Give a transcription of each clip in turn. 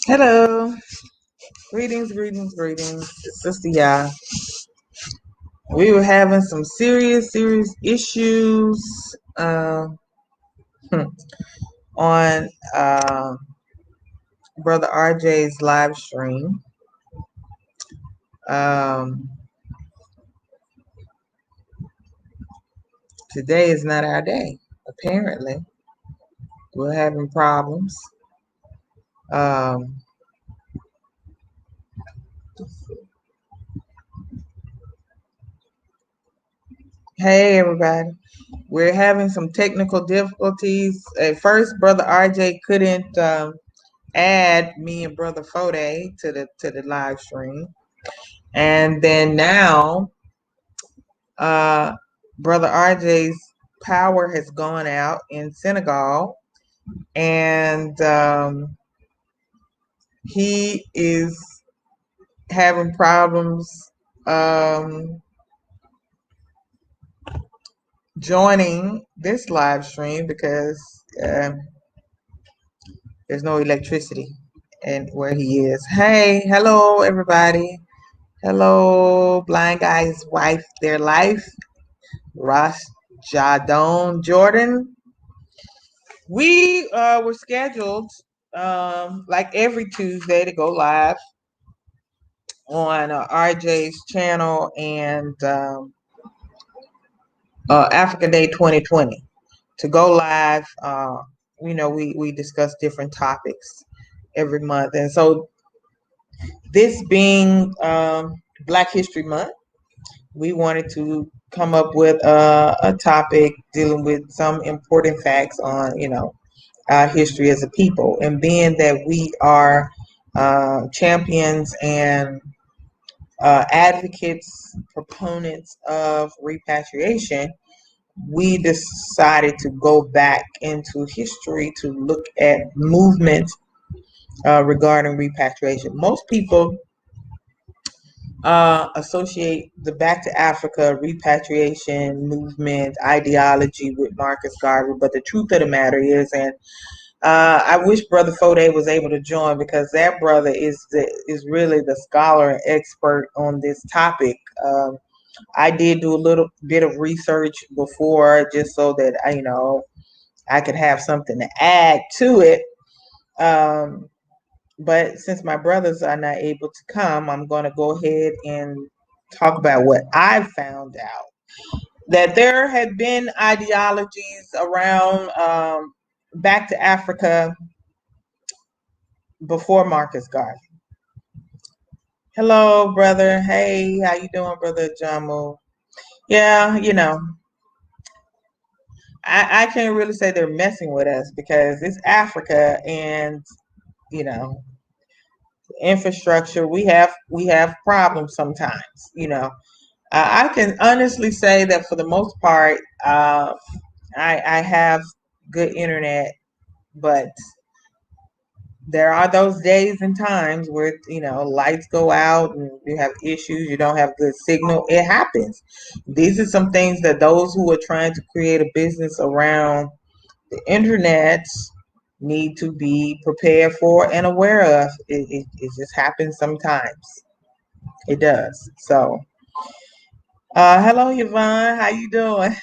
Hello. Greetings. Sister Ya. We were having some serious issues on Brother RJ's live stream. Um, Today is not our day, apparently. We're having problems. Hey, everybody. We're having some technical difficulties. At first, Brother RJ couldn't add me and Brother Fode to the live stream. And then now, Brother RJ's power has gone out in Senegal, and he is having problems joining this live stream because there's no electricity and where he is. Hey, hello everybody. Hello, Blind Guy's wife, their life, Ross Jadon Jordan. We were scheduled like every Tuesday to go live on RJ's channel and Africa Day 2020 to go live. We discuss different topics every month, and so this being Black History Month, we wanted to come up with a topic dealing with some important facts on, our history as a people. And being that we are champions and advocates, proponents of repatriation, we decided to go back into history to look at movements regarding repatriation. Most people associate the Back to Africa repatriation movement ideology with Marcus Garvey, but the truth of the matter is, and I wish Brother Fode was able to join, because that brother is really the scholar and expert on this topic. I did do a little bit of research before, just so that I could have something to add to it. But since my brothers are not able to come, I'm going to go ahead and talk about what I found out. That there had been ideologies around Back to Africa before Marcus Garvey. Hello, brother. Hey, how you doing, Brother Jamu? Yeah, I can't really say they're messing with us, because it's Africa, and infrastructure, we have problems sometimes. I can honestly say that for the most part, I have good internet, but there are those days and times where lights go out and you have issues, you don't have good signal. It happens. These are some things that those who are trying to create a business around the internet need to be prepared for and aware of. It just happens sometimes. It does. So hello, Yvonne, how you doing?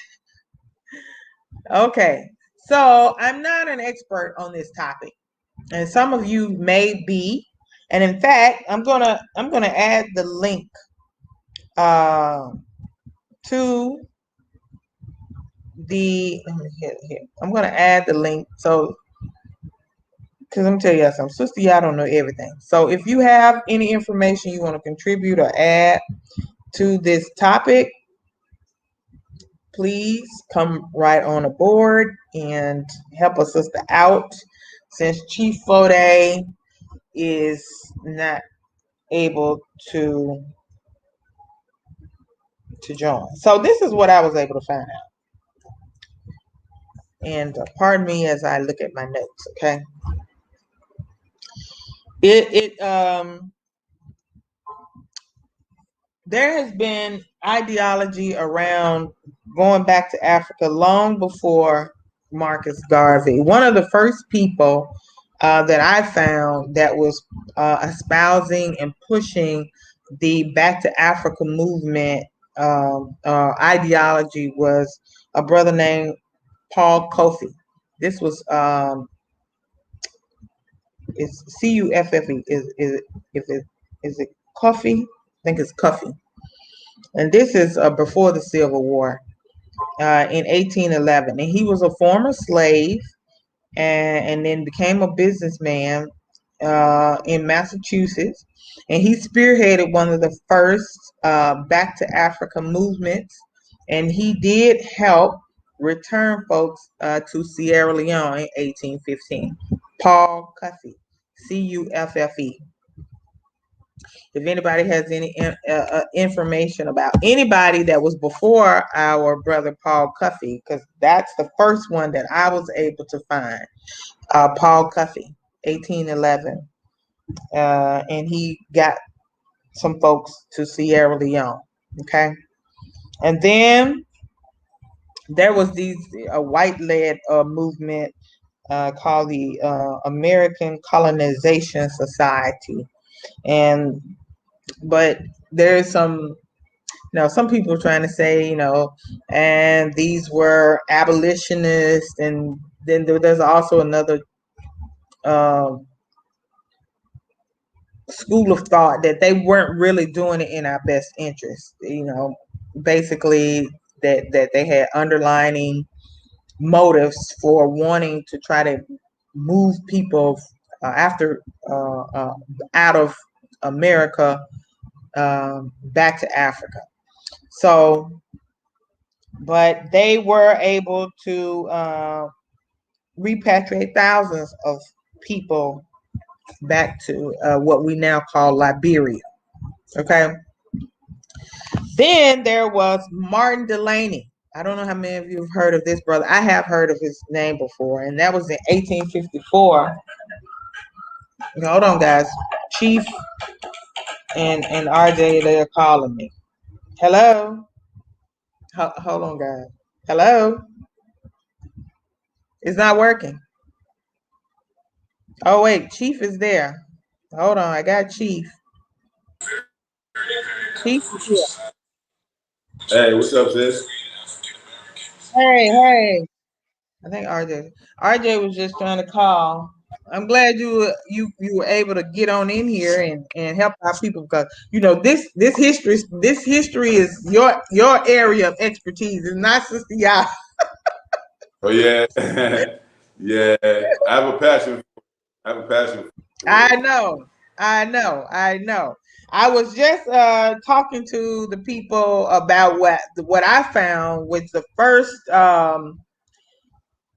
Okay, so I'm not an expert on this topic, and some of you may be. And in fact, I'm gonna add the link to the here. I'm gonna add the link, so because I'm tell you something, Sister, y'all don't know everything. So if you have any information you want to contribute or add to this topic, please come right on aboard and help a sister out, since Chief Fode is not able to join. So this is what I was able to find out. And pardon me as I look at my notes, okay? There has been ideology around going back to Africa long before Marcus Garvey. One of the first people that I found that was espousing and pushing the Back to Africa movement ideology was a brother named Paul Kofi. This was it's Cuffe. Is it Kofi? I think it's Kofi. And this is before the Civil War in 1811. And he was a former slave and then became a businessman in Massachusetts. And he spearheaded one of the first Back to Africa movements. And he did help return folks to Sierra Leone in 1815. Paul Cuffey, Cuffe. If anybody has any information about anybody that was before our brother Paul Cuffey, because that's the first one that I was able to find. Paul Cuffey, 1811. And he got some folks to Sierra Leone. Okay. And then there was a white-led movement called the American Colonization Society. But there's some people trying to say, and these were abolitionists, and then there's also another school of thought that they weren't really doing it in our best interest. Basically that they had underlining motives for wanting to try to move people out of America back to Africa. So, but they were able to repatriate thousands of people back to what we now call Liberia. Okay. Then there was Martin Delany. I don't know how many of you have heard of this brother. I have heard of his name before, and that was in 1854. Hold on, guys. Chief and RJ, they are calling me. Hello? Hold on, guys. Hello? It's not working. Oh, wait. Chief is there. Hold on. I got Chief. Chief is here. Hey, what's up, sis? Hey. I think RJ was just trying to call. I'm glad you were able to get on in here and help our people, because this history is your area of expertise. It's not Sister Yah. Oh yeah, yeah. I have a passion. I know. I was just talking to the people about what I found with the first.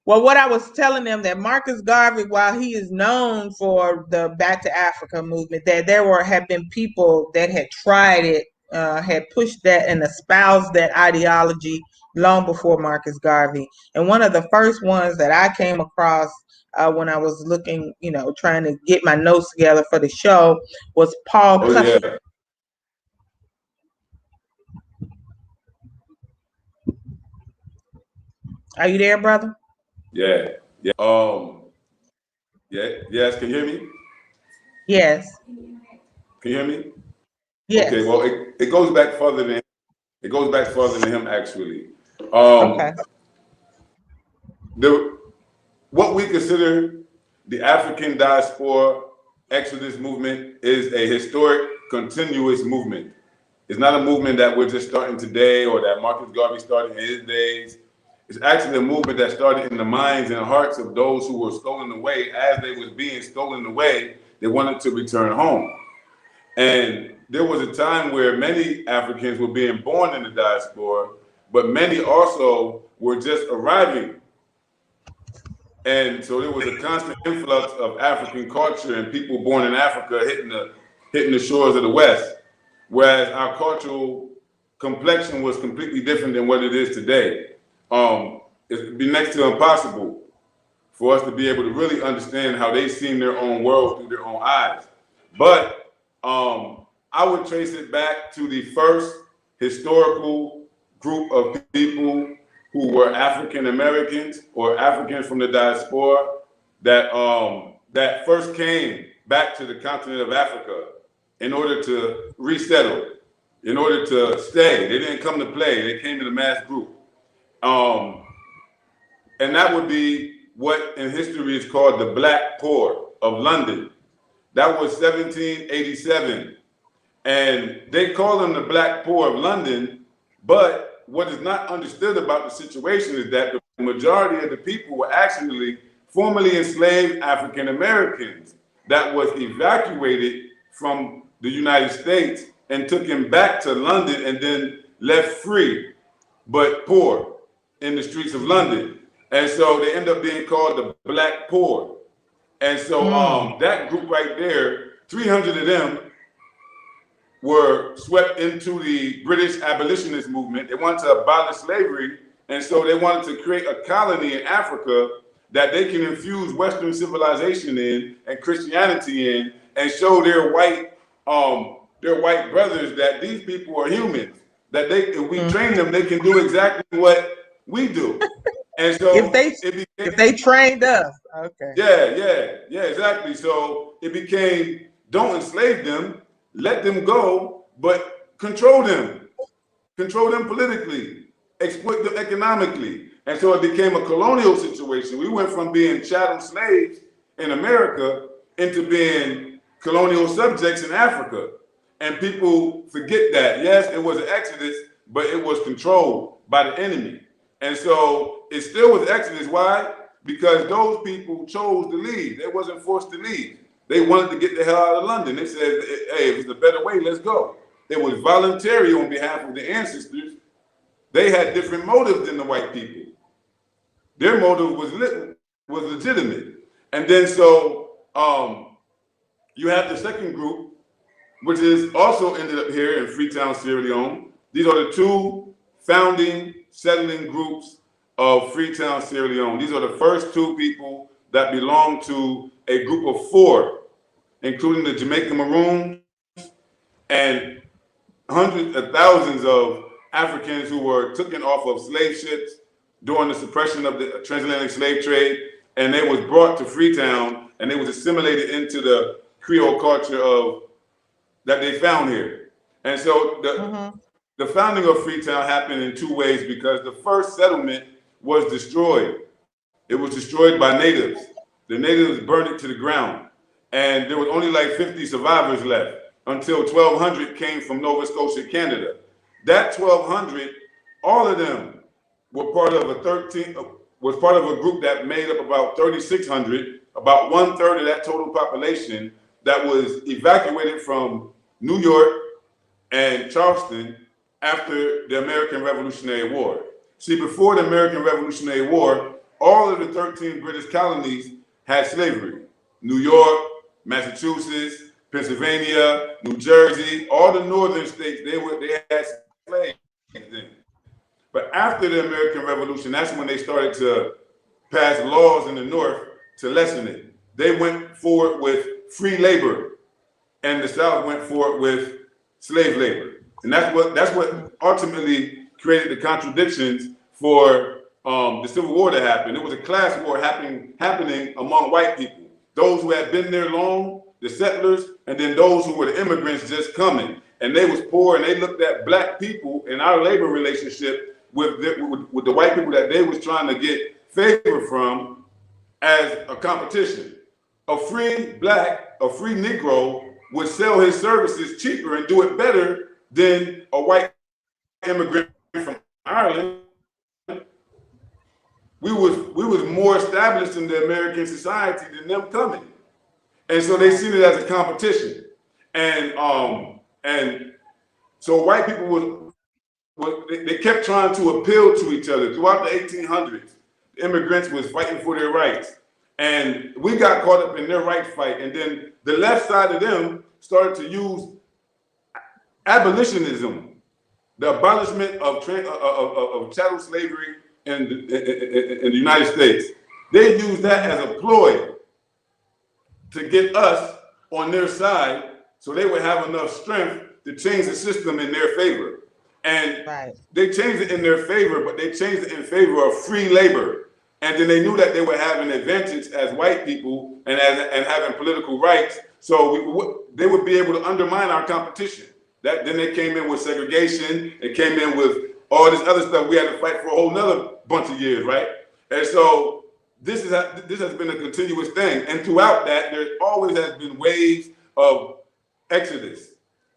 Well, what I was telling them, that Marcus Garvey, while he is known for the Back to Africa movement, that have been people that had tried it, had pushed that and espoused that ideology long before Marcus Garvey. And one of the first ones that I came across when I was looking, trying to get my notes together for the show, was Paul Cuffey. Yeah. Are you there, brother? Yeah. Yes. Can you hear me? Yes. Can you hear me? Yes. Okay. Well, it goes back further than him, actually. Okay. What we consider the African diaspora exodus movement is a historic, continuous movement. It's not a movement that we're just starting today or that Marcus Garvey started in his days. It's actually a movement that started in the minds and hearts of those who were stolen away. As they was being stolen away, they wanted to return home. And there was a time where many Africans were being born in the diaspora, but many also were just arriving. And so there was a constant influx of African culture and people born in Africa hitting the shores of the West, whereas our cultural complexion was completely different than what it is today. It'd be next to impossible for us to be able to really understand how they seen their own world through their own eyes. But I would trace it back to the first historical group of people who were African Americans or Africans from the diaspora that that first came back to the continent of Africa in order to resettle, in order to stay. They didn't come to play. They came in a mass group. And that would be what in history is called the Black Poor of London. That was 1787. And they call them the Black Poor of London, but what is not understood about the situation is that the majority of the people were actually formerly enslaved African Americans that was evacuated from the United States and took him back to London and then left free, but poor in the streets of London. And so they end up being called the Black Poor. And so that group right there, 300 of them were swept into the British abolitionist movement. They wanted to abolish slavery. And so they wanted to create a colony in Africa that they can infuse Western civilization in and Christianity in and show their white brothers that these people are humans, that they, if we train them, they can do exactly what we do. And so if they trained us, okay. Yeah, exactly. So it became, don't enslave them, let them go, but control them politically, exploit them economically. And so it became a colonial situation. We went from being chattel slaves in America into being colonial subjects in Africa. And people forget that. Yes, it was an exodus, but it was controlled by the enemy. And so it still was exodus. Why? Because those people chose to leave. They wasn't forced to leave. They wanted to get the hell out of London. They said, hey, if it's a better way, let's go. It was voluntary on behalf of the ancestors. They had different motives than the white people. Their motive was legitimate. And then so you have the second group, which is also ended up here in Freetown, Sierra Leone. These are the two founding settling groups of Freetown, Sierra Leone. These are the first two people that belong to a group of four, including the Jamaican Maroons and hundreds of thousands of Africans who were taken off of slave ships during the suppression of the transatlantic slave trade, and they was brought to Freetown and they was assimilated into the Creole culture of that they found here. And so the founding of Freetown happened in two ways, because the first settlement was destroyed. It was destroyed by natives. The natives burned it to the ground. And there was only like 50 survivors left until 1,200 came from Nova Scotia, Canada. That 1,200, all of them were part of a group that made up about 3,600, about 1/3 of that total population that was evacuated from New York and Charleston after the American Revolutionary War. See, before the American Revolutionary War, all of the 13 British colonies had slavery. New York, Massachusetts, Pennsylvania, New Jersey, all the northern states, they had slaves then. But after the American Revolution, that's when they started to pass laws in the North to lessen it. They went forward with free labor, and the South went forward with slave labor. And that's what ultimately created the contradictions for the Civil War to happen. It was a class war happening among white people. Those who had been there long, the settlers, and then those who were the immigrants just coming. And they was poor, and they looked at black people in our labor relationship with the white people that they was trying to get favor from as a competition. A free Negro would sell his services cheaper and do it better than a white immigrant from Ireland. We was more established in the American society than them coming. And so they seen it as a competition. And so white people they kept trying to appeal to each other. Throughout the 1800s, the immigrants was fighting for their rights. And we got caught up in their rights fight. And then the left side of them started to use abolitionism, the abolishment of chattel slavery in the United States. They used that as a ploy to get us on their side so they would have enough strength to change the system in their favor. And they changed it in their favor, but they changed it in favor of free labor. And then they knew that they would have an advantage as white people and having political rights. So they would be able to undermine our competition. Then they came in with segregation. They came in with all this other stuff. We had to fight for a whole nother bunch of years, right? And so this has been a continuous thing. And throughout that, there always has been waves of exodus.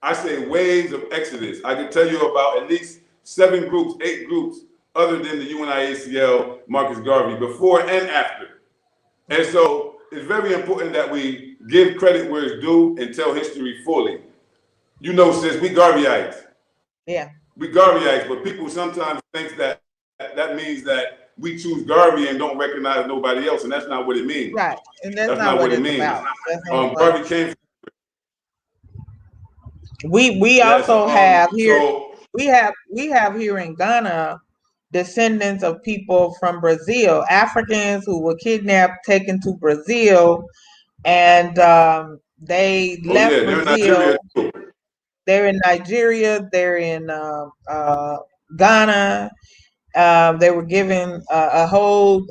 I say waves of exodus. I can tell you about at least 7 groups, 8 groups, other than the UNIACL, Marcus Garvey, before and after. And so it's very important that we give credit where it's due and tell history fully. You know, sis, we Garveyites. Yeah. We Garveyites, but people sometimes think that that means that we choose Garvey and don't recognize nobody else, and that's not what it means. Right, and that's not what it means. Garvey came. We also have here. We have here in Ghana descendants of people from Brazil, Africans who were kidnapped, taken to Brazil, and they left Brazil. They're in Nigeria. They're in Ghana. They were given a whole.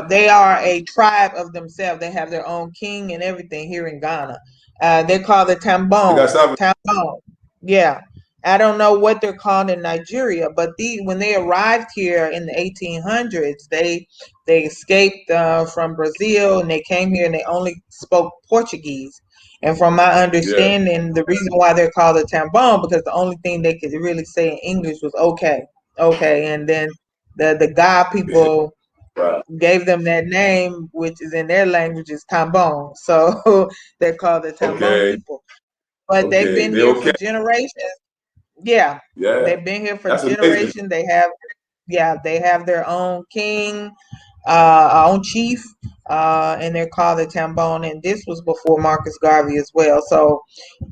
They are a tribe of themselves. They have their own king and everything here in Ghana. They're called the Tambon. Tambon. Yeah. I don't know what they're called in Nigeria, but when they arrived here in the 1800s, they escaped from Brazil and they came here and they only spoke Portuguese. And from my understanding, the reason why they're called the Tambon, because the only thing they could really say in English was okay. And then the Ga people gave them that name, which is in their language is Tambon. So they're called the Tambon people. But they've been here for generations. Yeah. They've been here for generations. They have their own king, own chief, and they're called the Tambon. And this was before Marcus Garvey as well. So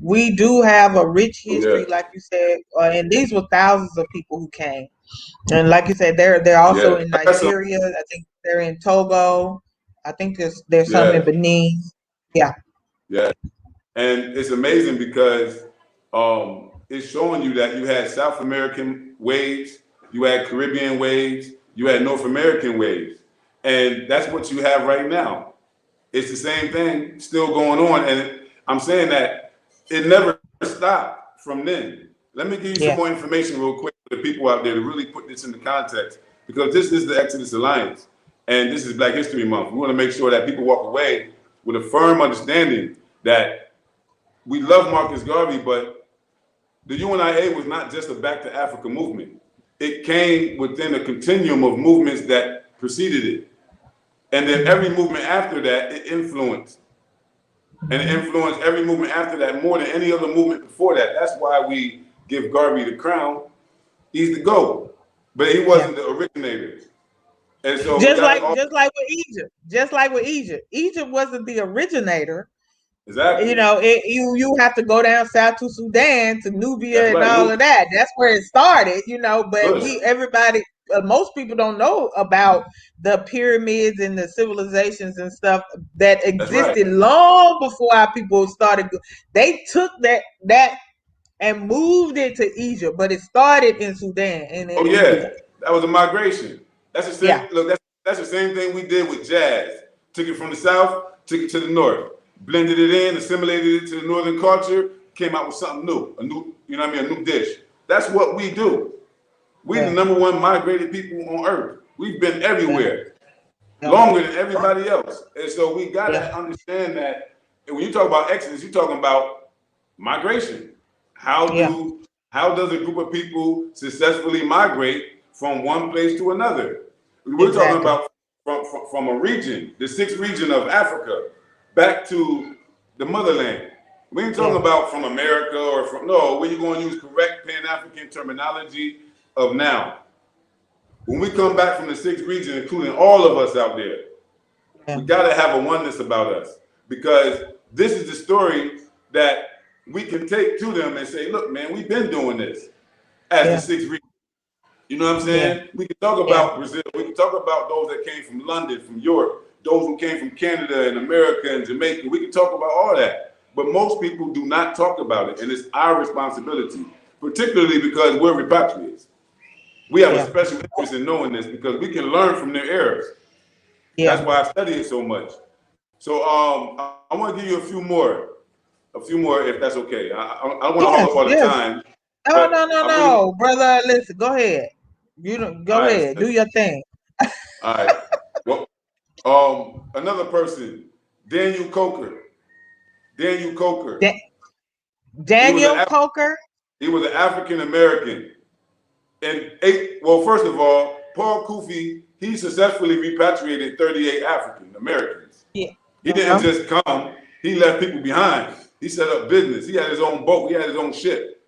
we do have a rich history, like you said, and these were thousands of people who came. And like you said, they're also in Nigeria. I think they're in Togo. I think there's some in Benin. Yeah. Yeah. And it's amazing because it's showing you that you had South American waves, you had Caribbean waves, you had North American waves. And that's what you have right now. It's the same thing still going on. And I'm saying that it never stopped from then. Let me give you some more information real quick for the people out there to really put this into context, because this is the Exodus Alliance and this is Black History Month. We want to make sure that people walk away with a firm understanding that we love Marcus Garvey, but the UNIA was not just a Back to Africa movement. It came within a continuum of movements that preceded it. And then every movement after that, it influenced. And it influenced every movement after that more than any other movement before that. That's why we give Garvey the crown. He's the GOAT, but he wasn't the originator. And so just like with Egypt. Egypt wasn't the originator. Exactly. You know, you have to go down south to Sudan, to Nubia, and all of that. That's where it started, you know. But most people don't know about the pyramids and the civilizations and stuff that existed long before our people started. They took that and moved it to Egypt, but it started in Sudan. That was a migration. That's the same. Look, that's the same thing we did with jazz. Took it from the south, took it to the north. Blended it in, assimilated it to the northern culture, came out with something new, a new dish. That's what we do. We're the #1 migrated people on earth. We've been everywhere, longer than everybody else. And so we gotta understand that when you talk about Exodus, you're talking about migration. How does a group of people successfully migrate from one place to another? We're talking about from a region, the 6th region of Africa, back to the motherland. We ain't talking about from America or we're going to use correct Pan-African terminology of now. When we come back from the 6th region, including all of us out there, we got to have a oneness about us, because this is the story that we can take to them and say, look, man, we've been doing this as the 6th region. You know what I'm saying? We can talk about Brazil. We can talk about those that came from London, from Europe, those who came from Canada and America and Jamaica. We can talk about all that. But most people do not talk about it. And it's our responsibility, particularly because we're repatriates. We have a Yeah. special interest in knowing this because we can learn from their errors. That's Yeah. why I study it so much. So I want to give you a few more if that's okay. I don't want to hog Yes. up all the Yes. time, No, but no, no, I really, no, brother. Listen, go ahead. You don't all go right, ahead. Do sis. your thing. All right. Well, another person, Daniel Coker. Daniel Coker. Da- He was Daniel an Coker. he was an African American. Well, first of all, Paul Kufi, he successfully repatriated 38 African Americans. Yeah. He didn't just come, he left people behind. He set up business. He had his own boat, he had his own ship.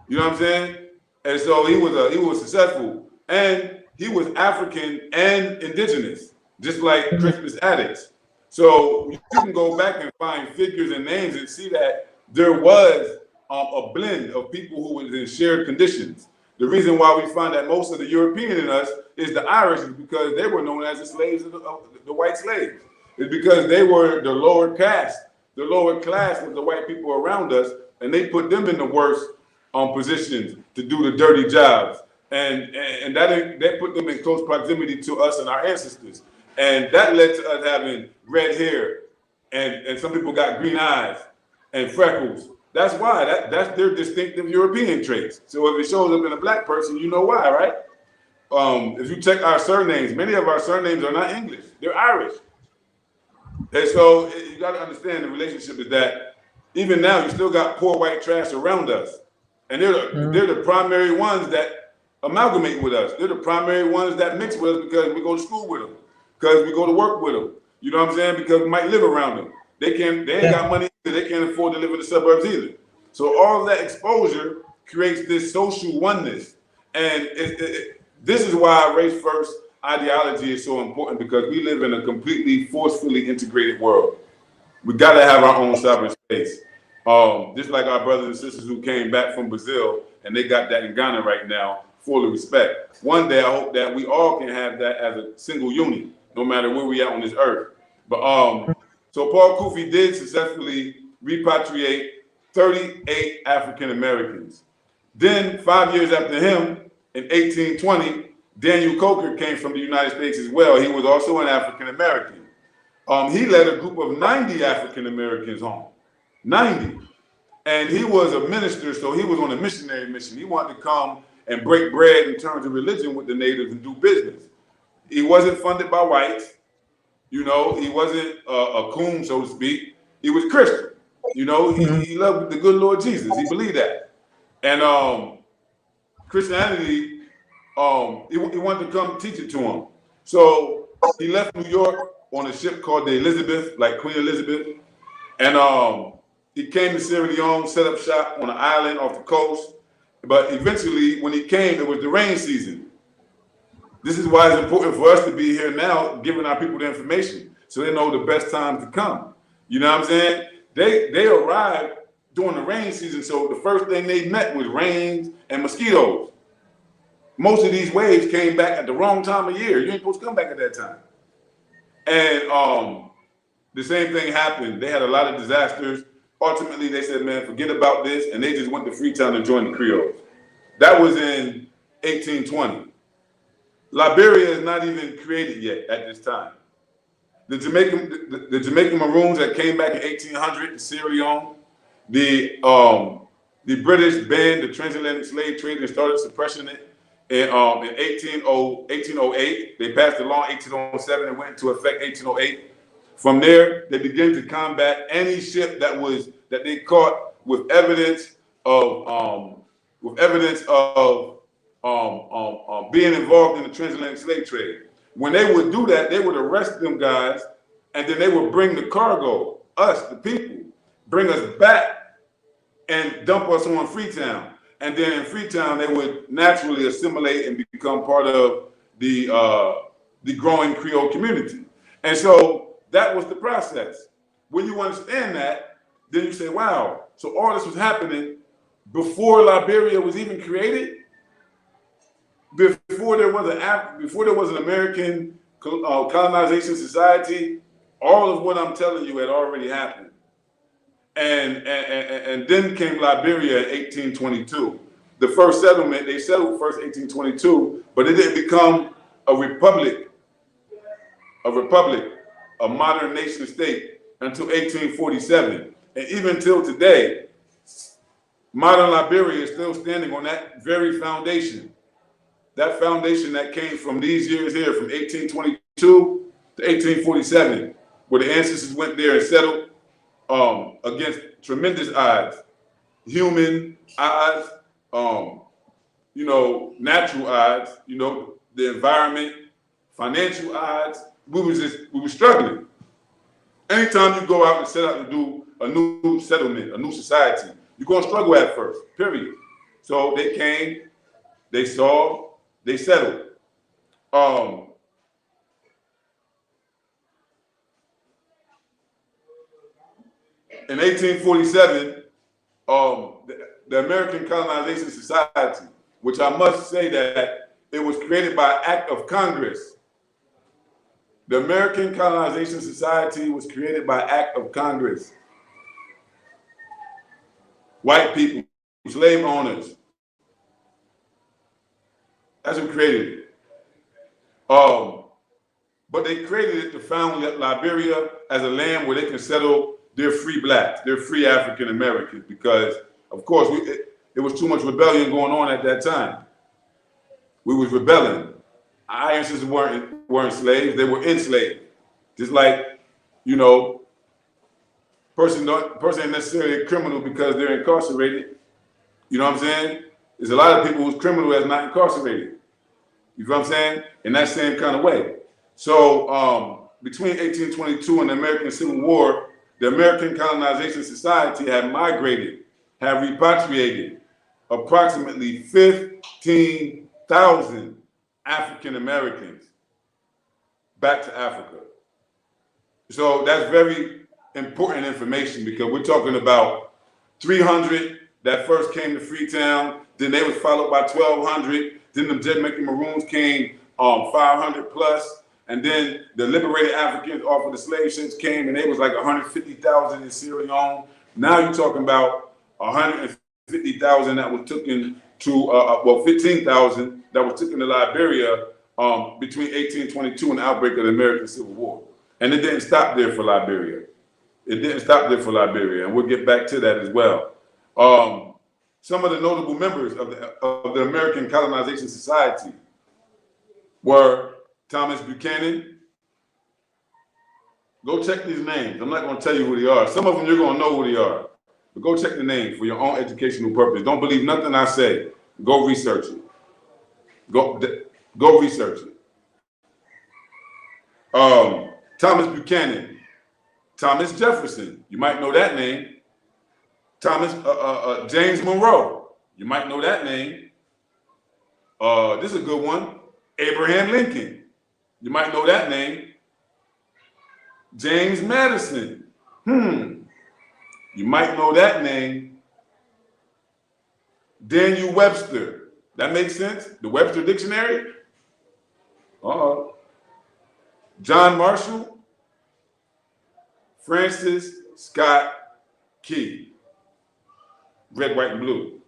You know what I'm saying? And so he was successful. And he was African and indigenous, just like Mhm. Crispus Attucks. So you can go back and find figures and names and see that there was a blend of people who was in shared conditions. The reason why we find that most of the European in us is the Irish is because they were known as the slaves of the white slaves. It's because they were the lower caste, the lower class of the white people around us, and they put them in the worst positions to do the dirty jobs. And that put them in close proximity to us and our ancestors. And that led to us having red hair, and some people got green eyes and freckles. That's why. That's their distinctive European traits. So if it shows up in a black person, you know why, right? If you check our surnames, many of our surnames are not English. They're Irish. And so you got to understand the relationship is that even now you still got poor white trash around us. And they're the primary ones that amalgamate with us. They're the primary ones that mix with us because we go to school with them, because we go to work with them. You know what I'm saying? Because we might live around them. They ain't got money either. They can't afford to live in the suburbs either. So all of that exposure creates this social oneness. And this is why race first ideology is so important, because we live in a completely forcefully integrated world. We got to have our own sovereign space. Just like our brothers and sisters who came back from Brazil and they got that in Ghana right now, full of respect. One day I hope that we all can have that as a single unit, no matter where we are on this earth. But so Paul Kufi did successfully repatriate 38 African Americans. Then 5 years after him, in 1820, Daniel Coker came from the United States as well. He was also an African American. He led a group of 90 African Americans home. 90. And he was a minister, so he was on a missionary mission. He wanted to come and break bread in terms of religion with the natives and do business. He wasn't funded by whites. You know, he wasn't a coon, so to speak. He was Christian. You know, he loved the good Lord Jesus. He believed that. And Christianity, he wanted to come teach it to him. So he left New York on a ship called the Elizabeth, like Queen Elizabeth. And he came to Sierra Leone, set up shop on an island off the coast. But eventually, when he came, it was the rain season. This is why it's important for us to be here now, giving our people the information so they know the best time to come. You know what I'm saying? They arrived during the rain season, so the first thing they met was rains and mosquitoes. Most of these waves came back at the wrong time of year. You ain't supposed to come back at that time. And the same thing happened. They had a lot of disasters. Ultimately, they said, man, forget about this, and they just went to Freetown and joined the Creoles. That was in 1820. Liberia is not even created yet at this time. The Jamaican Maroons that came back in 1800 to Sierra Leone, the British banned the transatlantic slave trade and started suppressing it in 1808. They passed the law in 1807 and went into effect 1808. From there, they began to combat any ship that they caught with evidence of being involved in the transatlantic slave trade. When they would do that, they would arrest them guys, and then they would bring the cargo, us, the people, bring us back and dump us on Freetown. And then in Freetown, they would naturally assimilate and become part of the growing Creole community. And so that was the process. When you understand that, then you say, wow, so all this was happening before Liberia was even created? Before there was an American colonization society, all of what I'm telling you had already happened. And then came Liberia in 1822. the first settlement, they settled first 1822, but it didn't become a republic, a modern nation state until 1847. And even till today, modern Liberia is still standing on that very foundation. That foundation that came from these years here, from 1822 to 1847, where the ancestors went there and settled against tremendous odds, human odds, you know, natural odds, you know, the environment, financial odds. We were struggling. Anytime you go out and set out to do a new settlement, a new society, you're going to struggle at first, period. So they came, they saw, they settled. In 1847, the American Colonization Society, which I must say that it was created by act of Congress. The American Colonization Society was created by act of Congress. White people, slave owners. That's who created it. But they created it to found Liberia as a land where they can settle their free blacks, their free African Americans, because of course it was too much rebellion going on at that time. We was rebelling. Our ancestors weren't slaves; they were enslaved. Just like, you know, person ain't necessarily a criminal because they're incarcerated. You know what I'm saying? There's a lot of people who's criminal that's not incarcerated. You know what I'm saying? In that same kind of way. So between 1822 and the American Civil War, the American Colonization Society had repatriated approximately 15,000 African Americans back to Africa. So that's very important information, because we're talking about 300 that first came to Freetown, then they was followed by 1,200, then the Jamaican Maroons came 500 plus, and then the liberated Africans off of the slave ships came, and they was like 150,000 in Sierra Leone. Now you're talking about 150,000 that was taken to, 15,000 that was taken to Liberia between 1822 and the outbreak of the American Civil War. And it didn't stop there for Liberia. It didn't stop there for Liberia, and we'll get back to that as well. Some of the notable members of the American Colonization Society were Thomas Buchanan. Go check these names. I'm not going to tell you who they are. Some of them you're going to know who they are. But go check the names for your own educational purpose. Don't believe nothing I say. Go research it. Go research it. Thomas Buchanan. Thomas Jefferson. You might know that name. James Monroe. You might know that name. This is a good one. Abraham Lincoln. You might know that name. James Madison. You might know that name. Daniel Webster. That makes sense? The Webster Dictionary? John Marshall. Francis Scott Key. Red, white, and blue.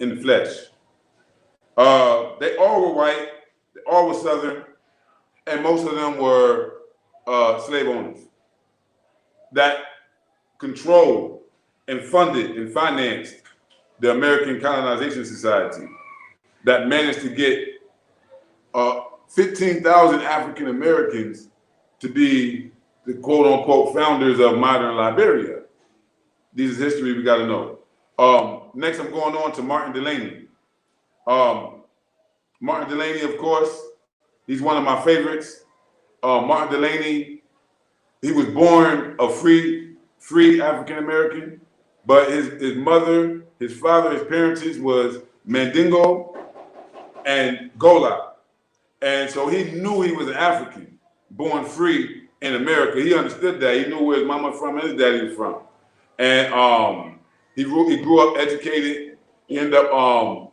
In the flesh. They all were white. They all were Southern. And most of them were slave owners that controlled and funded and financed the American Colonization Society, that managed to get 15,000 African Americans to be the quote unquote founders of modern Liberia. This is history we got to know. Next, I'm going on to Martin Delany. Martin Delany, of course, he's one of my favorites. Martin Delany, he was born a free African American, but his mother, his father, his parentage was Mandingo and Gola. And so he knew he was an African, born free in America. He understood that. He knew where his mama from and his daddy was from. And he grew up educated. He ended up,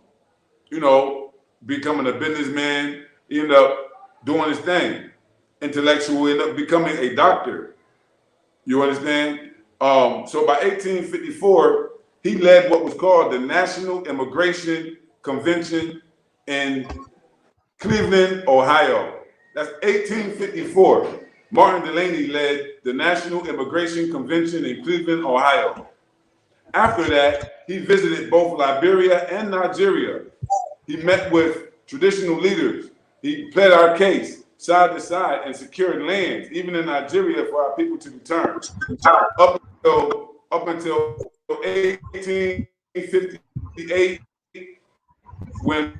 becoming a businessman. He ended up doing his thing. Intellectual, ended up becoming a doctor. You understand? So by 1854, he led what was called the National Immigration Convention in Cleveland, Ohio. That's 1854. Martin Delany led the National Immigration Convention in Cleveland, Ohio. After that, he visited both Liberia and Nigeria. He met with traditional leaders. He pled our case side to side and secured lands, even in Nigeria, for our people to return. Up until 1858, when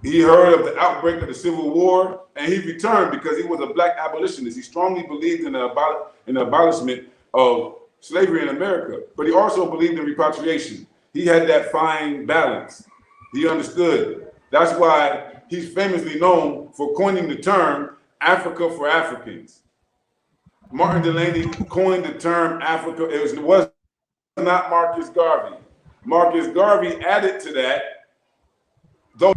he heard of the outbreak of the Civil War, and he returned because he was a black abolitionist. He strongly believed in the abolishment of slavery in America, but he also believed in repatriation. He had that fine balance. He understood. That's why he's famously known for coining the term Africa for Africans. Martin Delany coined the term Africa. It was not Marcus Garvey. Marcus Garvey added to that, though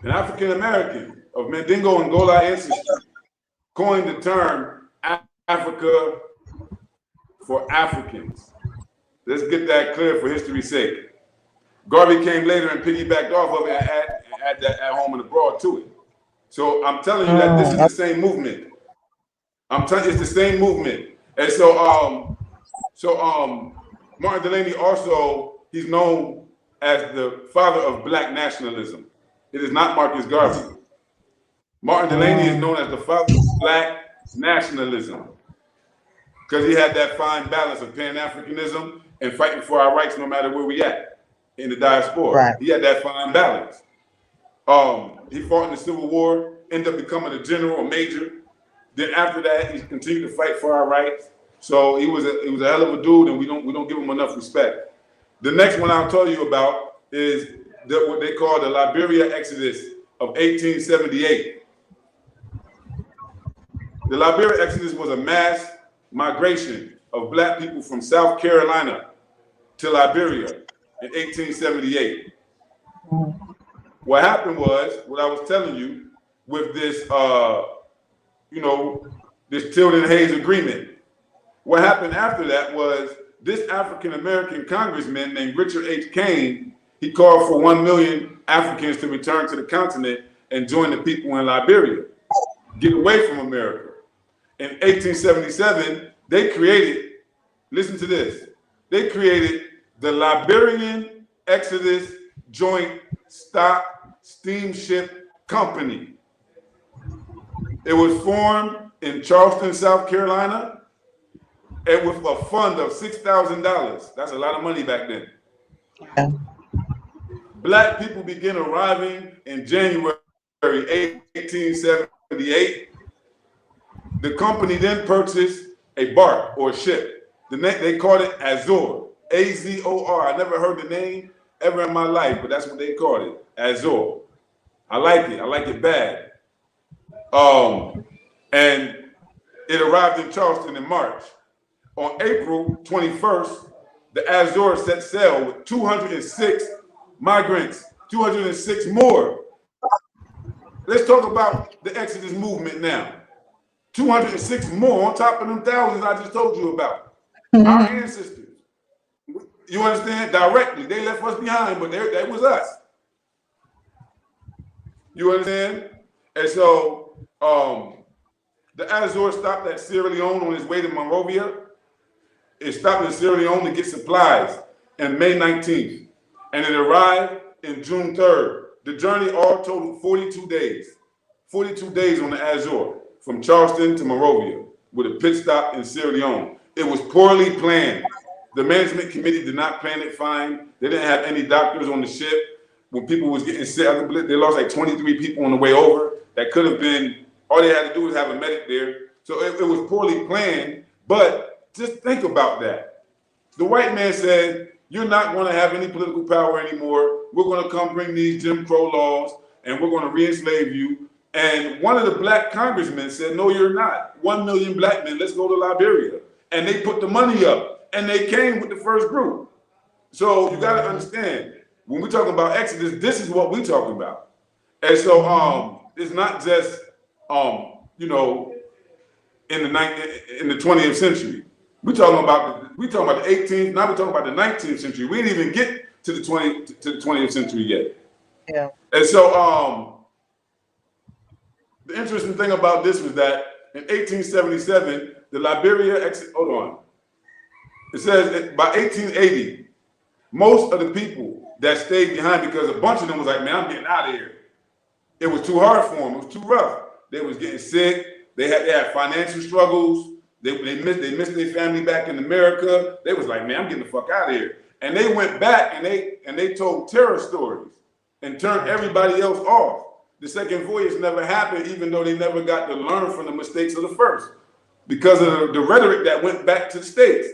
an African American of Mandingo and Gola ancestry, coined the term Africa for Africans. Let's get that clear for history's sake. Garvey came later and piggybacked off of it and add that at home and abroad to it. So I'm telling you that this is the same movement. I'm telling you, it's the same movement. And so Martin Delany also, he's known as the father of black nationalism. It is not Marcus Garvey. Martin Delany is known as the father of black nationalism because he had that fine balance of Pan-Africanism and fighting for our rights no matter where we at in the diaspora. Right. He had that fine balance. He fought in the Civil War, ended up becoming a general, a major. Then after that, he continued to fight for our rights. So he was a hell of a dude, and we don't give him enough respect. The next one I'll tell you about is what they call the Liberia Exodus of 1878. The Liberia Exodus was a mass migration of black people from South Carolina to Liberia in 1878. What happened was, what I was telling you, with this, this Tilden-Hayes agreement. What happened after that was this African-American congressman named Richard H. Kane, he called for 1 million Africans to return to the continent and join the people in Liberia, get away from America. In 1877, they created, listen to this, they created the Liberian Exodus Joint Stock Steamship Company. It was formed in Charleston, South Carolina, and with a fund of $6,000. That's a lot of money back then. Yeah. Black people began arriving in January 1878. The company then purchased a bark or a ship. They called it Azor, A-Z-O-R. I never heard the name ever in my life, but that's what they called it, Azor. I like it bad. And it arrived in Charleston in March. On April 21st, the Azor set sail with 206 migrants, 206 more. Let's talk about the Exodus movement now. 206 more on top of them thousands I just told you about. Our ancestors. You understand? Directly. They left us behind, but that was us. You understand? And so the Azor stopped at Sierra Leone on its way to Monrovia. It stopped in Sierra Leone to get supplies on May 19th. And it arrived in June 3rd. The journey all totaled 42 days. 42 days on the Azor from Charleston to Monrovia with a pit stop in Sierra Leone. It was poorly planned. The management committee did not plan it fine. They didn't have any doctors on the ship. When people was getting sick, they lost like 23 people on the way over. That could have been, all they had to do was have a medic there. So it was poorly planned, but just think about that. The white man said, you're not going to have any political power anymore. We're going to come bring these Jim Crow laws and we're going to re-enslave you. And one of the black congressmen said, no, you're not. 1 million black men, let's go to Liberia. And they put the money up and they came with the first group. So you got to understand, when we're talking about Exodus, this is what we're talking about. And so it's not just, in the 20th century. We talking about the 18th. Now we talking about the 19th century. We didn't even get to the 20th century yet. Yeah. And so the interesting thing about this was that in 1877, the Liberia hold on. It says that by 1880, most of the people that stayed behind, because a bunch of them was like, man, I'm getting out of here. It was too hard for them. It was too rough. They was getting sick. They had financial struggles. They missed their family back in America. They was like, man, I'm getting the fuck out of here. And they went back and they told terror stories and turned everybody else off. The second voyage never happened, even though they never got to learn from the mistakes of the first, because of the rhetoric that went back to the States.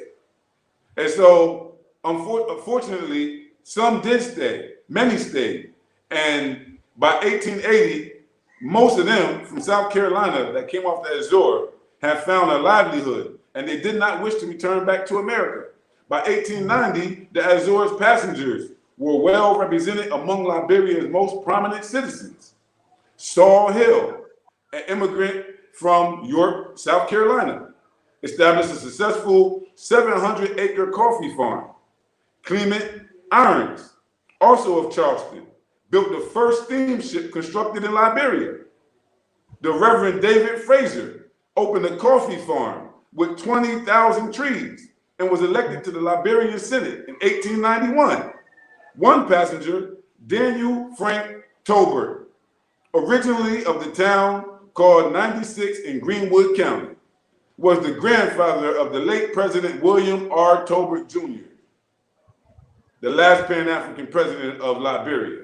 And so, unfortunately, some did stay. Many stayed. And by 1880, most of them from South Carolina that came off the Azores had found a livelihood, and they did not wish to return back to America. By 1890, the Azores passengers were well represented among Liberia's most prominent citizens. Saul Hill, an immigrant from York, South Carolina, established a successful 700-acre coffee farm. Clement Irons, also of Charleston, built the first steamship constructed in Liberia. The Reverend David Fraser opened a coffee farm with 20,000 trees and was elected to the Liberian Senate in 1891. One passenger, Daniel Frank Tolbert, originally of the town called 96 in Greenwood County, was the grandfather of the late President William R. Tolbert Jr., the last Pan-African president of Liberia.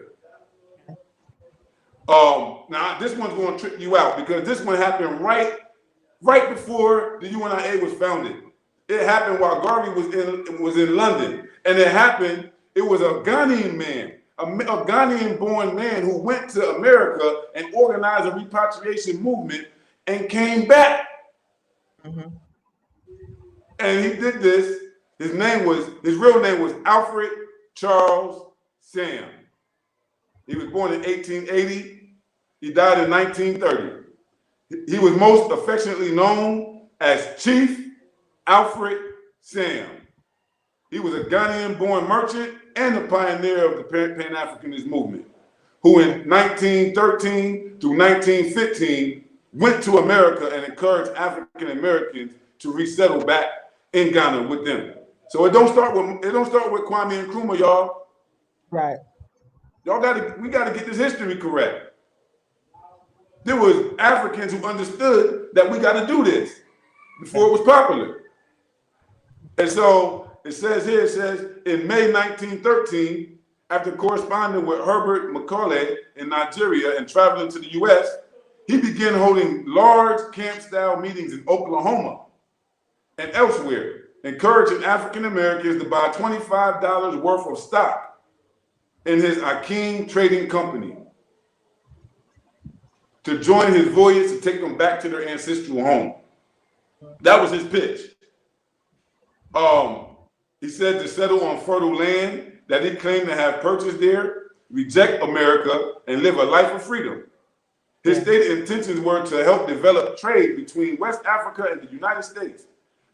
Now this one's going to trip you out because this one happened right before the UNIA was founded. It happened while Garvey was in London, and it was a Ghanaian man, a Ghanaian-born man who went to America and organized a repatriation movement and came back. Mm-hmm. And he did this. His real name was Alfred Charles Sam. He was born in 1880. He died in 1930. He was most affectionately known as Chief Alfred Sam. He was a Ghanaian-born merchant and a pioneer of the Pan-Africanist movement, who in 1913 through 1915 went to America and encouraged African Americans to resettle back in Ghana with them. So it don't start with Kwame Nkrumah, y'all. Right. We gotta get this history correct. There was Africans who understood that we got to do this before it was popular. And so it says in May 1913, after corresponding with Herbert Macaulay in Nigeria and traveling to the US, he began holding large camp-style meetings in Oklahoma and elsewhere, encouraging African Americans to buy $25 worth of stock in his Akeem Trading Company to join his voyage to take them back to their ancestral home. That was his pitch. He said to settle on fertile land that he claimed to have purchased there, reject America, and live a life of freedom. His stated intentions were to help develop trade between West Africa and the United States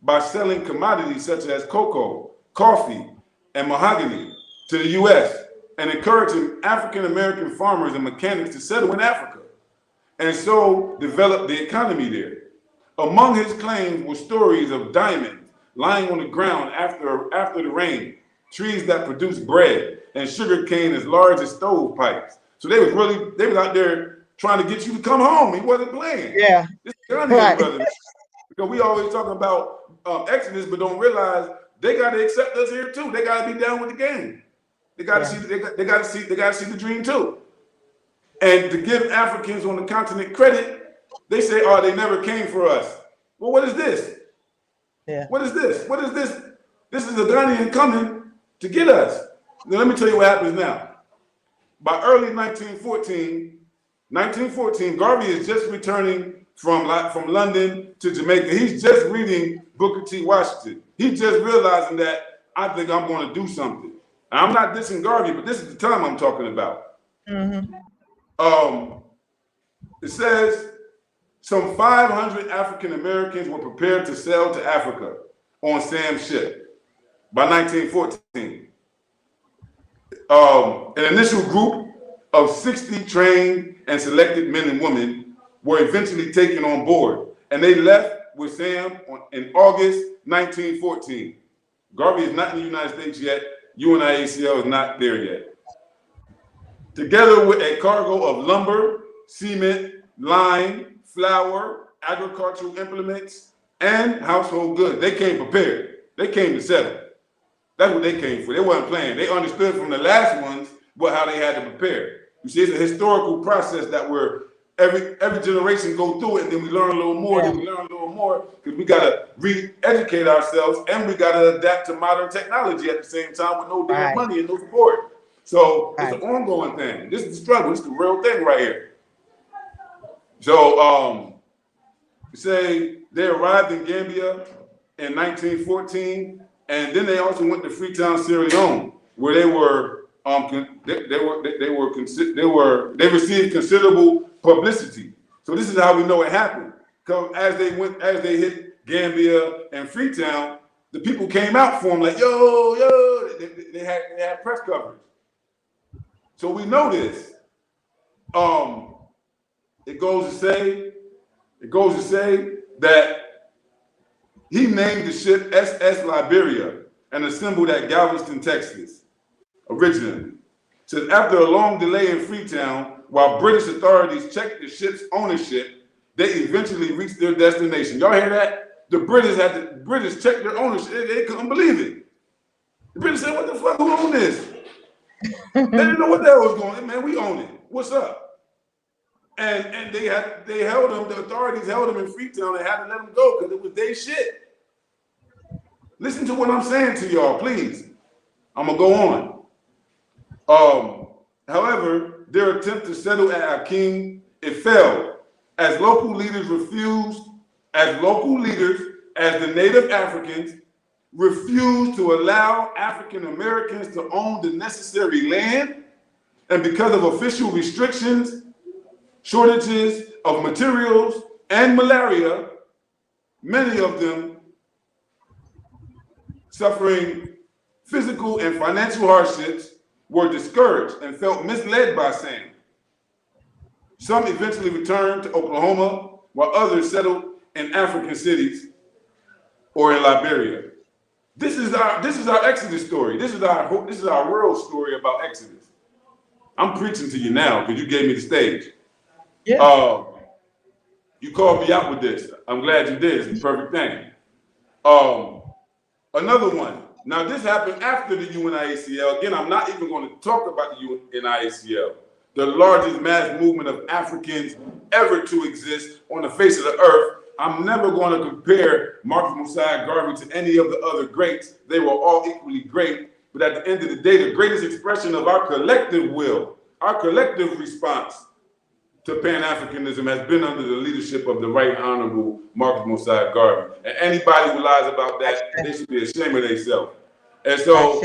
by selling commodities such as cocoa, coffee, and mahogany to the US, and encouraging African American farmers and mechanics to settle in Africa, and so develop the economy there. Among his claims were stories of diamonds lying on the ground after the rain, trees that produce bread, and sugar cane as large as stovepipes. So they was out there trying to get you to come home. He wasn't playing. Yeah. This is Ghanaian brothers. Because we always talk about Exodus, but don't realize they got to accept us here too. They got to be down with the game. They got to see. They got to see the dream too. And to give Africans on the continent credit, they say, "Oh, they never came for us." Well, what is this? Yeah. What is this? What is this? This is a Ghanaian coming to get us. Now, let me tell you what happens now. By early 1914, Garvey is just returning from London to Jamaica. He's just reading Booker T. Washington. He's just realizing that I think I'm going to do something. I'm not dissing Garvey, but this is the time I'm talking about. Mm-hmm. It says some 500 African Americans were prepared to sail to Africa on Sam's ship by 1914. An initial group of 60 trained and selected men and women were eventually taken on board, and they left with Sam in August 1914. Garvey is not in the United States yet. UNIACL is not there yet. Together with a cargo of lumber, cement, lime, flour, agricultural implements, and household goods. They came prepared. They came to settle. That's what they came for. They weren't playing. They understood from the last ones how they had to prepare. You see, it's a historical process that every generation go through it, and then we learn a little more, then we learn a little more, because we got to re-educate ourselves, and we got to adapt to modern technology at the same time with no damn money and no support. So it's an ongoing thing. This is the struggle. This is the real thing right here. So say they arrived in Gambia in 1914, and then they also went to Freetown, Sierra Leone, where they received considerable publicity. So this is how we know it happened. Because as they hit Gambia and Freetown, the people came out for them like, yo, they had press coverage. So we know this. It goes to say that he named the ship SS Liberia and assembled at Galveston, Texas, originally. So after a long delay in Freetown, while British authorities checked the ship's ownership, they eventually reached their destination. Y'all hear that? The British checked their ownership. They couldn't believe it. The British said, "What the fuck? Who own this?" They didn't know what the hell was going on. Man, we own it. What's up? And they held him. The authorities held him in Freetown. They had to let him go because it was their shit. Listen to what I'm saying to y'all, please. I'm gonna go on. However, their attempt to settle at Akeem, it failed, as local leaders, as the native Africans, refused to allow African Americans to own the necessary land, and because of official restrictions, shortages of materials, and malaria, many of them suffering physical and financial hardships, were discouraged and felt misled by Sam. Some eventually returned to Oklahoma, while others settled in African cities or in Liberia. This is our Exodus story. This is our real story about Exodus. I'm preaching to you now because you gave me the stage. Yeah. You called me out with this. I'm glad you did. It's the perfect thing. Another one. Now, this happened after the UNIACL. Again, I'm not even going to talk about the UNIACL, the largest mass movement of Africans ever to exist on the face of the earth. I'm never going to compare Marcus Mosiah Garvey to any of the other greats. They were all equally great. But at the end of the day, the greatest expression of our collective will, our collective response to Pan-Africanism has been under the leadership of the Right Honorable Marcus Mosiah Garvey. And anybody who lies about that, they should be ashamed of themselves. And so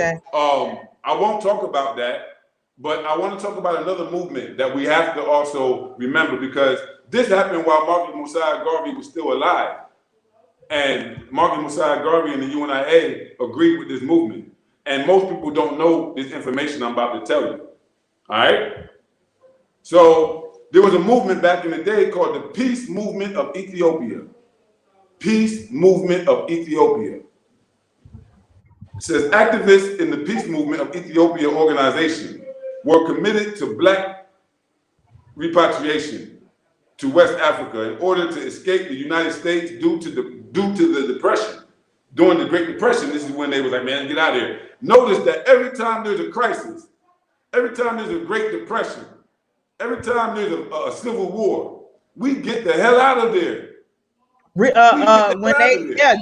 I won't talk about that, but I want to talk about another movement that we have to also remember, because this happened while Marcus Mosiah Garvey was still alive. And Marcus Mosiah Garvey and the UNIA agreed with this movement. And most people don't know this information I'm about to tell you. All right? So there was a movement back in the day called the Peace Movement of Ethiopia. Peace Movement of Ethiopia. It says activists in the Peace Movement of Ethiopia organization were committed to Black repatriation to West Africa in order to escape the United States due to the Depression. During the Great Depression, this is when they was like, man, get out of here. Notice that every time there's a crisis, every time there's a Great Depression, every time there's a civil war, we get the hell out of there.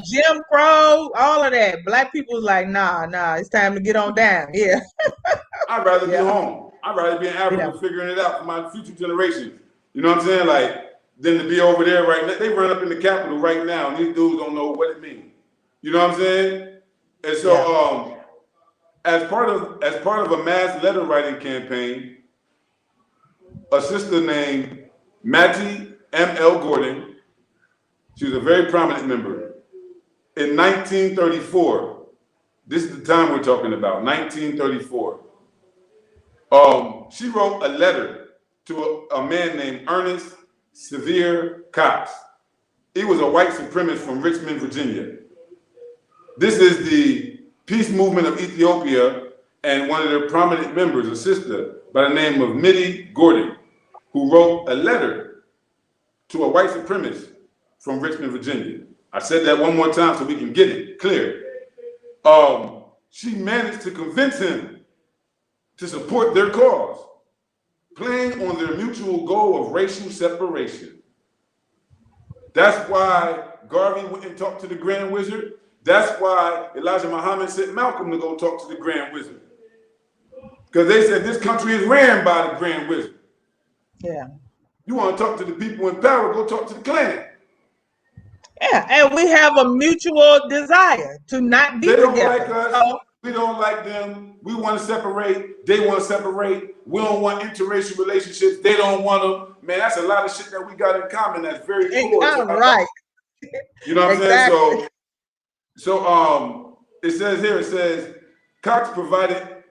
Jim Crow, all of that. Black people was like, nah, it's time to get on down. Yeah. I'd rather be home. I'd rather be in Africa figuring it out for my future generations. You know what I'm saying? Like, than to be over there right now. They run up in the Capitol right now, and these dudes don't know what it means. You know what I'm saying? And so, as part of a mass letter writing campaign, a sister named Mattie M.L. Gordon, she was a very prominent member, in 1934, this is the time we're talking about, 1934. She wrote a letter to a man named Ernest Sevier Cox. He was a white supremacist from Richmond, Virginia. This is the peace movement of Ethiopia, and one of their prominent members, a sister by the name of Mittie Gordon, who wrote a letter to a white supremacist from Richmond, Virginia. I said that one more time so we can get it clear. She managed to convince him to support their cause, playing on their mutual goal of racial separation. That's why Garvey went and talked to the Grand Wizard. That's why Elijah Muhammad sent Malcolm to go talk to the Grand Wizard. Because they said this country is ran by the Grand Wizard. Yeah. You want to talk to the people in power, go talk to the Klan. Yeah, and we have a mutual desire to not be together. They don't like us. We don't like them. We want to separate. They want to separate. We don't want interracial relationships. They don't want them. Man, that's a lot of shit that we got in common. That's very cool. Right. You know what I'm saying? So it says here, it says, Cox provided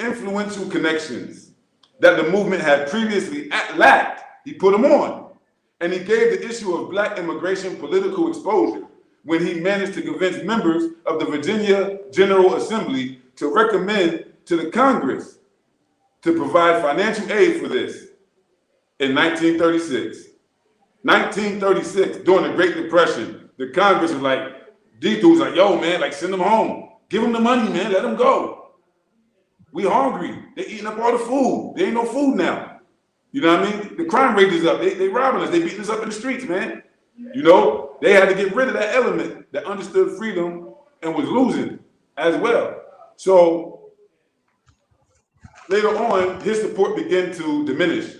influential connections that the movement had previously lacked. He put them on. And he gave the issue of black immigration political exposure when he managed to convince members of the Virginia General Assembly to recommend to the Congress to provide financial aid for this in 1936. 1936, during the Great Depression, the Congress was like, these dudes like, yo, man, like send them home. Give them the money, man, let them go. We hungry. They eating up all the food. There ain't no food now. You know what I mean? The crime rate is up. They robbing us. They beating us up in the streets, man. You know, they had to get rid of that element that understood freedom and was losing as well. So later on, his support began to diminish.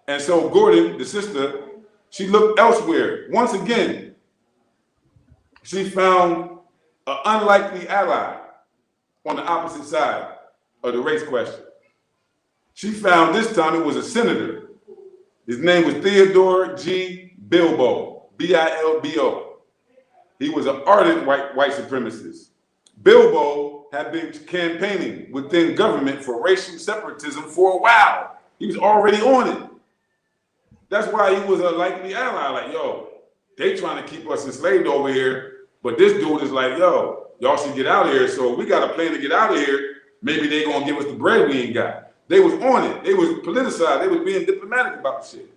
And so Gordon, the sister, she looked elsewhere. Once again, she found an unlikely ally on the opposite side of the race question. She found this time it was a senator. His name was Theodore G. Bilbo. B-I-L-B-O. He was an ardent white supremacist. Bilbo had been campaigning within government for racial separatism for a while. He was already on it. That's why he was a likely ally. Like, yo, they trying to keep us enslaved over here, but this dude is like, yo, y'all should get out of here. So we got a plan to get out of here. Maybe they gonna give us the bread we ain't got. They was on it. They was politicized. They was being diplomatic about the shit.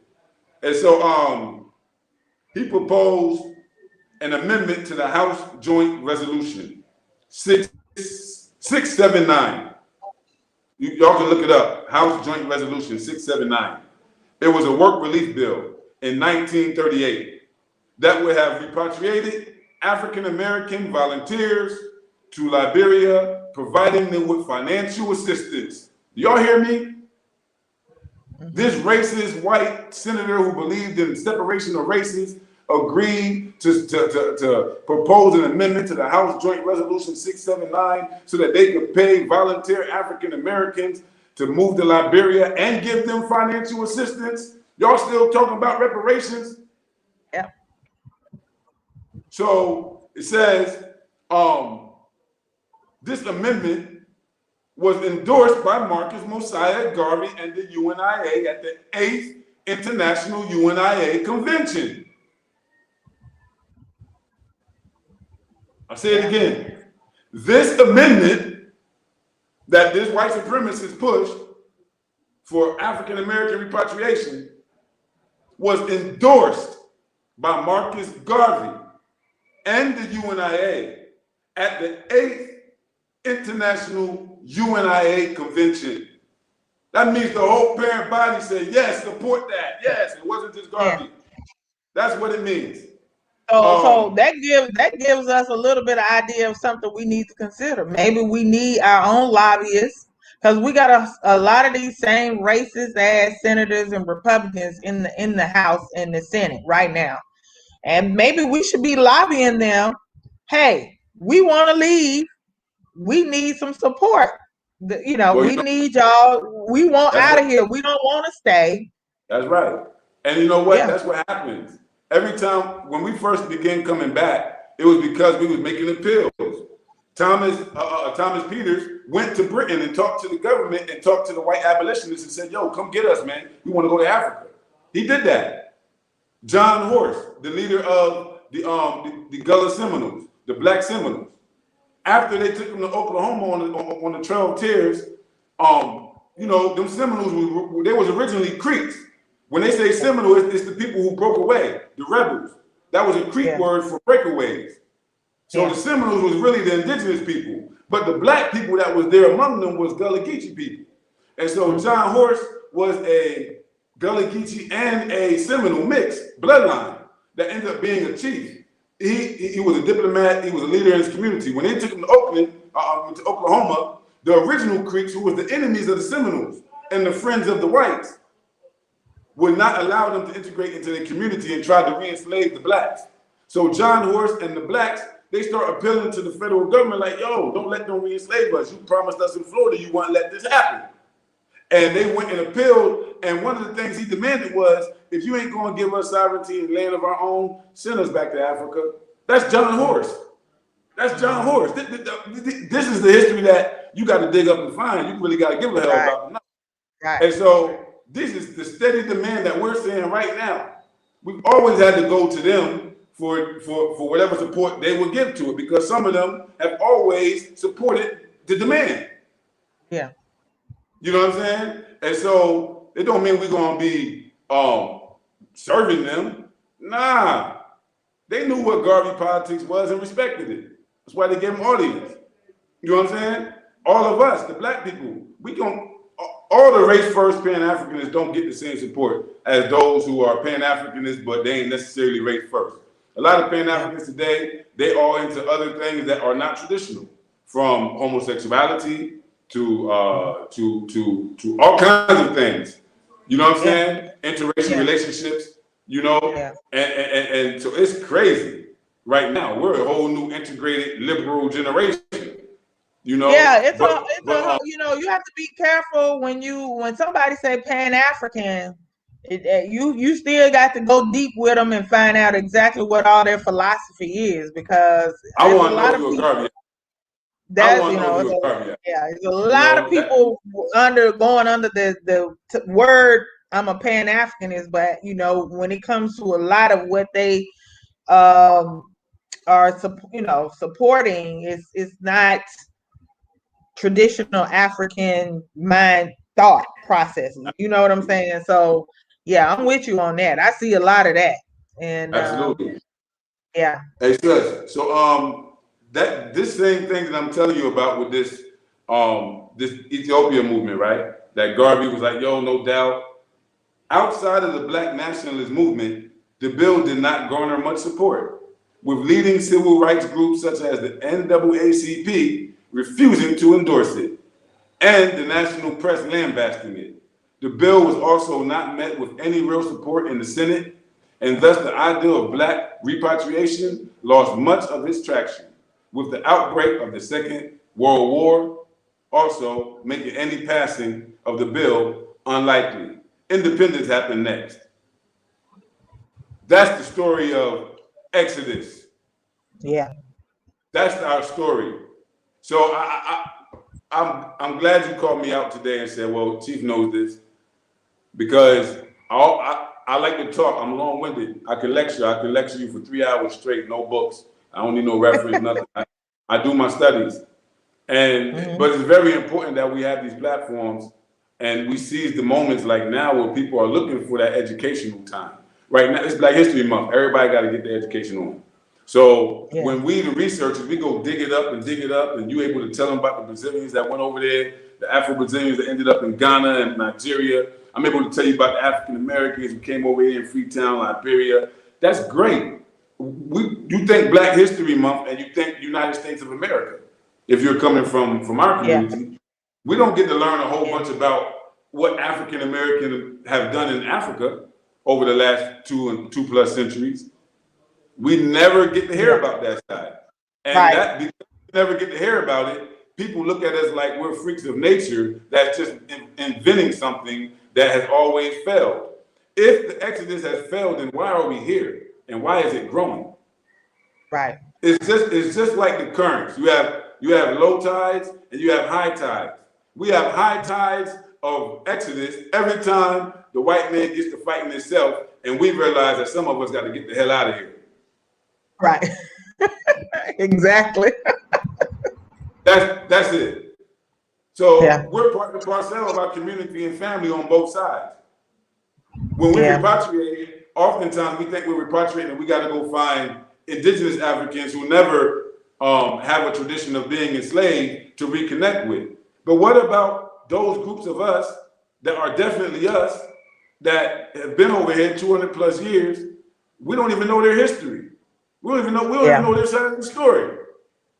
And so he proposed an amendment to the House Joint Resolution 679. Y'all can look it up. House Joint Resolution 679. It was a work relief bill in 1938 that would have repatriated African-American volunteers to Liberia, providing them with financial assistance. Do y'all hear me? This racist white senator who believed in separation of races agreed to propose an amendment to the House Joint Resolution 679 so that they could pay volunteer African Americans to move to Liberia and give them financial assistance. Y'all still talking about reparations? Yeah. So it says this amendment was endorsed by Marcus Mosiah Garvey and the UNIA at the 8th International UNIA Convention. I'll say it again. This amendment that this white supremacist pushed for African American repatriation was endorsed by Marcus Garvey and the UNIA at the 8th International UNIA Convention. That means the whole parent body said, yes, support that. Yes, it wasn't just Garvey. Yeah. That's what it means. So that gives us a little bit of idea of something we need to consider. Maybe we need our own lobbyists, because we got a lot of these same racist ass senators and Republicans in the House and the Senate right now. And maybe we should be lobbying them. Hey, we want to leave. We need some support. We need y'all. We want out of here. We don't want to stay. That's right. And you know what? Yeah. That's what happens. Every time when we first began coming back, It was because we was making appeals. Thomas Peters went to Britain and talked to the government and talked to the white abolitionists and said, "Yo, come get us, man. We want to go to Africa." He did that. John Horse, the leader of the Gullah Seminoles, the Black Seminoles, after they took him to Oklahoma on the Trail of Tears, you know, them Seminoles they was originally Creeks. When they say Seminole, it's the people who broke away, the rebels. That was a Creek word for breakaways. So the Seminoles was really the indigenous people, but the black people that was there among them was Gullah Geechee people. And so John Horse was a Gullah Geechee and a Seminole mixed bloodline that ended up being a chief. He was a diplomat. He was a leader in his community. When they took him to to Oklahoma, the original Creeks, who was the enemies of the Seminoles and the friends of the whites, would not allow them to integrate into their community and try to re-enslave the blacks. So John Horse and the blacks, they start appealing to the federal government like, "Yo, don't let them re-enslave us. You promised us in Florida you wouldn't let this happen." And they went and appealed, and one of the things he demanded was, "If you ain't going to give us sovereignty and land of our own, send us back to Africa." That's John Horse. That's John Horse. This is the history that you got to dig up and find. You really got to give a hell about. Right. And so this is the steady demand that we're seeing right now. We've always had to go to them for whatever support they will give to it, because some of them have always supported the demand. Yeah. You know what I'm saying? And so it don't mean we're gonna be serving them. Nah. They knew what Garvey politics was and respected it. That's why they gave him audience. You know what I'm saying? All of us, the black people, all the race first Pan-Africanists don't get the same support as those who are Pan-Africanists, but they ain't necessarily race first. A lot of Pan-Africans today, they are into other things that are not traditional, from homosexuality to all kinds of things. You know what I'm saying? Interracial relationships, you know? And so it's crazy right now. We're a whole new integrated liberal generation. You know? Yeah, you know, you have to be careful when somebody say Pan-African, you still got to go deep with them and find out exactly what all their philosophy is, because I want to know if you're Garvey. That's, you know, there's a lot of people going under the word I'm a Pan-Africanist, but you know, when it comes to a lot of what they are supporting, it's not traditional African mind thought processes. You know what I'm saying? So yeah, I'm with you on that. I see a lot of that. And absolutely. Yeah. Hey, sis, so this same thing that I'm telling you about with this this Ethiopia movement, right? That Garvey was like, "Yo, no doubt." Outside of the Black nationalist movement, the bill did not garner much support, with leading civil rights groups such as the NAACP refusing to endorse it, and the national press lambasting it. The bill was also not met with any real support in the Senate, and thus the idea of Black repatriation lost much of its traction, with the outbreak of the Second World War also making any passing of the bill unlikely. Independence happened next. That's the story of Exodus. Yeah. That's our story. So I'm glad you called me out today and said, "Well, Chief knows this," because I like to talk. I'm long-winded. I can lecture you for 3 hours straight, no books. I don't need no reference, nothing. I do my studies. But it's very important that we have these platforms and we seize the moments like now where people are looking for that educational time. Right now, it's Black History Month. Everybody got to get their education on. So when we, the researchers, we go dig it up, and you able to tell them about the Brazilians that went over there, the Afro-Brazilians that ended up in Ghana and Nigeria. I'm able to tell you about the African Americans who came over here in Freetown, Liberia. That's great. You think Black History Month and you think United States of America. If you're coming from our community, we don't get to learn a whole bunch about what African Americans have done in Africa over the last two plus centuries. We never get to hear about that side. And that, because we never get to hear about it, people look at us like we're freaks of nature that's just inventing something that has always failed. If the Exodus has failed, then why are we here? And why is it growing? Right. It's just like the currents. You have low tides and you have high tides. We have high tides of Exodus every time the white man gets to fighting himself, and we realize that some of us got to get the hell out of here. Right. Exactly. That's it. So Yeah. we're part and parcel of our community and family on both sides. When we Yeah. repatriate, oftentimes we think we're repatriating and we got to go find indigenous Africans who never have a tradition of being enslaved to reconnect with. But what about those groups of us that are definitely us that have been over here 200 plus years? We don't even know their history. We don't even know their side of the story.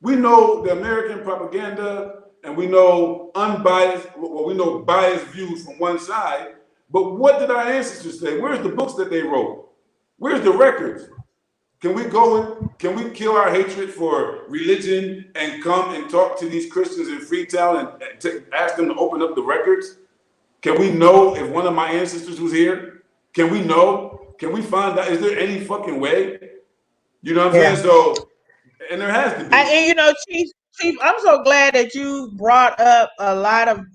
We know the American propaganda and we know unbiased, well, we know biased views from one side, but what did our ancestors say? Where's the books that they wrote? Where's the records? Can we kill our hatred for religion and come and talk to these Christians in Freetown and ask them to open up the records? Can we know if one of my ancestors was here? Can we know? Can we find out? Is there any fucking way? You know what I'm saying? So, and there has to be. And you know, Chief, I'm so glad that you brought up a lot of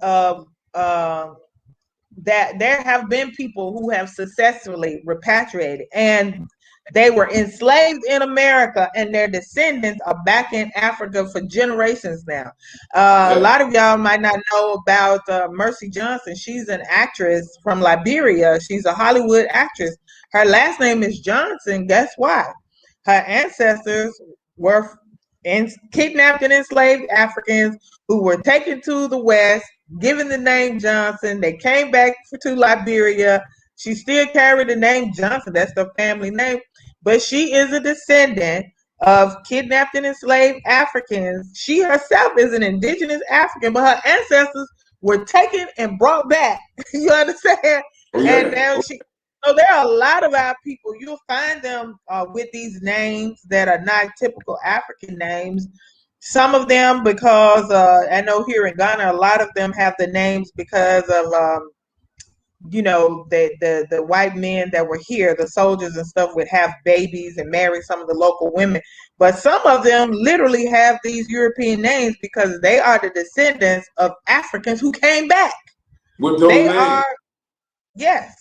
that there have been people who have successfully repatriated, and they were enslaved in America, and their descendants are back in Africa for generations now. A lot of y'all might not know about Mercy Johnson. She's an actress from Liberia. She's a Hollywood actress. Her last name is Johnson. Guess why? Her ancestors were kidnapped and enslaved Africans who were taken to the West, given the name Johnson. They came back to Liberia. She still carried the name Johnson. That's the family name. But she is a descendant of kidnapped and enslaved Africans. She herself is an indigenous African, but her ancestors were taken and brought back. You understand? Oh, yeah. And now so there are a lot of our people. You'll find them with these names that are not typical African names. Some of them because I know here in Ghana, a lot of them have the names because of you know, the white men that were here, the soldiers and stuff, would have babies and marry some of the local women. But some of them literally have these European names because they are the descendants of Africans who came back. With those names. Yes.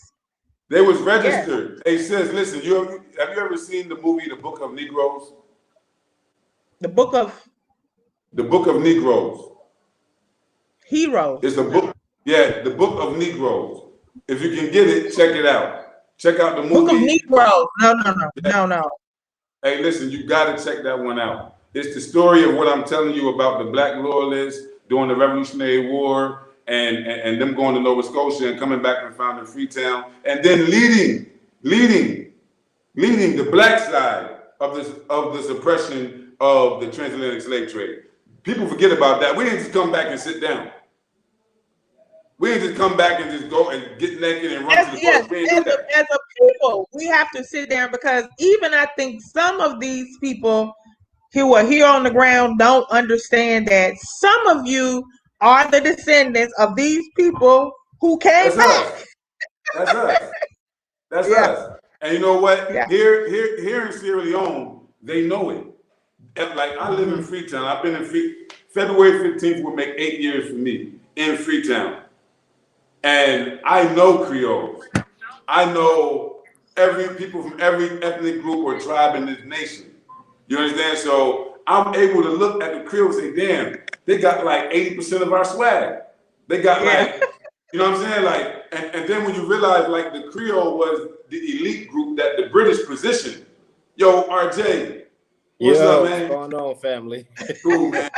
They was registered. Yes. Hey, sis, listen, have you ever seen the movie The Book of Negroes? The Book of Negroes. Heroes. It's a book. Yeah, The Book of Negroes. If you can get it, check it out. Check out the movie. Book of Negroes. No. Hey, listen, you got to check that one out. It's the story of what I'm telling you about the black loyalists during the Revolutionary War and them going to Nova Scotia and coming back and founding Freetown, and then leading the black side of the suppression of the transatlantic slave trade. People forget about that. We didn't just come back and sit down. We didn't just come back and just go and get naked and run to the bus. As a people, we have to sit down because even I think some of these people who are here on the ground don't understand that some of you are the descendants of these people who came back. That's us. That's us. And you know what? Yeah. Here in Sierra Leone, they know it. Like I live in Freetown. I've been in February 15th will make 8 years for me in Freetown. And I know Creoles. I know people from every ethnic group or tribe in this nation. You understand? So I'm able to look at the Creoles and say, damn, they got like 80% of our swag. They got like, you know what I'm saying? Like, and then when you realize like the Creole was the elite group that the British positioned. Yo, RJ, what's up, man? What's going on, family? Cool, man.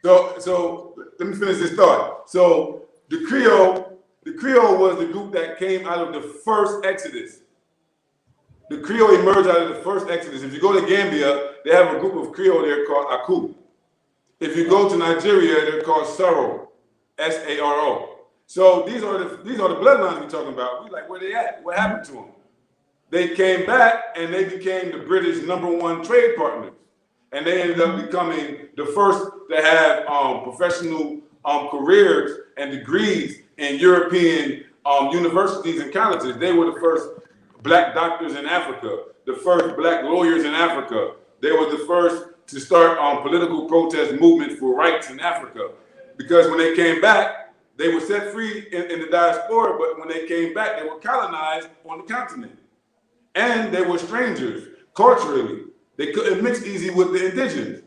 So let me finish this thought. So the Creole was the group that came out of the first Exodus. The Creole emerged out of the first Exodus. If you go to Gambia, they have a group of Creole there called Aku. If you go to Nigeria, they're called Saro, S-A-R-O. So these are the bloodlines we're talking about. We like, where they at? What happened to them? They came back and they became the British #1 trade partners. And they ended up becoming the first to have professional careers and degrees in European universities and colleges. They were the first black doctors in Africa, the first black lawyers in Africa. they were the first to start political protest movement for rights in Africa. Because when they came back, they were set free in the diaspora, but when they came back, they were colonized on the continent. And they were strangers culturally. They couldn't mix easy with the indigenous.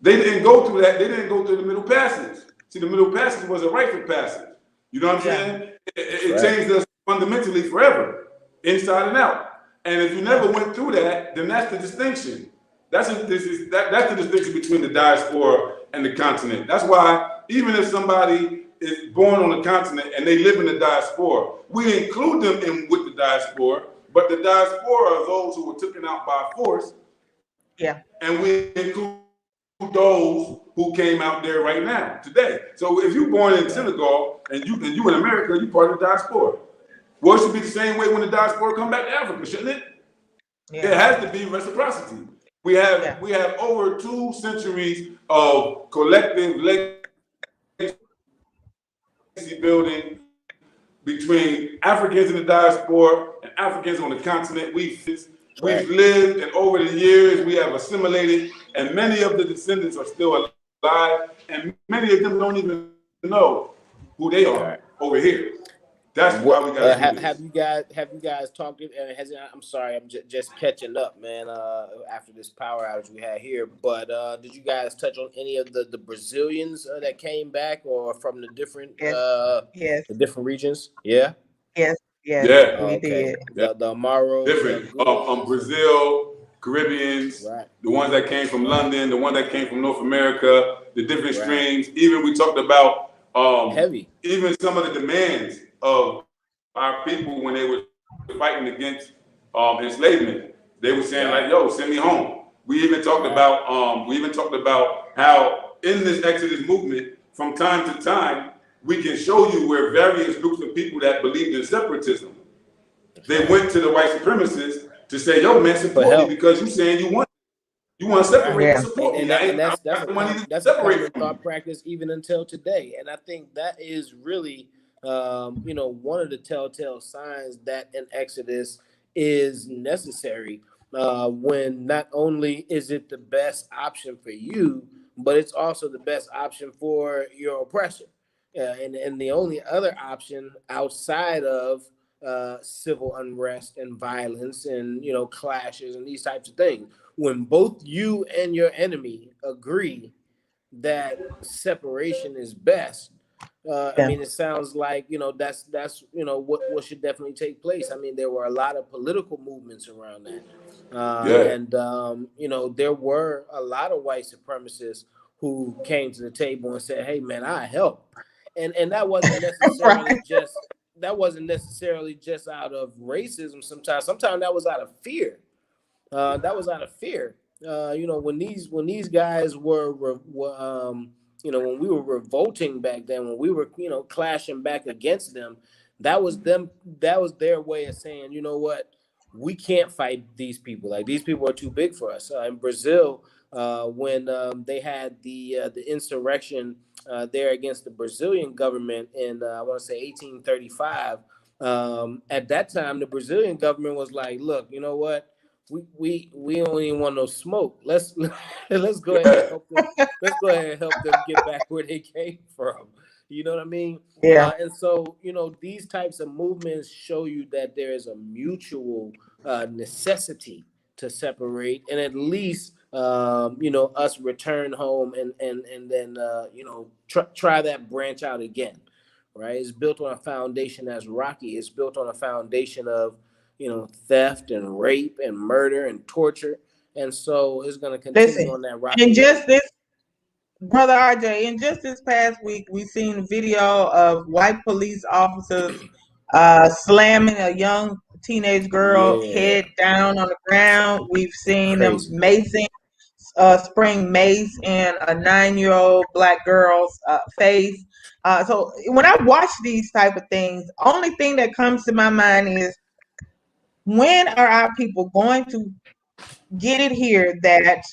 They didn't go through that. They didn't go through the Middle Passage. See, the Middle Passage was a rite of passage. You know what I'm saying? It changed us fundamentally forever, inside and out. And if you never went through that, then that's the distinction. That's the distinction between the diaspora and the continent. That's why even if somebody is born on the continent and they live in the diaspora, we include them in with the diaspora, but the diaspora are those who were taken out by force. Yeah. And we include those who came out there right now, today. So if you're born in Senegal and you in America, you're part of the diaspora. Well, it should be the same way when the diaspora come back to Africa, shouldn't it? Yeah. It has to be reciprocity. We have over 2 centuries of collective legacy building between Africans in the diaspora and Africans on the continent. We've lived, and over the years we have assimilated, and many of the descendants are still alive, and many of them don't even know who they are over here. That's why we got have you guys talked? I'm sorry, I'm just catching up, man. After this power outage we had here, but did you guys touch on any of the Brazilians that came back, or from the different the different regions? Yeah. Yes. We did. The Amaros, different Brazil, Caribbeans, the ones that came from London, the ones that came from North America, the different streams. Even we talked about even some of the demands of our people when they were fighting against enslavement. They were saying like, "Yo, send me home." We even talked about how in this Exodus movement, from time to time, we can show you where various groups of people that believed in separatism, they went to the white supremacists to say, "Yo, man, support me because you saying you want to separate, support me." That's a common thought practice even until today. And I think that is really one of the telltale signs that an exodus is necessary, when not only is it the best option for you, but it's also the best option for your oppressor. And the only other option outside of civil unrest and violence and clashes and these types of things, when both you and your enemy agree that separation is best. I mean, it sounds like that's what should definitely take place. I mean, there were a lot of political movements around that, and there were a lot of white supremacists who came to the table and said, "Hey, man, I help," and that wasn't necessarily just out of racism. Sometimes that was out of fear. When these guys were when we were revolting back then, when we were, clashing back against them, that was their way of saying, you know what, we can't fight these people. Like, these people are too big for us. In Brazil, when they had the insurrection there against the Brazilian government in, I want to say 1835, at that time, the Brazilian government was like, look, you know what? We don't even want no smoke. Let's go ahead and help them. Let's go ahead and help them get back where they came from. You know what I mean? Yeah. And so, these types of movements show you that there is a mutual necessity to separate, and at least us return home and then try that branch out again. Right? It's built on a foundation that's rocky. It's built on a foundation of theft and rape and murder and torture. And so it's going to continue on that rocky. And just this, Brother RJ, in just this past week, we've seen a video of white police officers slamming a young teenage girl head down on the ground. We've seen them spraying mace in a 9-year-old black girl's face. So when I watch these type of things, only thing that comes to my mind is, when are our people going to get it here that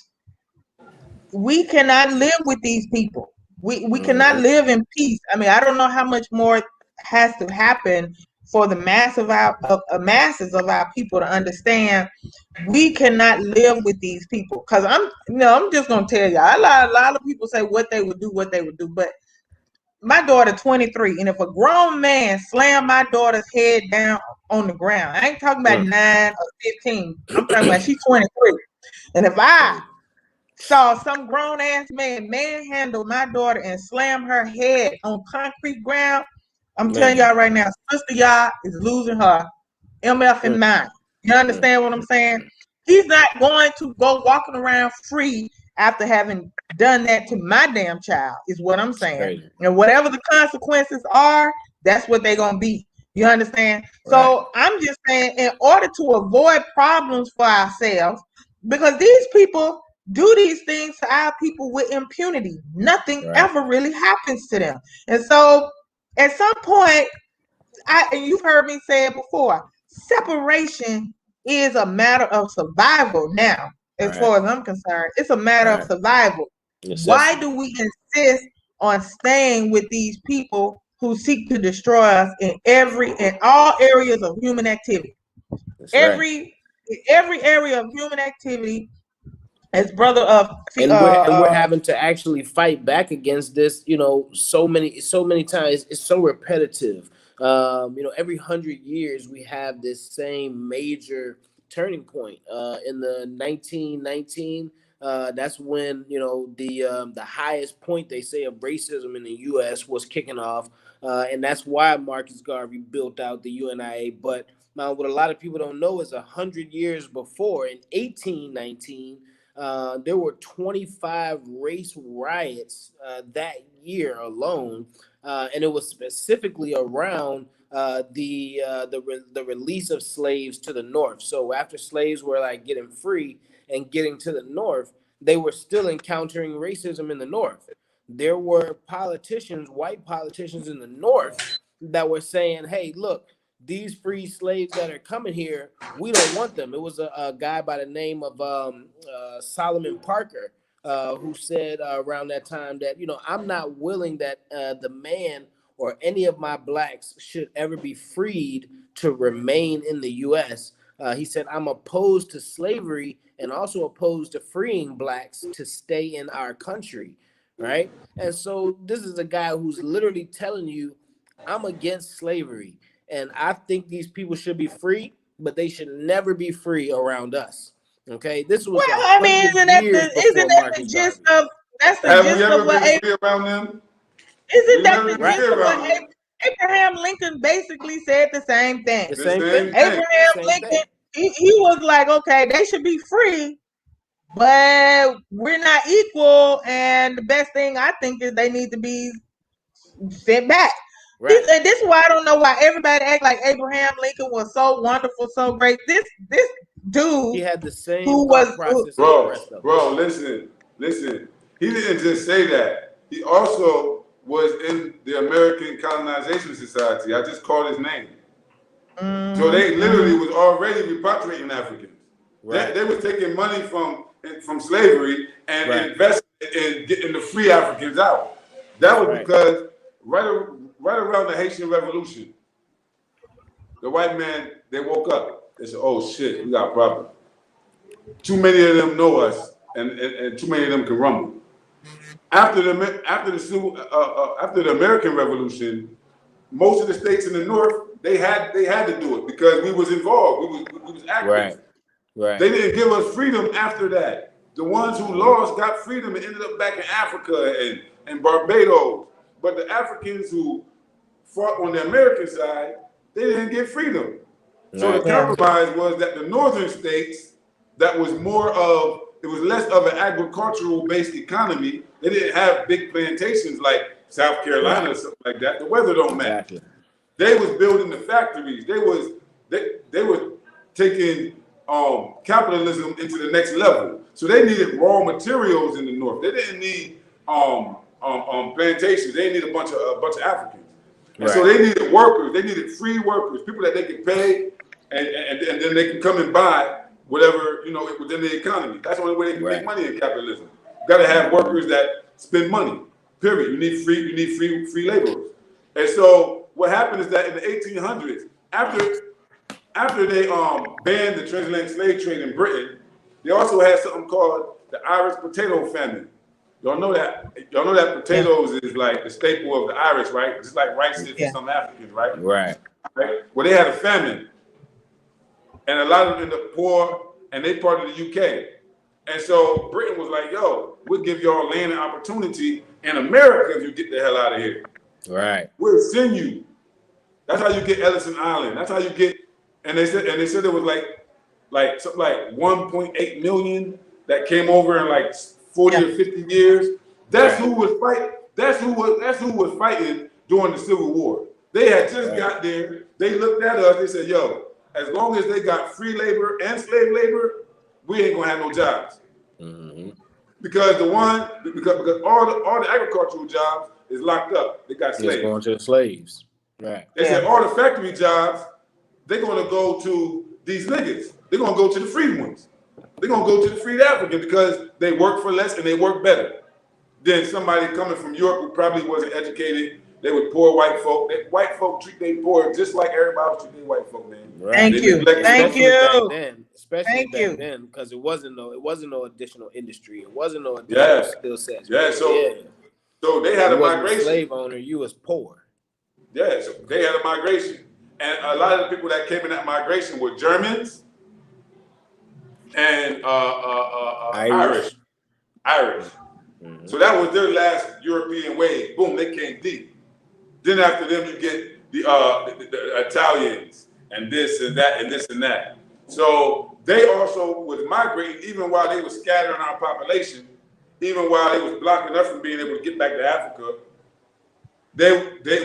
we cannot live with these people? We cannot live in peace. I mean, I don't know how much more has to happen for the masses of our people to understand we cannot live with these people. Because I'm just gonna tell y'all, a lot of people say what they would do, but my daughter 23, and if a grown man slam my daughter's head down on the ground, I ain't talking about 9 or 15. I'm talking about she's 23. And if I saw some grown ass man manhandle my daughter and slam her head on concrete ground, I'm telling y'all right now, sister y'all is losing her MF in mind. You understand what I'm saying? He's not going to go walking around free after having done that to my damn child, is what I'm saying. Right. And whatever the consequences are, that's what they're going to be. You understand? Right. So I'm just saying, in order to avoid problems for ourselves, because these people do these things to our people with impunity. Nothing ever really happens to them. And so at some point, and you've heard me say it before, separation is a matter of survival now. As far as I'm concerned, it's a matter of survival. Why do we insist on staying with these people who seek to destroy us in all areas of human activity? Every area of human activity. As brother of and we're having to actually fight back against this, so many times. It's so repetitive. Every 100 years we have this same major turning point. In the 1919, that's when the highest point, they say, of racism in the U.S. was kicking off, and that's why Marcus Garvey built out the UNIA. But what a lot of people don't know is 100 years before, in 1819. There were 25 race riots that year alone, and it was specifically around the release of slaves to the North. So after slaves were like getting free and getting to the North, they were still encountering racism in the North. There were politicians, white politicians in the North, that were saying, "Hey, look, these free slaves that are coming here, we don't want them." It was a guy by the name of Solomon Parker who said around that time that, I'm not willing that the man or any of my blacks should ever be freed to remain in the U.S. He said, "I'm opposed to slavery and also opposed to freeing blacks to stay in our country." Right. And so this is a guy who's literally telling you, "I'm against slavery. And I think these people should be free, but they should never be free around us." Okay, this was isn't that the gist of what around them? Isn't that the gist of what Abraham Lincoln basically said? The same thing. The same thing. Abraham Lincoln, he was like, okay, they should be free, but we're not equal, and the best thing I think is they need to be sent back. Right. This is why I don't know why everybody act like Abraham Lincoln was so wonderful, so great. This dude, he had the same process. Bro, listen. He didn't just say that. He also was in the American Colonization Society. I just called his name. So they literally was already repatriating Africans. Right. They was taking money from slavery and investing in getting the free Africans out. That was because right around the Haitian Revolution, the white man, they woke up. They said, "Oh shit, we got a problem. Too many of them know us, and too many of them can rumble." After the American Revolution, most of the states in the North, they had to do it because we was involved. We was active. Right. They didn't give us freedom after that. The ones who lost got freedom and ended up back in Africa and Barbados. But the Africans who fought on the American side, they didn't get freedom. So the compromise was that the northern states, it was less of an agricultural based economy. They didn't have big plantations like South Carolina or something like that. The weather don't matter. Exactly. They was building the factories. They were taking capitalism into the next level. So they needed raw materials in the north. They didn't need plantations. They needed a bunch of Africans. And so they needed workers. They needed free workers, people that they could pay, and then they can come and buy whatever within the economy. That's the only way they can make money in capitalism. You got to have workers that spend money. Period. You need free laborers. And so what happened is that in the 1800s, after they banned the transatlantic slave trade in Britain, they also had something called the Irish potato famine. Y'all know that potatoes is like the staple of the Irish, right? Just like rice is for some Africans, right? Right. Well, they had a famine, and a lot of them ended up poor, and they part of the UK. And so Britain was like, "Yo, we'll give y'all land and opportunity in America if you get the hell out of here. Right. We'll send you." That's how you get Ellison Island. That's how you get. And they said it was like something like 1.8 million that came over in like 40 or 50 years. That's who was fighting. That's who was fighting during the Civil War. They had just got there. They looked at us. They said, "Yo, as long as they got free labor and slave labor, we ain't gonna have no jobs." Mm-hmm. Because all the agricultural jobs is locked up. They got slaves. It's going to the slaves. Right. They said all the factory jobs, they're gonna go to these niggas. They're gonna go to the free ones. They're gonna go to the freed African because they work for less and they work better than somebody coming from Europe who probably wasn't educated. They were poor white folk. White folk treat they poor just like everybody else treat their white folk, man. Right. Thank you. Thank you. Especially back then, because it wasn't no additional industry. It wasn't no additional skill sets. Yeah. So they had a migration. Slave owner, you was poor. Yeah. So they had a migration, and a lot of the people that came in that migration were Germans and Irish. Mm-hmm. So that was their last European wave. Boom, they came deep. Then after them, you get the Italians and this and that and this and that. So they also was migrating even while they were scattering our population, even while they was blocking us from being able to get back to Africa. They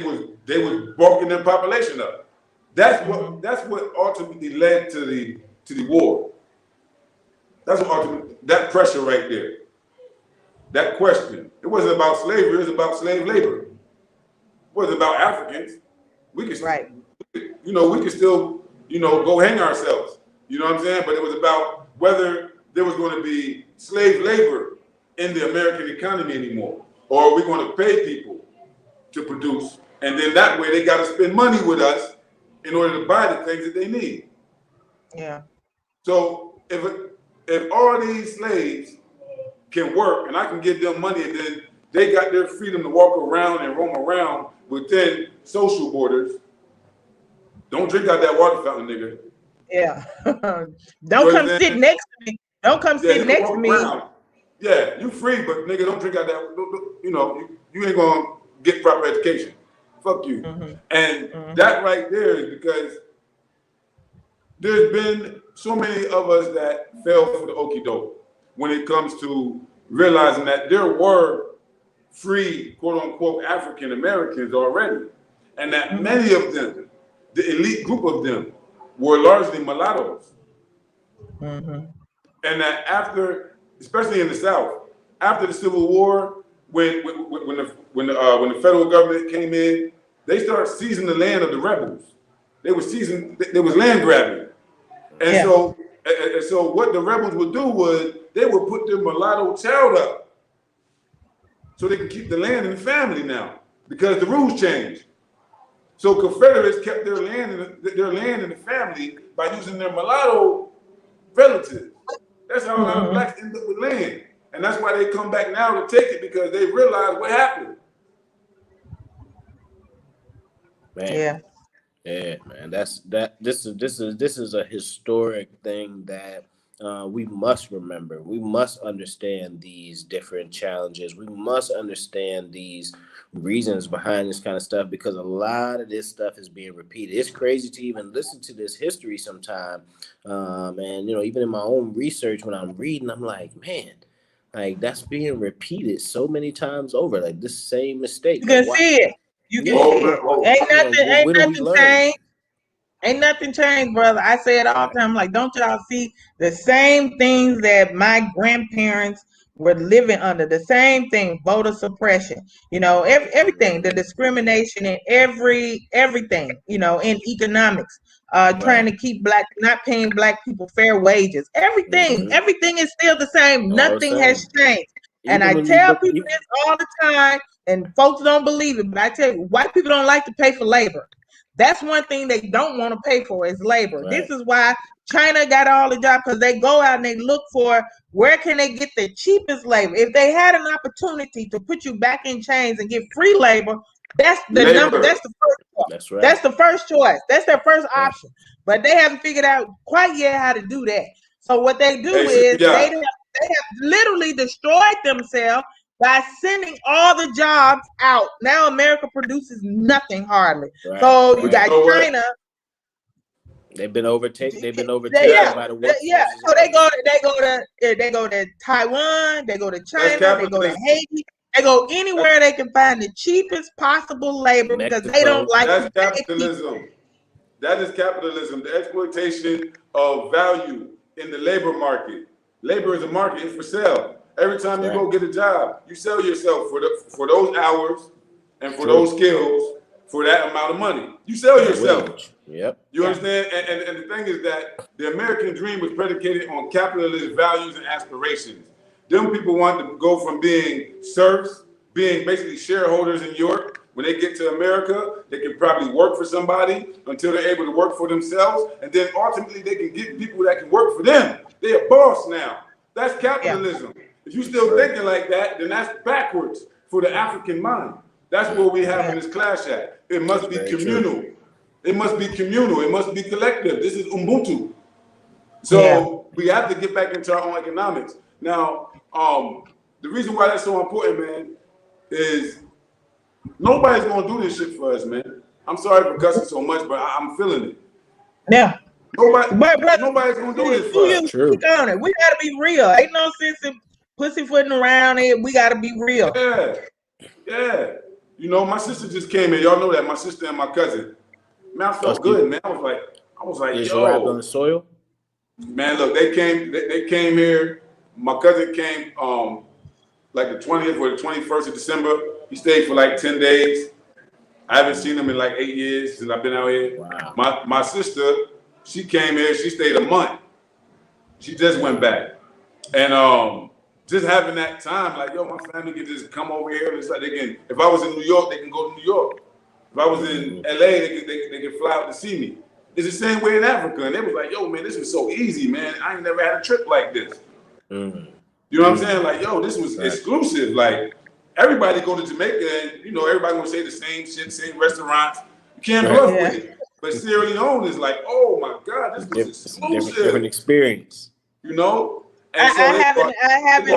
was bulking their population up. That's what ultimately led to the war. That's what ultimately, that pressure right there. That question. It wasn't about slavery, it was about slave labor. It wasn't about Africans. We could we could still, go hang ourselves. You know what I'm saying? But it was about whether there was going to be slave labor in the American economy anymore. Or are we going to pay people to produce? And then that way they got to spend money with us in order to buy the things that they need. Yeah. So if all these slaves can work and I can give them money and then they got their freedom to walk around and roam around within social borders, don't drink out that water fountain, nigga. Yeah. Don't come sit next to me. Don't come sit next to me. Around. Yeah, you free, but nigga, don't drink out that. You ain't gonna get proper education. Fuck you. Mm-hmm. And that right there is because there's been so many of us that fell for the okie doke when it comes to realizing that there were free, quote unquote, African Americans already, and that many of them, the elite group of them, were largely mulattoes. Mm-hmm. And that after, especially in the South, after the Civil War, when the federal government came in, they started seizing the land of the rebels. There was land grabbing, and so what the rebels would do was they would put their mulatto child up, so they can keep the land in the family now because the rules changed. So Confederates kept their land in the family by using their mulatto relatives. That's how a lot of blacks end up with land. And that's why they come back now to take it, because they realize what happened. Man. Yeah, man. This is a historic thing that we must remember. We must understand these different challenges. We must understand these reasons behind this kind of stuff, because a lot of this stuff is being repeated. It's crazy to even listen to this history sometime. And even in my own research, when I'm reading, I'm like, man, like that's being repeated so many times over, like this same mistake. You can see it. You can see it. Ain't nothing changed. Ain't nothing changed, brother. I say it all the time. Like, don't y'all see the same things that my grandparents were living under? The same thing, voter suppression, everything, the discrimination in everything, in economics, trying to keep not paying black people fair wages. Everything is still the same. Nothing has changed. And I tell people this all the time, and folks don't believe it, but I tell you, white people don't like to pay for labor. That's one thing they don't want to pay for is labor. Right. This is why China got all the jobs, because they go out and they look for where can they get the cheapest labor. If they had an opportunity to put you back in chains and get free labor, that's the number. That's the first choice. That's right. That's the first choice. That's their first option. But they haven't figured out quite yet how to do that. So what they do is they have literally destroyed themselves by sending all the jobs out. Now America produces nothing hardly. Right. So you got China. They've been overtaken. They've been overtaken by the workforce. Yeah. So they go to Taiwan. They go to China. They go to Haiti. They go anywhere they can find the cheapest possible labor because they don't like. That's capitalism. That is capitalism. The exploitation of value in the labor market. Labor is a market. It's for sale. Every time you go get a job, you sell yourself for those hours and for those skills for that amount of money. You sell yourself. Yep. You understand? And the thing is that the American dream was predicated on capitalist values and aspirations. Them people want to go from being serfs, being basically shareholders in Europe. When they get to America, they can probably work for somebody until they're able to work for themselves. And then ultimately they can get people that can work for them. They're a boss now. That's capitalism. Yeah. If you're still thinking like that, then that's backwards for the African mind. That's what we have in this clash at. It must be communal. It must be communal. It must be collective. This is Ubuntu. So we have to get back into our own economics. Now, the reason why that's so important, man, is nobody's gonna do this shit for us, man. I'm sorry for cussing so much, but I'm feeling it. Yeah. Nobody's gonna do this for us. True. On it. We gotta be real. Ain't no sense in pussyfooting around it. We gotta be real. Yeah. You know, my sister just came in. Y'all know that. My sister and my cousin. Man, I felt good, man. I was like, yo. On the soil? Man, look, they came here. My cousin came like the 20th or the 21st of December. He stayed for like 10 days. I haven't seen him in like 8 years since I've been out here. Wow. My sister, she came here, she stayed a month. She just went back. And just having that time, like, yo, my family can just come over here. It's like they can, if I was in New York, they can go to New York. If I was in LA, they can fly out to see me. It's the same way in Africa. And they was like, yo, man, this was so easy, man. I ain't never had a trip like this. You know what I'm saying? Like, yo, this was exclusive. Like, everybody go to Jamaica and, you know, everybody gonna say the same shit, same restaurants. You can't bluff with it. But Sierra Leone is like, oh my God, this was exclusive. Different experience. You know? I haven't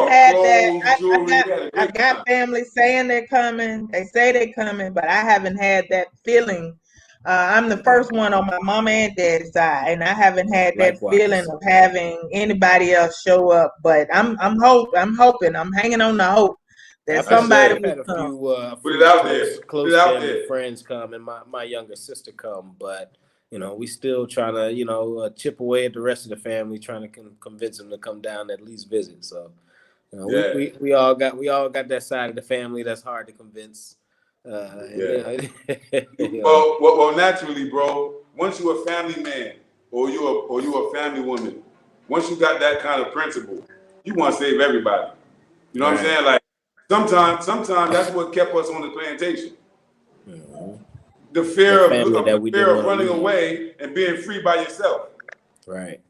had that. I got family saying they're coming. They say they're coming, but I haven't had that feeling. I'm the first one on my mama and dad's side, and I haven't had that feeling of having anybody else show up. But I'm hoping. I'm hanging on the hope that somebody will come. Put it out there. Close family friends come, and my younger sister come, but. You know, we still trying to, chip away at the rest of the family, trying to convince them to come down and at least visit. So, you know, we all got that side of the family that's hard to convince. Well, naturally, bro. Once you're a family man or you're a family woman, once you got that kind of principle, you want to save everybody. You know what I'm saying? Like sometimes that's what kept us on the plantation. The fear of running away and being free by yourself. Right.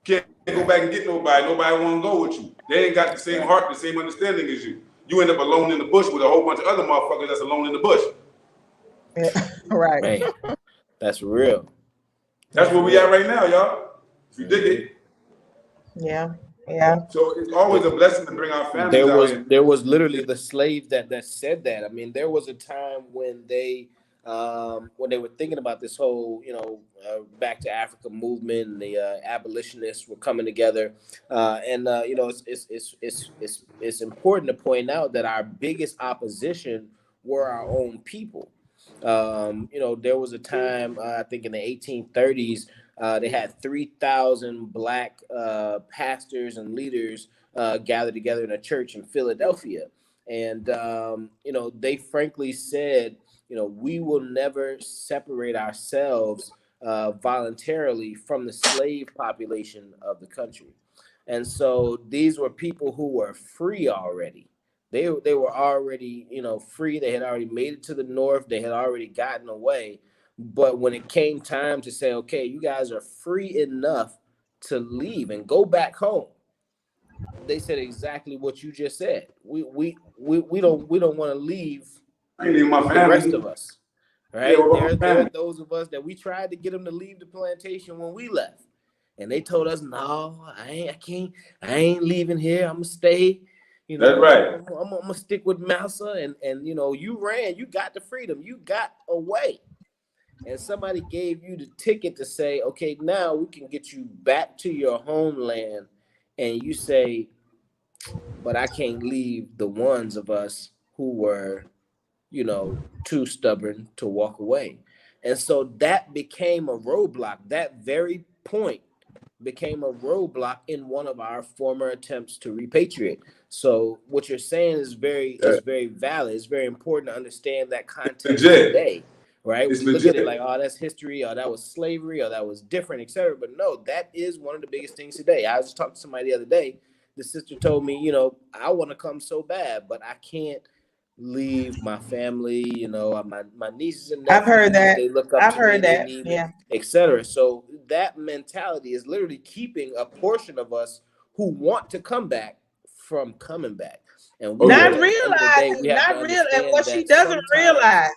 Can't go back and get nobody. Nobody want to go with you. They ain't got the same heart, the same understanding as you. You end up alone in the bush with a whole bunch of other motherfuckers that's alone in the bush. Yeah. Right. Man, that's real. That's where we at right now, y'all. If you dig it. Yeah. So it's always a blessing to bring our families There was literally the slave that said that. I mean, there was a time when they were thinking about this whole, back to Africa movement, and the abolitionists were coming together, it's important to point out that our biggest opposition were our own people. There was a time, I think in the 1830s, they had 3,000 Black pastors and leaders gathered together in a church in Philadelphia, and they frankly said, we will never separate ourselves voluntarily from the slave population of the country. And so these were people who were free already. They were already, free. They had already made it to the north. They had already gotten away. But when it came time to say, okay, you guys are free enough to leave and go back home, they said exactly what you just said. We don't want to leave. I ain't leaving my The family. rest of us, right? Yeah, there are those of us that we tried to get them to leave the plantation when we left, and they told us, "No, I ain't leaving here. I'm gonna stay. You know, that's right. I'm gonna stick with Massa." And you know, you ran, you got the freedom, you got away, and somebody gave you the ticket to say, "Okay, now we can get you back to your homeland," and you say, "But I can't leave the ones of us who were, you know, too stubborn to walk away." And so that became a roadblock. That very point became a roadblock in one of our former attempts to repatriate. So what you're saying is very valid. It's very important to understand that context today, right? It's we look legit. at it like, oh, that's history, or that was slavery, or that was different, etc. But no, that is one of the biggest things today. I was talking to somebody the other day. The sister told me, you know, I want to come so bad, but I can't leave my family, you know, my nieces and nephews. I've heard that. They look up I've to me, heard they that. need Yeah. me, etc. So that mentality is literally keeping a portion of us who want to come back from coming back. And we Not at the end of the day, realizing, we have to not real, and understand what she that doesn't realize,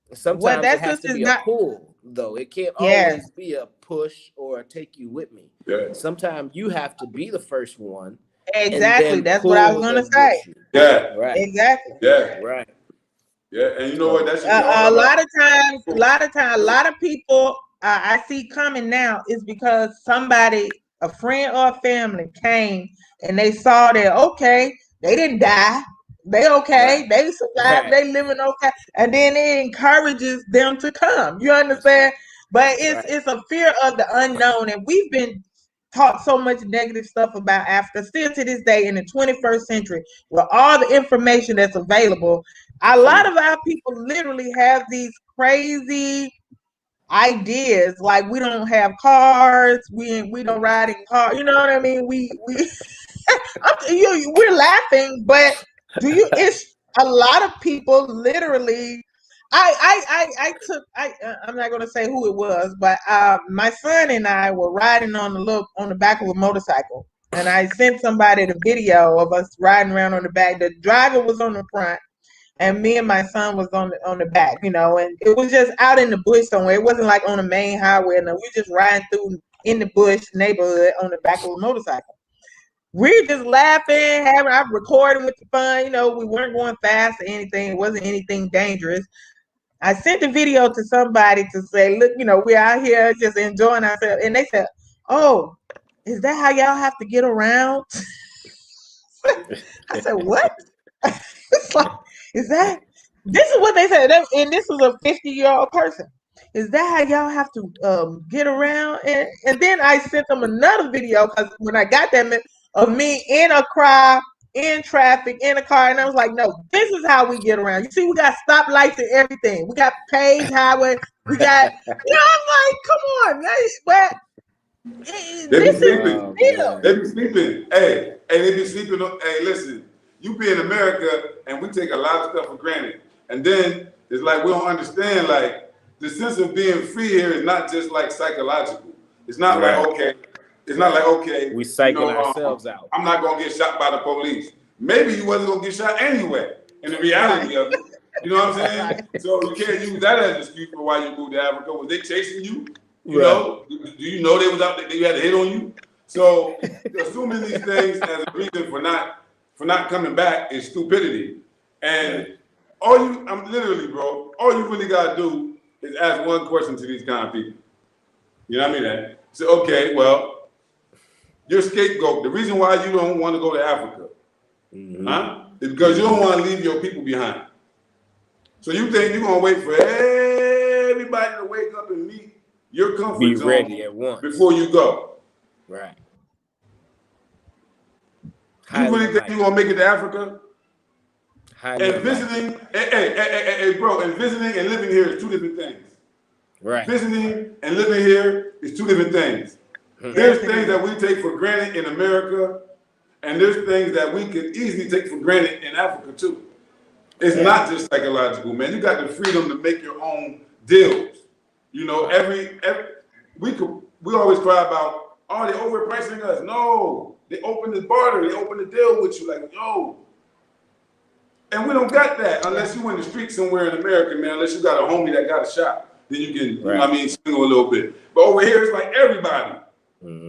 what sometimes it that has to sister's be a not. pull, though. It can't Yes, always be a push or a take you with me. Yeah. Sometimes you have to be the first one and exactly. then That's what I was pull gonna them say. with you. Yeah. Right. Exactly. Yeah. Right. Yeah. And you know what? That should be A all lot about. of times, a lot of people I see coming now is because somebody, a friend or a family, came and they saw that okay, they didn't die, they okay, Right. they survived, Right. they living okay, and then it encourages them to come. You understand? But it's a fear of the unknown, and we've been taught so much negative stuff about Africa. Still to this day, in the 21st century, with all the information that's available, a lot of our people literally have these crazy ideas, like we don't have cars, we don't ride in cars. You know what I mean? We're laughing, but it's a lot of people literally. I'm not gonna say who it was, but my son and I were riding on the back of a motorcycle, and I sent somebody the video of us riding around on the back. The driver was on the front, and me and my son was on the back, you know, and it was just out in the bush somewhere. It wasn't like on the main highway, and we were just riding through in the bush neighborhood on the back of a motorcycle. We're just laughing, I'm recording with the fun, you know, we weren't going fast or anything. It wasn't anything dangerous. I sent the video to somebody to say, look, you know, we're out here just enjoying ourselves. And they said, oh, is that how y'all have to get around? I said, what? It's like, this is what they said. And this was a 50-year-old person. Is that how y'all have to get around? And then I sent them another video, because when I got that of me in a crowd, in traffic, in a car, and I was like, no, this is how we get around. You see, we got stoplights and everything. We got paved highway. We got, you know, I'm like, come on, but this is real. They be sleeping. Hey, they be sleeping. Hey, listen, you be in America and we take a lot of stuff for granted. And then it's like we don't understand, like, the sense of being free here is not just like psychological. It's not like, okay, it's not like, okay, we psyching ourselves out. I'm not gonna get shot by the police. Maybe you wasn't gonna get shot anyway, in the reality of it. You know what I'm saying? So you can't use that as an excuse for why you moved to Africa. Was they chasing you? You know? Do you know they was out there, they had a hit on you? So assuming these things as a reason for not coming back is stupidity. And I'm literally, bro, all you really gotta do is ask one question to these kind of people. You know what I mean? So, okay, well, your scapegoat, the reason why you don't want to go to Africa, is because you don't want to leave your people behind. So you think you're going to wait for everybody to wake up and meet your comfort zone ready at once before you go. Right. You really think you're going to make it to Africa? And visiting, bro, and visiting and living here is two different things. Right. Visiting and living here is two different things. There's things that we take for granted in America, and there's things that we can easily take for granted in Africa too. It's not just psychological, man. You got the freedom to make your own deals. You know, we always cry about, oh, they overpricing us. No, they open the barter, they open the deal with you, like, yo. And we don't got that unless you in the street somewhere in America, man. Unless you got a homie that got a shop, then you can, you know what I mean, swing a little bit. But over here, it's like everybody,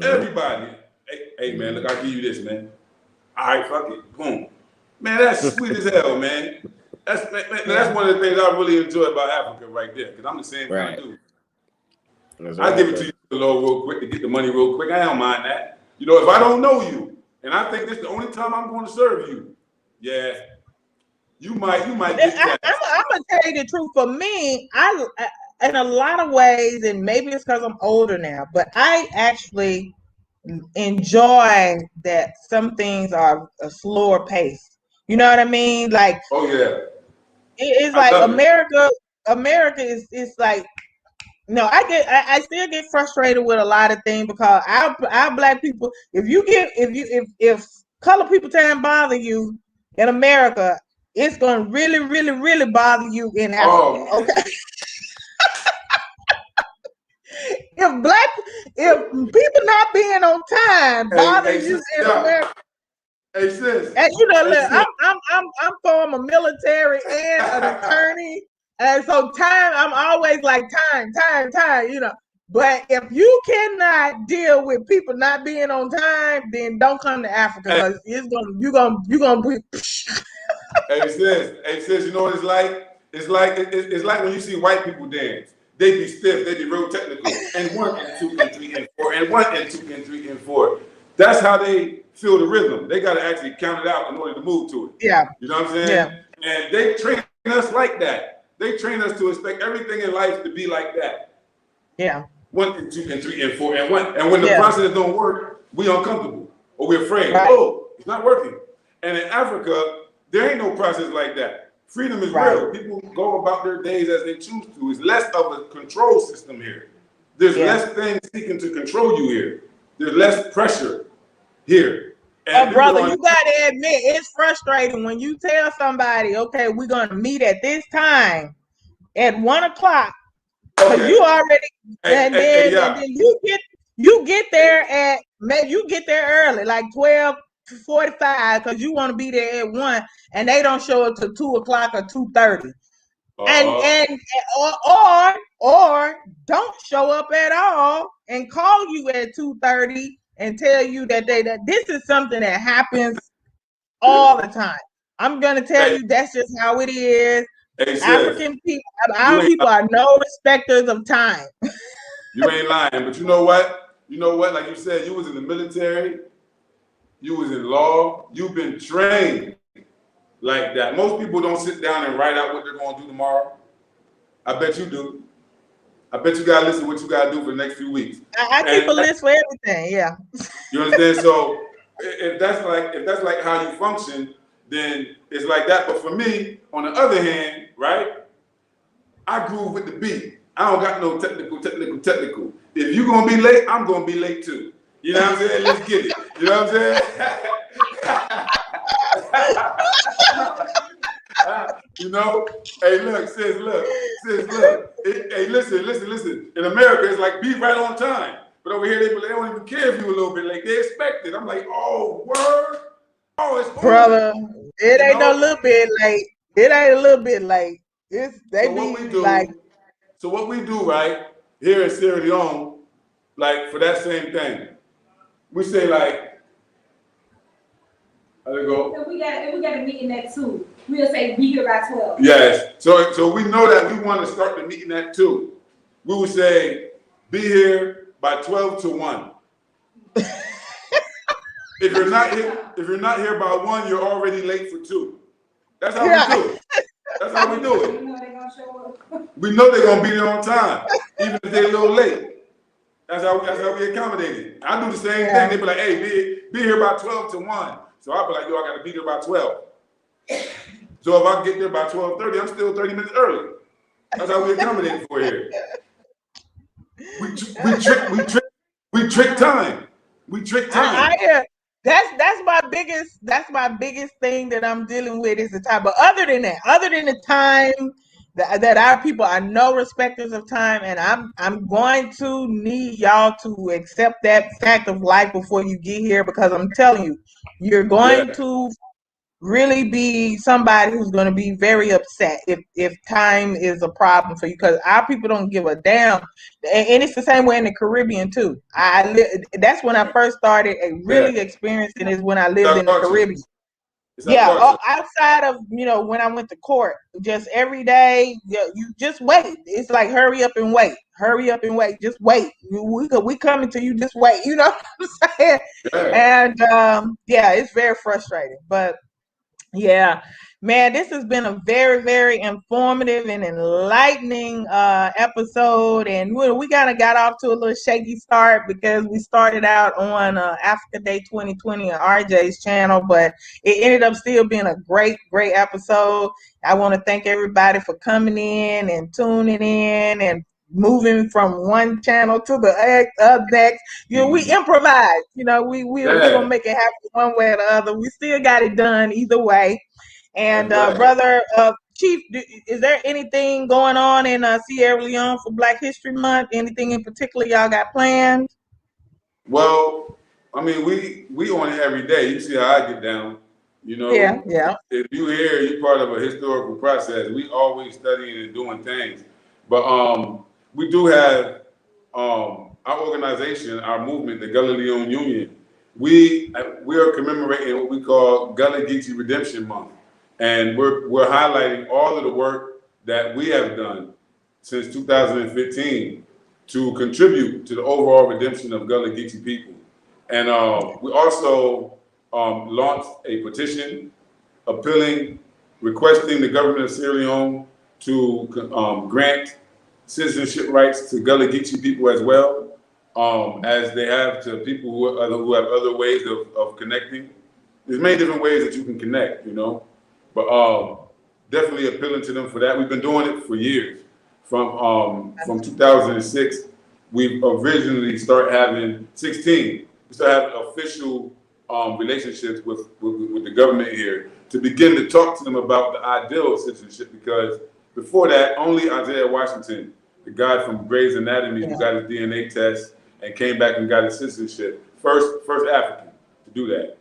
everybody. Hey, man, look, I'll give you this, man. All right, fuck it, boom. Man, that's sweet as hell, man. That's one of the things I really enjoy about Africa right there, because I'm the same kind of dude. I give it to you real quick to get the money real quick. I don't mind that. You know, if I don't know you, and I think this is the only time I'm going to serve you, yeah, you might get that. I'm gonna tell you the truth. For me, I in a lot of ways, and maybe it's because I'm older now, but I actually enjoy that some things are a slower pace. You know what I mean? Like, oh yeah, it's like America. America is like. No, I still get frustrated with a lot of things because our black people, if color people try and bother you in America, it's gonna really, really, really bother you in Africa. Okay. If people not being on time bothers you in America. Hey sis. And you know, look, I'm former military and an attorney. And so I'm always like time, you know. But if you cannot deal with people not being on time, then don't come to Africa because you're gonna be. Hey sis, you know what it's like? It's like when you see white people dance. They be stiff, they be real technical. And 1 and 2 and 3 and 4 and 1 and 2 and 3 and 4. That's how they feel the rhythm. They gotta actually count it out in order to move to it. Yeah. You know what I'm saying? Yeah. And they train us like that. They train us to expect everything in life to be like that. Yeah. 1 and 2 and 3 and 4 and 1. And when the process don't work, we uncomfortable or we're afraid. Right. Oh, it's not working. And in Africa, there ain't no process like that. Freedom is real. People go about their days as they choose to. It's less of a control system here. There's less things seeking to control you here. There's less pressure here. And brother, you gotta admit it's frustrating when you tell somebody, okay, we're gonna meet at this time at 1 o'clock. Because you already and then you get there at maybe you get there early, like 12:45, because you want to be there at 1, and they don't show up till 2 o'clock or 2:30. Or don't show up at all and call you at 2:30 and tell you that this is something that happens all the time. I'm gonna tell you that's just how it is. African people, our people are no respecters of time. You ain't lying, but you know what? Like you said, you was in the military, you was in law, you've been trained like that. Most people don't sit down and write out what they're gonna do tomorrow. I bet you do. I bet you gotta listen to what you gotta do for the next few weeks. I keep a list for everything, yeah. You understand? So if that's like how you function, then it's like that. But for me, on the other hand, right? I groove with the beat. I don't got no technical. If you're gonna be late, I'm gonna be late too. You know what I'm saying? Let's get it. You know what I'm saying? You know? Hey, look, sis, look. Hey, listen. In America, it's like be right on time. But over here, they don't even care if you a little bit late. They expect it. I'm like, oh, word? Oh, it's brother, it ain't no little bit late. It ain't a little bit late. So what we do, right, here in Sierra Leone, like for that same thing, we say like, how they go? So we got a meeting at 2. We'll say be here by 12. Yes. So we know that we want to start the meeting at 2. We would say be here by 12 to 1. If you're not here by 1, you're already late for 2. That's how we do it. That's how we do it. We know they're gonna show up. We know they're gonna be there on time, even if they're a little late. That's how we accommodate it. I do the same thing. They be like, hey, be here by 12 to 1. So I'll be like, yo, I gotta be there by 12. So if I get there by 12:30, I'm still 30 minutes early. That's how we accommodate it for here. We trick time. We trick time. That's my biggest thing that I'm dealing with is the time. But other than the time that our people are no respecters of time, and I'm going to need y'all to accept that fact of life before you get here, because I'm telling you, you're going to really be somebody who's going to be very upset if time is a problem for you, because our people don't give a damn. And it's the same way in the Caribbean too. That's when I first started really experiencing, is when I lived in the Caribbean. Yeah, outside of, when I went to court, just every day, you just wait. It's like hurry up and wait, just wait. We coming to you, just wait. You know what I'm saying? And it's very frustrating, but. Yeah, man, this has been a very, very informative and enlightening episode. And we kind of got off to a little shaky start because we started out on Africa Day 2020 on RJ's channel, but it ended up still being a great, great episode. I want to thank everybody for coming in and tuning in and moving from one channel to the next. We improvise. We're gonna make it happen one way or the other. We still got it done either way. And brother Chief, is there anything going on in Sierra Leone for Black History Month? Anything in particular y'all got planned? Well, I mean, we on it every day. You see how I get down. Yeah. If you here, you're part of a historical process. We always studying and doing things. But we do have our organization, our movement, the Gullah Leone Union. We are commemorating what we call Gullah Geechee Redemption Month, and we're highlighting all of the work that we have done since 2015 to contribute to the overall redemption of Gullah Geechee people. And we also launched a petition requesting the government of Sierra Leone to grant citizenship rights to Gullah Geechee people as well, as they have to people who have other ways of connecting. There's many different ways that you can connect, but definitely appealing to them for that. We've been doing it for years. From 2006, we originally started having 16. We started having official relationships with the government here to begin to talk to them about the ideal of citizenship, because before that, only Isaiah Washington, the guy from Grey's Anatomy, who got his DNA test and came back and got his citizenship, first African to do that.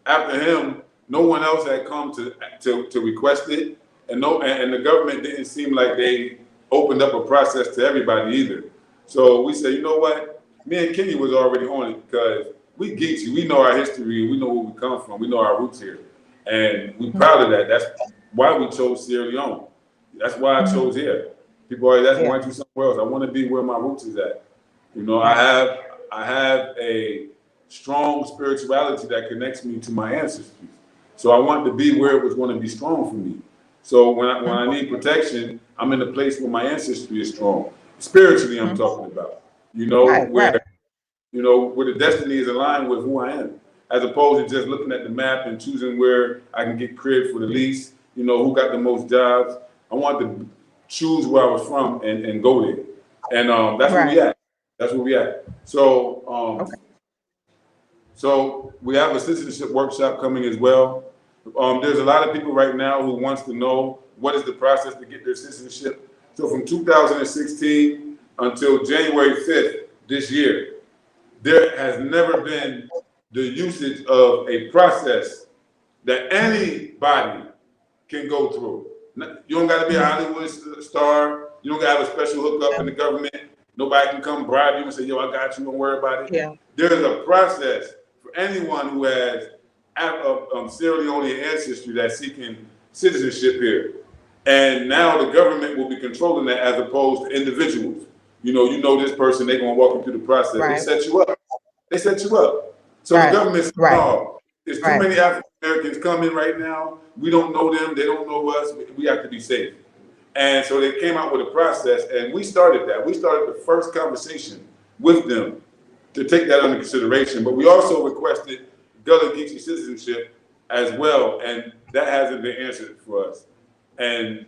After him, no one else had come to request it, and the government didn't seem like they opened up a process to everybody either. So we said, you know what? Me and Kenny was already on it, because we Geechee, we know our history, we know where we come from, we know our roots here, and we're proud of that. That's why we chose Sierra Leone. That's why I chose here. People always ask me, why don't you somewhere else? I want to be where my roots is at. I have a strong spirituality that connects me to my ancestry. So I wanted to be where it was going to be strong for me. So when I need protection, I'm in a place where my ancestry is strong. Spiritually, I'm talking about. Where the destiny is aligned with who I am, as opposed to just looking at the map and choosing where I can get crib for the least, who got the most jobs. I wanted to choose where I was from and go there. And that's where we at. That's where we at. So so we have a citizenship workshop coming as well. There's a lot of people right now who wants to know what is the process to get their citizenship. So from 2016 until January 5th this year, there has never been the usage of a process that anybody can go through. You don't got to be a Hollywood star. You don't got to have a special hookup in the government. Nobody can come bribe you and say, yo, I got you, don't worry about it. Yeah. There's a process for anyone who has Sierra Leone ancestry that's seeking citizenship here. And now the government will be controlling that, as opposed to individuals. You know this person, they're going to walk you through the process. Right. They set you up. So the government's no, there's too many African Americans coming right now. We don't know them. They don't know us. We have to be safe. And so they came out with a process, and we started that. We started the first conversation with them to take that under consideration. But we also requested Gullah Geechee citizenship as well, and that hasn't been answered for us. And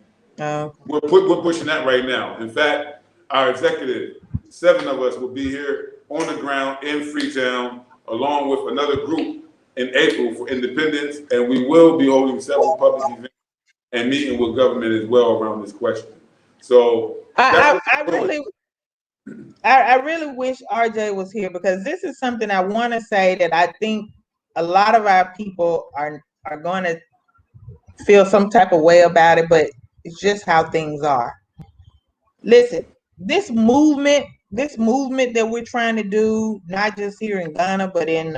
we're pushing that right now. In fact, our executive, 7 of us, will be here on the ground in Freetown, along with another group in April for independence, and we will be holding several public events and meeting with government as well around this question. So I really wish RJ was here, because this is something I want to say that I think a lot of our people are going to feel some type of way about it, but it's just how things are. Listen, this movement that we're trying to do, not just here in Ghana, but in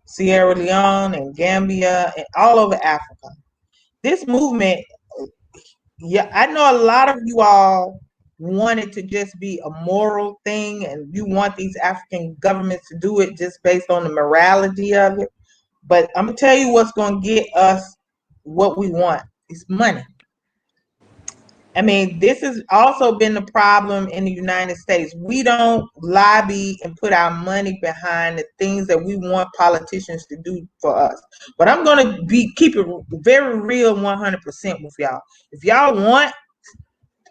Sierra Leone and Gambia and all over Africa. This movement, yeah, I know a lot of you all want it to just be a moral thing, and you want these African governments to do it just based on the morality of it. But I'm gonna tell you what's gonna get us what we want. It's money. I mean, this has also been the problem in the United States. We don't lobby and put our money behind the things that we want politicians to do for us. But I'm going to keep it very real 100% with y'all. If y'all want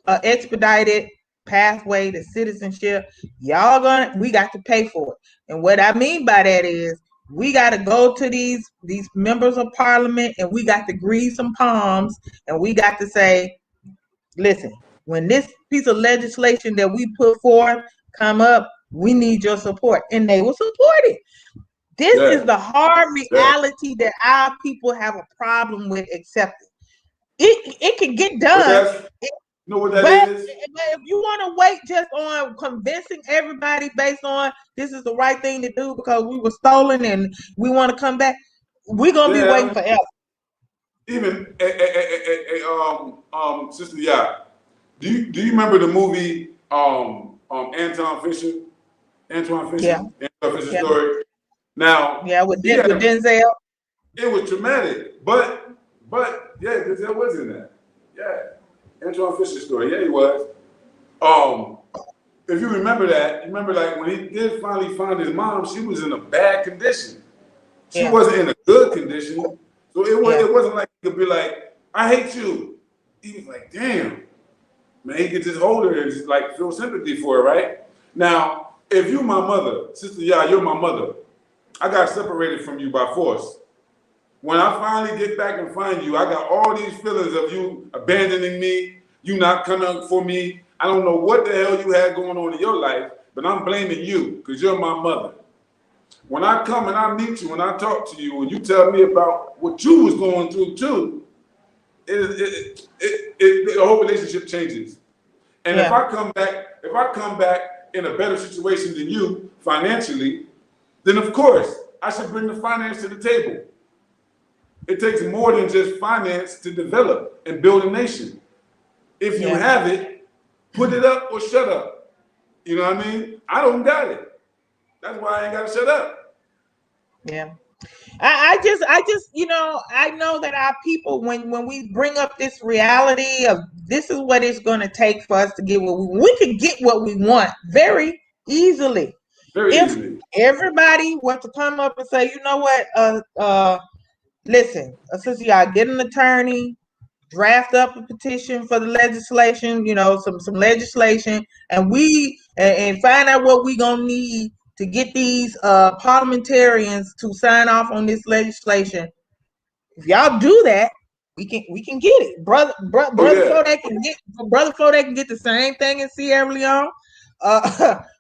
an expedited pathway to citizenship, we got to pay for it. And what I mean by that is, we got to go to these members of parliament, and we got to grease some palms, and we got to say, listen, when this piece of legislation that we put forth come up, we need your support. And they will support it. This is the hard reality that our people have a problem with accepting. It can get done. You know what that is? But if you want to wait just on convincing everybody based on this is the right thing to do because we were stolen and we want to come back, we're going to be waiting forever. Even Sister Yacht, do you remember the movie Antoine Fisher? Antoine Fisher story. Now, with Denzel. It was traumatic, but Denzel was in that. Yeah, Antoine Fisher story. Yeah, he was. If you remember that, like when he did finally find his mom, she was in a bad condition. She wasn't in a good condition. So it wasn't like he could be like, I hate you. He was like, damn. Man, he could just hold her and just like feel sympathy for her, right? Now, if you're my mother, Sister you're my mother. I got separated from you by force. When I finally get back and find you, I got all these feelings of you abandoning me, you not coming for me. I don't know what the hell you had going on in your life, but I'm blaming you because you're my mother. When I come and I meet you and I talk to you and you tell me about what you was going through too, the whole relationship changes. And if I come back in a better situation than you financially, then of course I should bring the finance to the table. It takes more than just finance to develop and build a nation. If you have it, put it up or shut up. You know what I mean? I don't got it. That's why I ain't got to shut up. Yeah. I just, I know that our people, when we bring up this reality of this is what it's going to take for us to get what we can get what we want very easily. If everybody were to come up and say, you know what, listen, Sister Y'all, get an attorney, draft up a petition for the legislation, some legislation, and and find out what we gonna need to get these parliamentarians to sign off on this legislation. If y'all do that, we can get it. Brother Foday can get the same thing in Sierra Leone.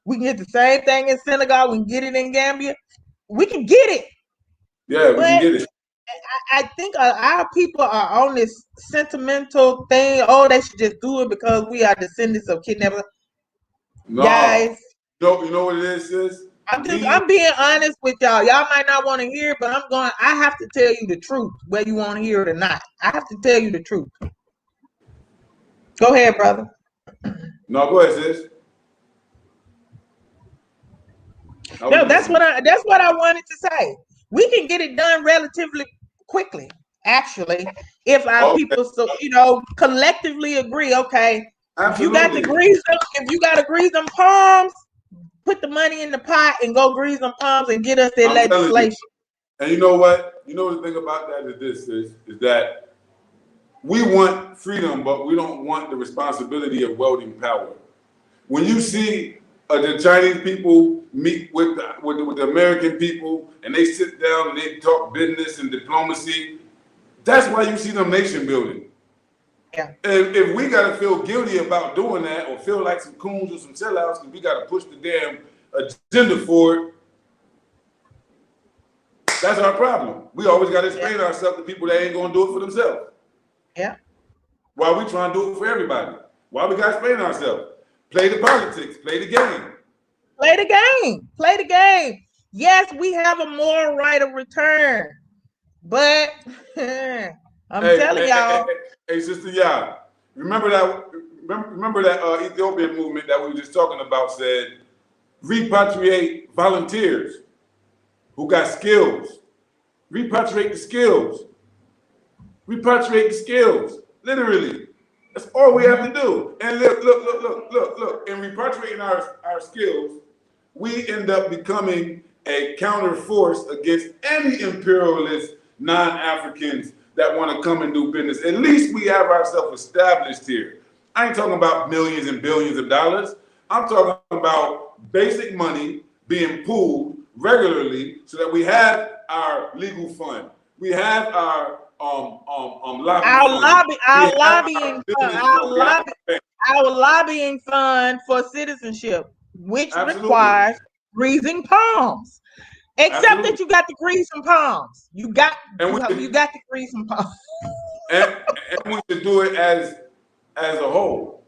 We can get the same thing in Senegal. We can get it in Gambia. We can get it. Yeah, we can get it. I think our people are on this sentimental thing. Oh, they should just do it because we are descendants of kidnappers. No. Guys, you know what it is, sis? I'm being honest with y'all. Y'all might not want to hear it, but I have to tell you the truth, whether you want to hear it or not. I have to tell you the truth. Go ahead, brother. No, go ahead, sis. No, that's what I wanted to say. We can get it done relatively quickly, actually, if our people collectively agree. Okay, if you got to grease them palms, put the money in the pot and go grease them palms and get us their legislation. And you know what? You know the thing about that is that we want freedom, but we don't want the responsibility of wielding power. When you see the Chinese people meet with the American people and they sit down and they talk business and diplomacy, that's why you see them nation building. If we got to feel guilty about doing that or feel like some coons or some sellouts because we got to push the damn agenda forward, that's our problem. We always got to explain ourselves to people that ain't going to do it for themselves. Yeah. Why we trying to do it for everybody? Why we got to explain ourselves? Play the politics. Play the game. Play the game. Play the game. Yes, we have a moral right of return, but I'm telling y'all. Hey, Sister Ya, remember that Ethiopian movement that we were just talking about said, repatriate volunteers who got skills. Repatriate the skills. Repatriate the skills. Literally. That's all we have to do. And look. In repatriating our skills, we end up becoming a counter force against any imperialist non-Africans that want to come and do business. At least we have ourselves established here. I ain't talking about millions and billions of dollars. I'm talking about basic money being pooled regularly so that we have our legal fund. We have our lobbying fund for citizenship, which requires greasing palms. Except that you got to grease some palms. You got to grease some palms. and we should do it as a whole.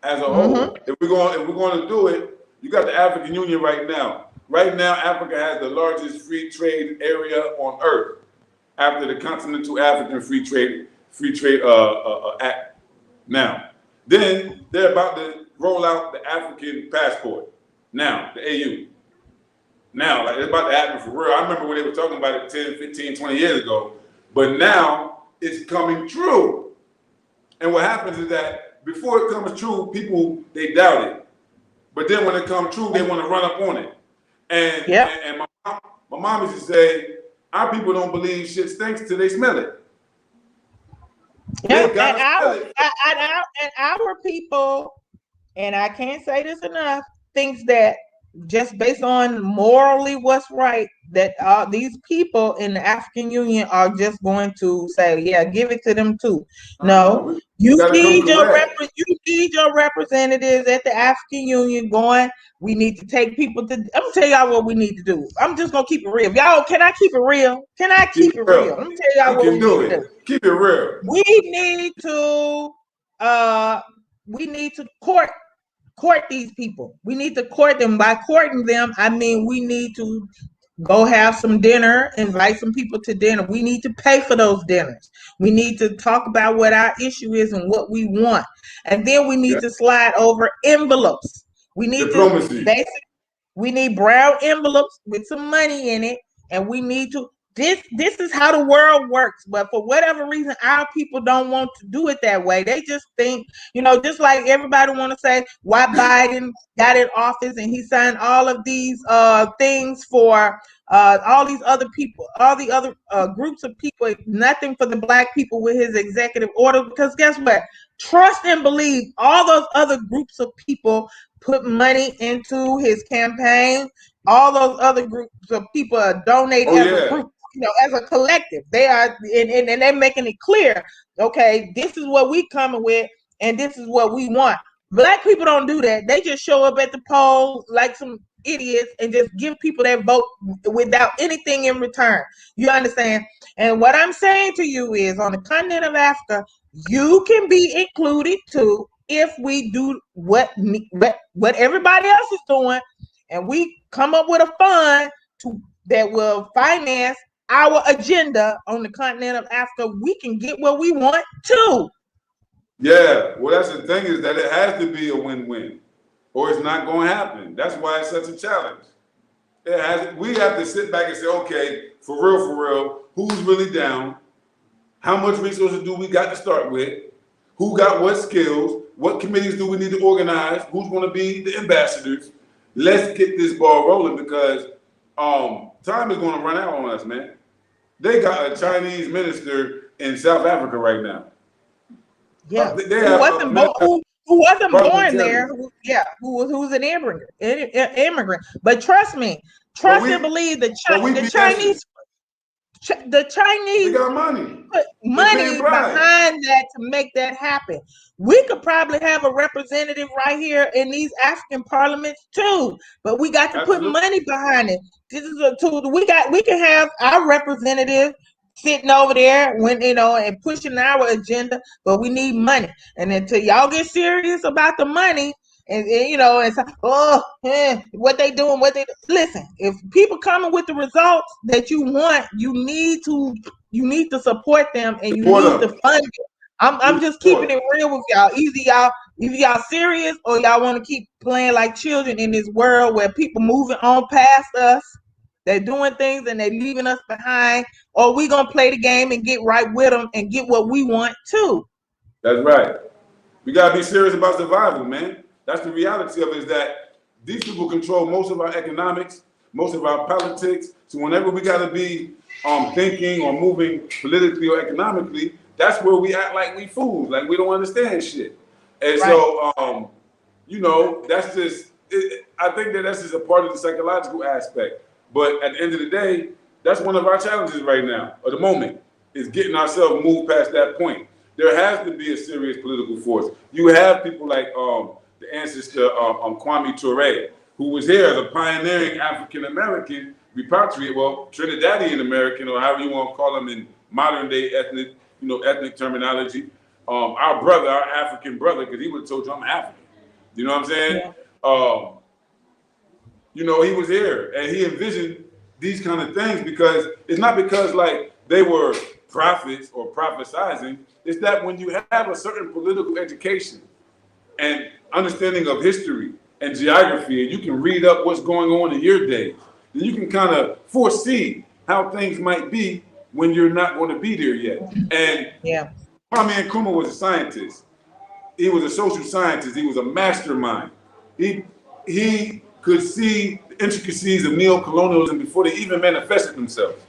As a whole. If we're going to do it, you got the African Union right now. Right now, Africa has the largest free trade area on earth after the Continental African Free Trade Act. Now, then they're about to roll out the African passport. Now, the AU. Now, like it's about to happen for real. I remember when they were talking about it 10, 15, 20 years ago, but now it's coming true. And what happens is that before it comes true, people, they doubt it. But then when it comes true, they want to run up on it. And my mom used to say, our people don't believe shit stinks till they smell it. Yeah, and our people, and I can't say this enough, thinks that just based on morally what's right, that these people in the African Union are just going to say, yeah, give it to them too. No, you need your representatives at the African Union going. We need to take people to. I'm gonna tell y'all what we need to do. I'm just gonna keep it real, y'all. Can I keep it real? Can I keep it real? Let me tell y'all what we need to do. Keep it real. We need to court these people. We need to court them. By courting them, I mean we need to go have some dinner, invite some people to dinner. We need to pay for those dinners. We need to talk about what our issue is and what we want. And then we need to slide over envelopes. We need we need brown envelopes with some money in it, and we need to. This is how the world works, but for whatever reason, our people don't want to do it that way. They just think, just like everybody want to say, why Biden got in office and he signed all of these things for all these other people, all the other groups of people, nothing for the black people with his executive order. Because guess what? Trust and believe all those other groups of people put money into his campaign. All those other groups of people donate as a group. As a collective, they are, and they're making it clear. Okay, this is what we coming with, and this is what we want. Black people don't do that. They just show up at the polls like some idiots and just give people their vote without anything in return. You understand? And what I'm saying to you is, on the continent of Africa, you can be included too if we do what everybody else is doing, and we come up with a fund that will finance our agenda on the continent of Africa. We can get what we want too. Yeah, well, that's the thing, is that it has to be a win-win, or it's not going to happen. That's why it's such a challenge. We have to sit back and say, okay, for real, who's really down? How much resources do we got to start with? Who got what skills? What committees do we need to organize? Who's going to be the ambassadors? Let's get this ball rolling, because time is going to run out on us, man. They got a Chinese minister in South Africa right now. Yeah, who wasn't born there? Who's an immigrant? But trust me, and believe the Chinese. The Chinese got money. put money behind that to make that happen. We could probably have a representative right here in these African parliaments too, but we got to put money behind it. This is a tool. We can have our representative sitting over there when and pushing our agenda, but we need money. And until y'all get serious about the money, and so, what they doing, listen, if people coming with the results that you want, you need to support them, and you need to fund it. I'm just keeping it real with y'all. Either y'all serious, or y'all want to keep playing like children in this world where people moving on past us. They're doing things and they're leaving us behind, or we gonna play the game and get right with them and get what we want too. That's right. We gotta be serious about survival, man. That's the reality of it, is that these people control most of our economics, most of our politics. So whenever we gotta be thinking or moving politically or economically, that's where we act like we fools, like we don't understand shit. And so, that's just, I think that's just a part of the psychological aspect. But at the end of the day, that's one of our challenges right now, or the moment, is getting ourselves moved past that point. There has to be a serious political force. You have people like the ancestor Kwame Ture, who was here as a pioneering African-American repatriate, Trinidadian American, or however you want to call them in modern day ethnic terminology. Our brother, our African brother, because he would have told you I'm African. You know what I'm saying? Yeah. He was here and he envisioned these kind of things, because it's not because like they were prophets or prophesizing. It's that when you have a certain political education and understanding of history and geography, and you can read up what's going on in your day, then you can kind of foresee how things might be when you're not going to be there yet. And Kwame Nkrumah was a scientist. He was a social scientist. He was a mastermind. He could see the intricacies of neo-colonialism before they even manifested themselves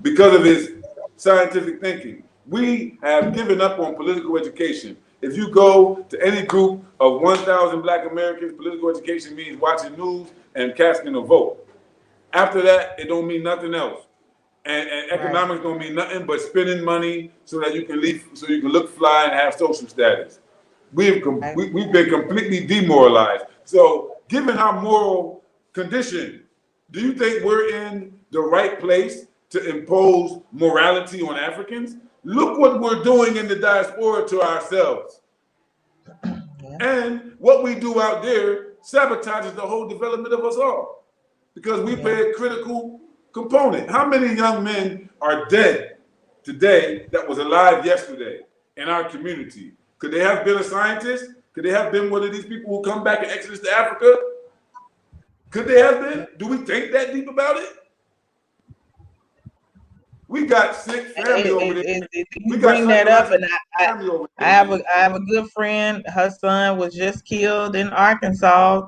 because of his scientific thinking. We have given up on political education. If you go to any group of 1,000 Black Americans, political education means watching news and casting a vote. After that, it don't mean nothing else. And economics don't mean nothing but spending money so that you can look fly and have social status. We've been completely demoralized. So given our moral condition, do you think we're in the right place to impose morality on Africans? Look what we're doing in the diaspora to ourselves. And what we do out there sabotages the whole development of us all, because we play a critical component. How many young men are dead today that was alive yesterday in our community? Could they have been a scientist? Could they have been one of these people who come back in Exodus to Africa? Could they have been? Do we think that deep about it? We got sick family over there. You bring that up, and I have a good friend. Her son was just killed in Arkansas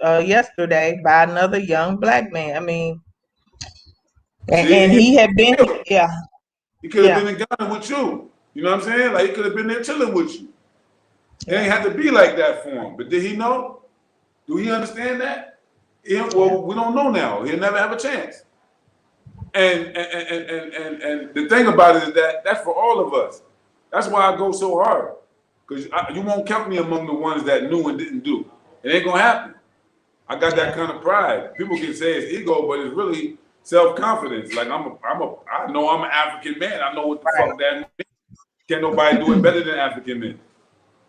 yesterday by another young Black man. I mean, and he had been, he could have been in Ghana with you. You know what I'm saying? Like, he could have been there chilling with you. It ain't have to be like that for him. But did he know? Do he understand that? Well, we don't know now. He'll never have a chance. And the thing about it is that that's for all of us. That's why I go so hard, because you won't count me among the ones that knew and didn't do. It ain't gonna happen. I got that kind of pride. People can say it's ego, but it's really self-confidence. Like I know I'm an African man. I know what the fuck that means. Can't nobody do it better than African men.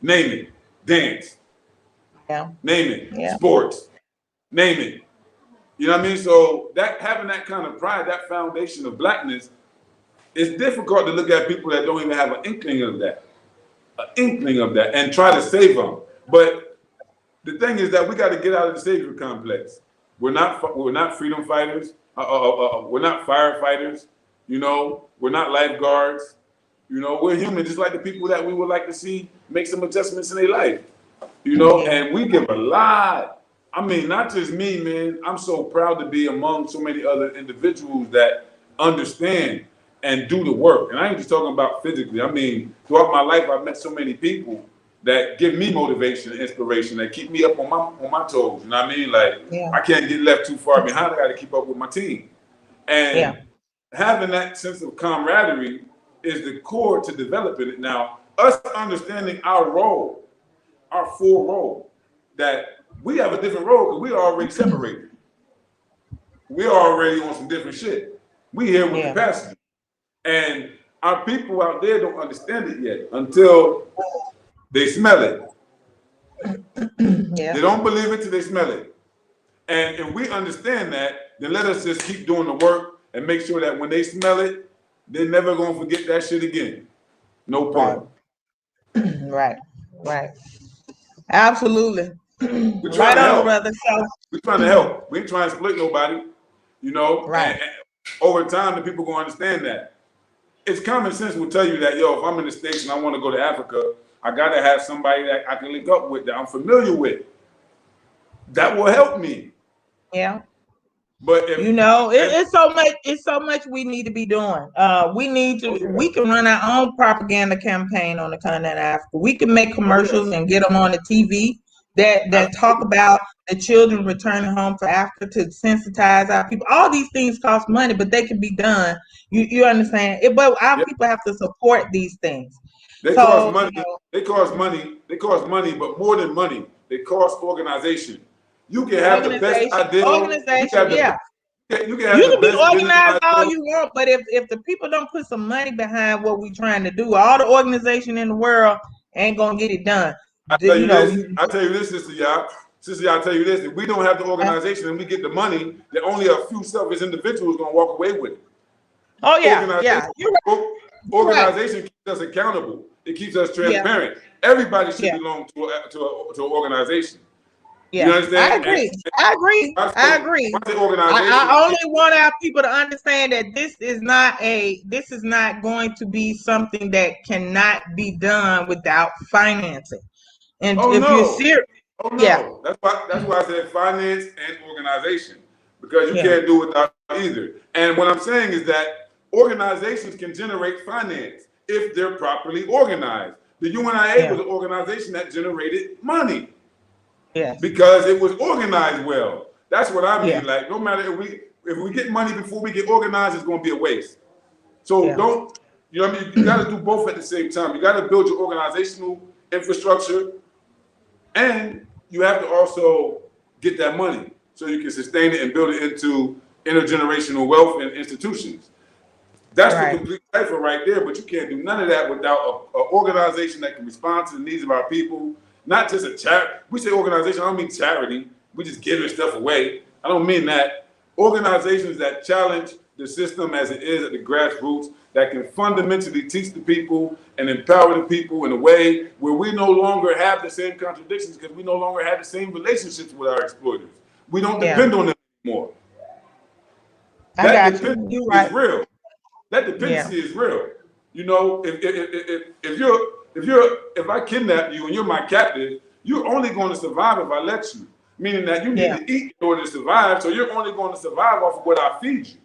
Name it. Dance. Name it. Sports. Name it. You know what I mean? So that having that kind of pride, that foundation of Blackness, it's difficult to look at people that don't even have an inkling of that, and try to save them. But the thing is that we got to get out of the savior complex. We're not freedom fighters. We're not firefighters. We're not lifeguards. We're human, just like the people that we would like to see make some adjustments in their life. And we give a lot. I mean, not just me, man. I'm so proud to be among so many other individuals that understand and do the work. And I ain't just talking about physically. I mean, throughout my life, I've met so many people that give me motivation and inspiration, that keep me up on my toes. You know what I mean? Like, I can't get left too far behind. I got to keep up with my team. And having that sense of camaraderie is the core to developing it. Now, us understanding our role, our full role, that we have a different role because we are already separated. We are already on some different shit. We here with the passengers. And our people out there don't understand it yet until they smell it. They don't believe it till they smell it. And if we understand that, then let us just keep doing the work and make sure that when they smell it, they're never going to forget that shit again. No problem. Right. Absolutely. We're trying to help. Brother. So we're trying to help. We ain't trying to split nobody, you know? Right. And over time, the people going to understand that. It's common sense will tell you that, yo, if I'm in the States and I want to go to Africa, I got to have somebody that I can link up with, that I'm familiar with. That will help me. Yeah. But if, it's so much we need to be doing. We can run our own propaganda campaign on the continent of Africa. We can make commercials and get them on the TV that talk about the children returning home to Africa to sensitize our people. All these things cost money, but they can be done. You understand? But our people have to support these things. They cost money. They cost money. They cost money, but more than money, they cost organization. You can have the best idea. Organization, You can be organized all you want, but if the people don't put some money behind what we're trying to do, all the organization in the world ain't gonna get it done. I tell you this, Sister Y'all. I'll tell you this: if we don't have the organization and we get the money, then only a few selfish individuals gonna walk away with it. Oh yeah. Organization keeps us accountable. It keeps us transparent. Everybody should belong to an organization. Yeah, you understand? I agree. I only want our people to understand that this is not going to be something that cannot be done without financing. And you're serious, that's why I said finance and organization, because you can't do it without either. And what I'm saying is that organizations can generate finance if they're properly organized. The UNIA was an organization that generated money. Yes. Because it was organized well. That's what I mean. Yeah. Like, no matter if we get money before we get organized, it's going to be a waste. So don't, you know what I mean? You got to do both at the same time. You got to build your organizational infrastructure, and you have to also get that money so you can sustain it and build it into intergenerational wealth and institutions. That's the complete cipher right there, but you can't do none of that without an organization that can respond to the needs of our people. Not just a charity. We say organization, I don't mean charity. We just giving stuff away. I don't mean that. Organizations that challenge the system as it is at the grassroots, that can fundamentally teach the people and empower the people in a way where we no longer have the same contradictions, because we no longer have the same relationships with our exploiters. We don't depend on them anymore. That dependency is real. That dependency is real. You know, if I kidnap you and you're my captive, you're only going to survive if I let you. Meaning that you need to eat in order to survive, so you're only going to survive off of what I feed you.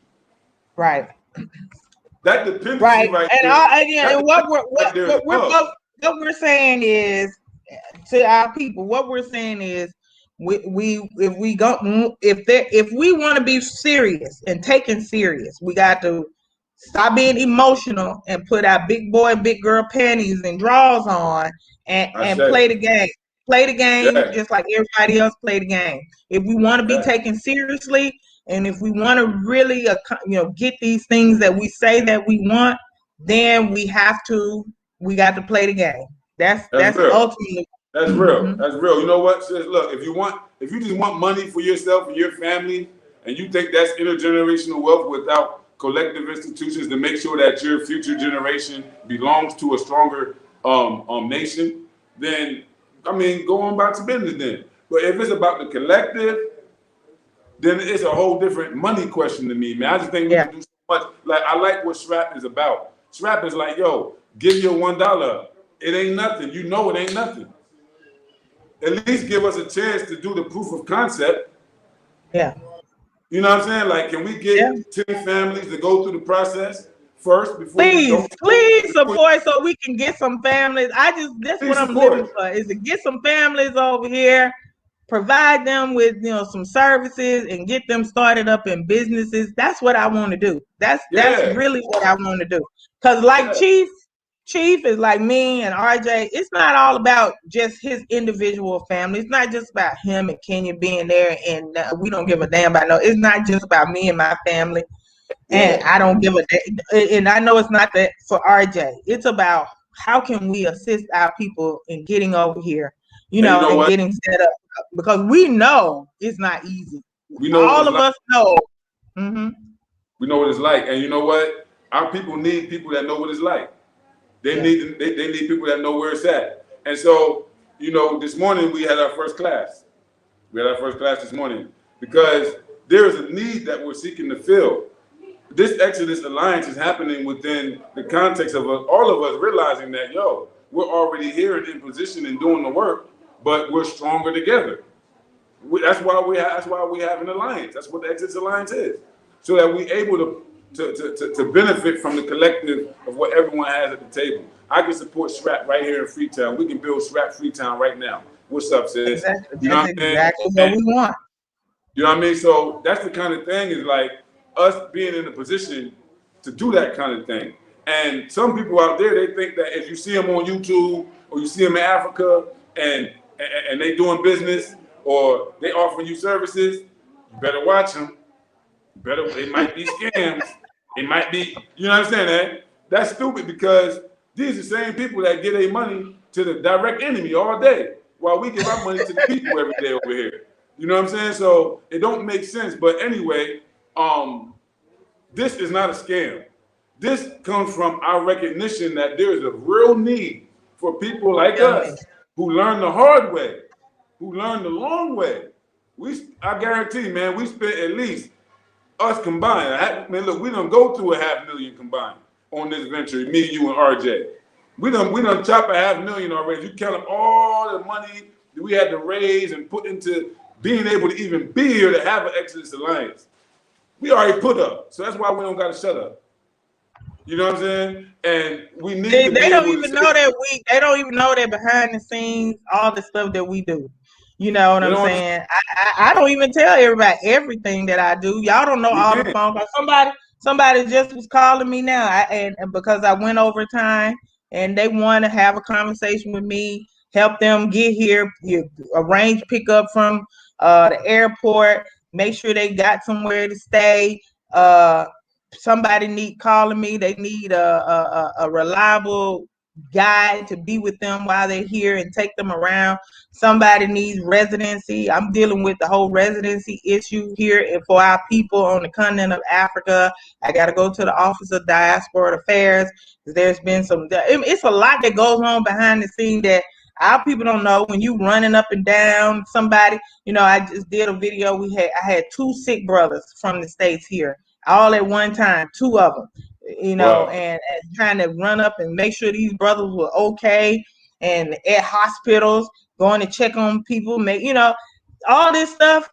Right. That dependency right there. And what we're saying is to our people, what we're saying is if we want to be serious and taken serious, we got to stop being emotional and put our big boy and big girl panties and drawers on and play the game. Play the game just like everybody else play the game. If we want to be taken seriously, and if we want to really, get these things that we say that we want, then we got to play the game. That's ultimately. That's real. Mm-hmm. That's real. You know what? Sis, look, if you just want money for yourself and your family, and you think that's intergenerational wealth without collective institutions to make sure that your future generation belongs to a stronger nation, then go on about your business then. But if it's about the collective, then it's a whole different money question to me, man. I just think we can do so much. Like, I like what SRAP is about. SRAP is like, yo, give your $1. It ain't nothing. You know it ain't nothing. At least give us a chance to do the proof of concept. Yeah. You know what I'm saying? Like, can we get 10 families to go through the process first before please support so we can get some families. That's what I'm living for, is to get some families over here, provide them with some services and get them started up in businesses. That's what I want to do. That's really what I want to do. Because like Chief is like me and RJ. It's not all about just his individual family. It's not just about him and Kenya being there and we don't give a damn about no. It's not just about me and my family. And I don't give a damn. And I know it's not that for RJ. It's about how can we assist our people in getting over here, and getting set up, because we know it's not easy. We know all of us know. Mm-hmm. We know what it's like, and you know what? Our people need people that know what it's like. They need people that know where it's at. And so, this morning we had our first class. We had our first class this morning because there is a need that we're seeking to fill. This Exodus Alliance is happening within the context of all of us realizing that, we're already here and in position and doing the work, but we're stronger together. That's why we have an alliance. That's what the Exodus Alliance is, so that we're able to benefit from the collective of what everyone has at the table. I can support SRAP right here in Freetown. We can build SRAP Freetown right now. What's up, sis? Exactly. That's exactly what we want. You know what I mean? So that's the kind of thing, is like us being in a position to do that kind of thing. And some people out there, they think that if you see them on YouTube or you see them in Africa and they doing business or they offering you services, you better watch them. They might be scams. It might be, you know what I'm saying? That? That's stupid, because these are the same people that give their money to the direct enemy all day, while we give our money to the people every day over here. You know what I'm saying? So it don't make sense. But anyway, this is not a scam. This comes from our recognition that there is a real need for people like us who learn the hard way, who learn the long way. I guarantee, man, we spent at least, us combined, man, look, we done go through $500,000 combined on this venture, me, you, and RJ. We done chop $500,000 already. You count up all the money that we had to raise and put into being able to even be here to have an Exodus Alliance. We already put up, so that's why we don't got to shut up. You know what I'm saying? And we need. They don't even know that They don't even know that behind the scenes, all the stuff that we do. You know what I'm saying? I don't even tell everybody everything that I do. Y'all don't know all the phone calls. Somebody just was calling me now, and because I went overtime, and they want to have a conversation with me, help them get here, arrange pickup from the airport, make sure they got somewhere to stay. Somebody calling me. They need a reliable guide to be with them while they're here and take them around. Somebody needs residency. I'm dealing with the whole residency issue here and for our people on the continent of Africa. I got to go to the Office of Diaspora Affairs. There's been it's a lot that goes on behind the scene that our people don't know. When you running up and down somebody, I just did a video. I had 2 sick brothers from the States here, all at one time, 2 of them, Wow. and trying to run up and make sure these brothers were okay, and at hospitals, going to check on people, all this stuff.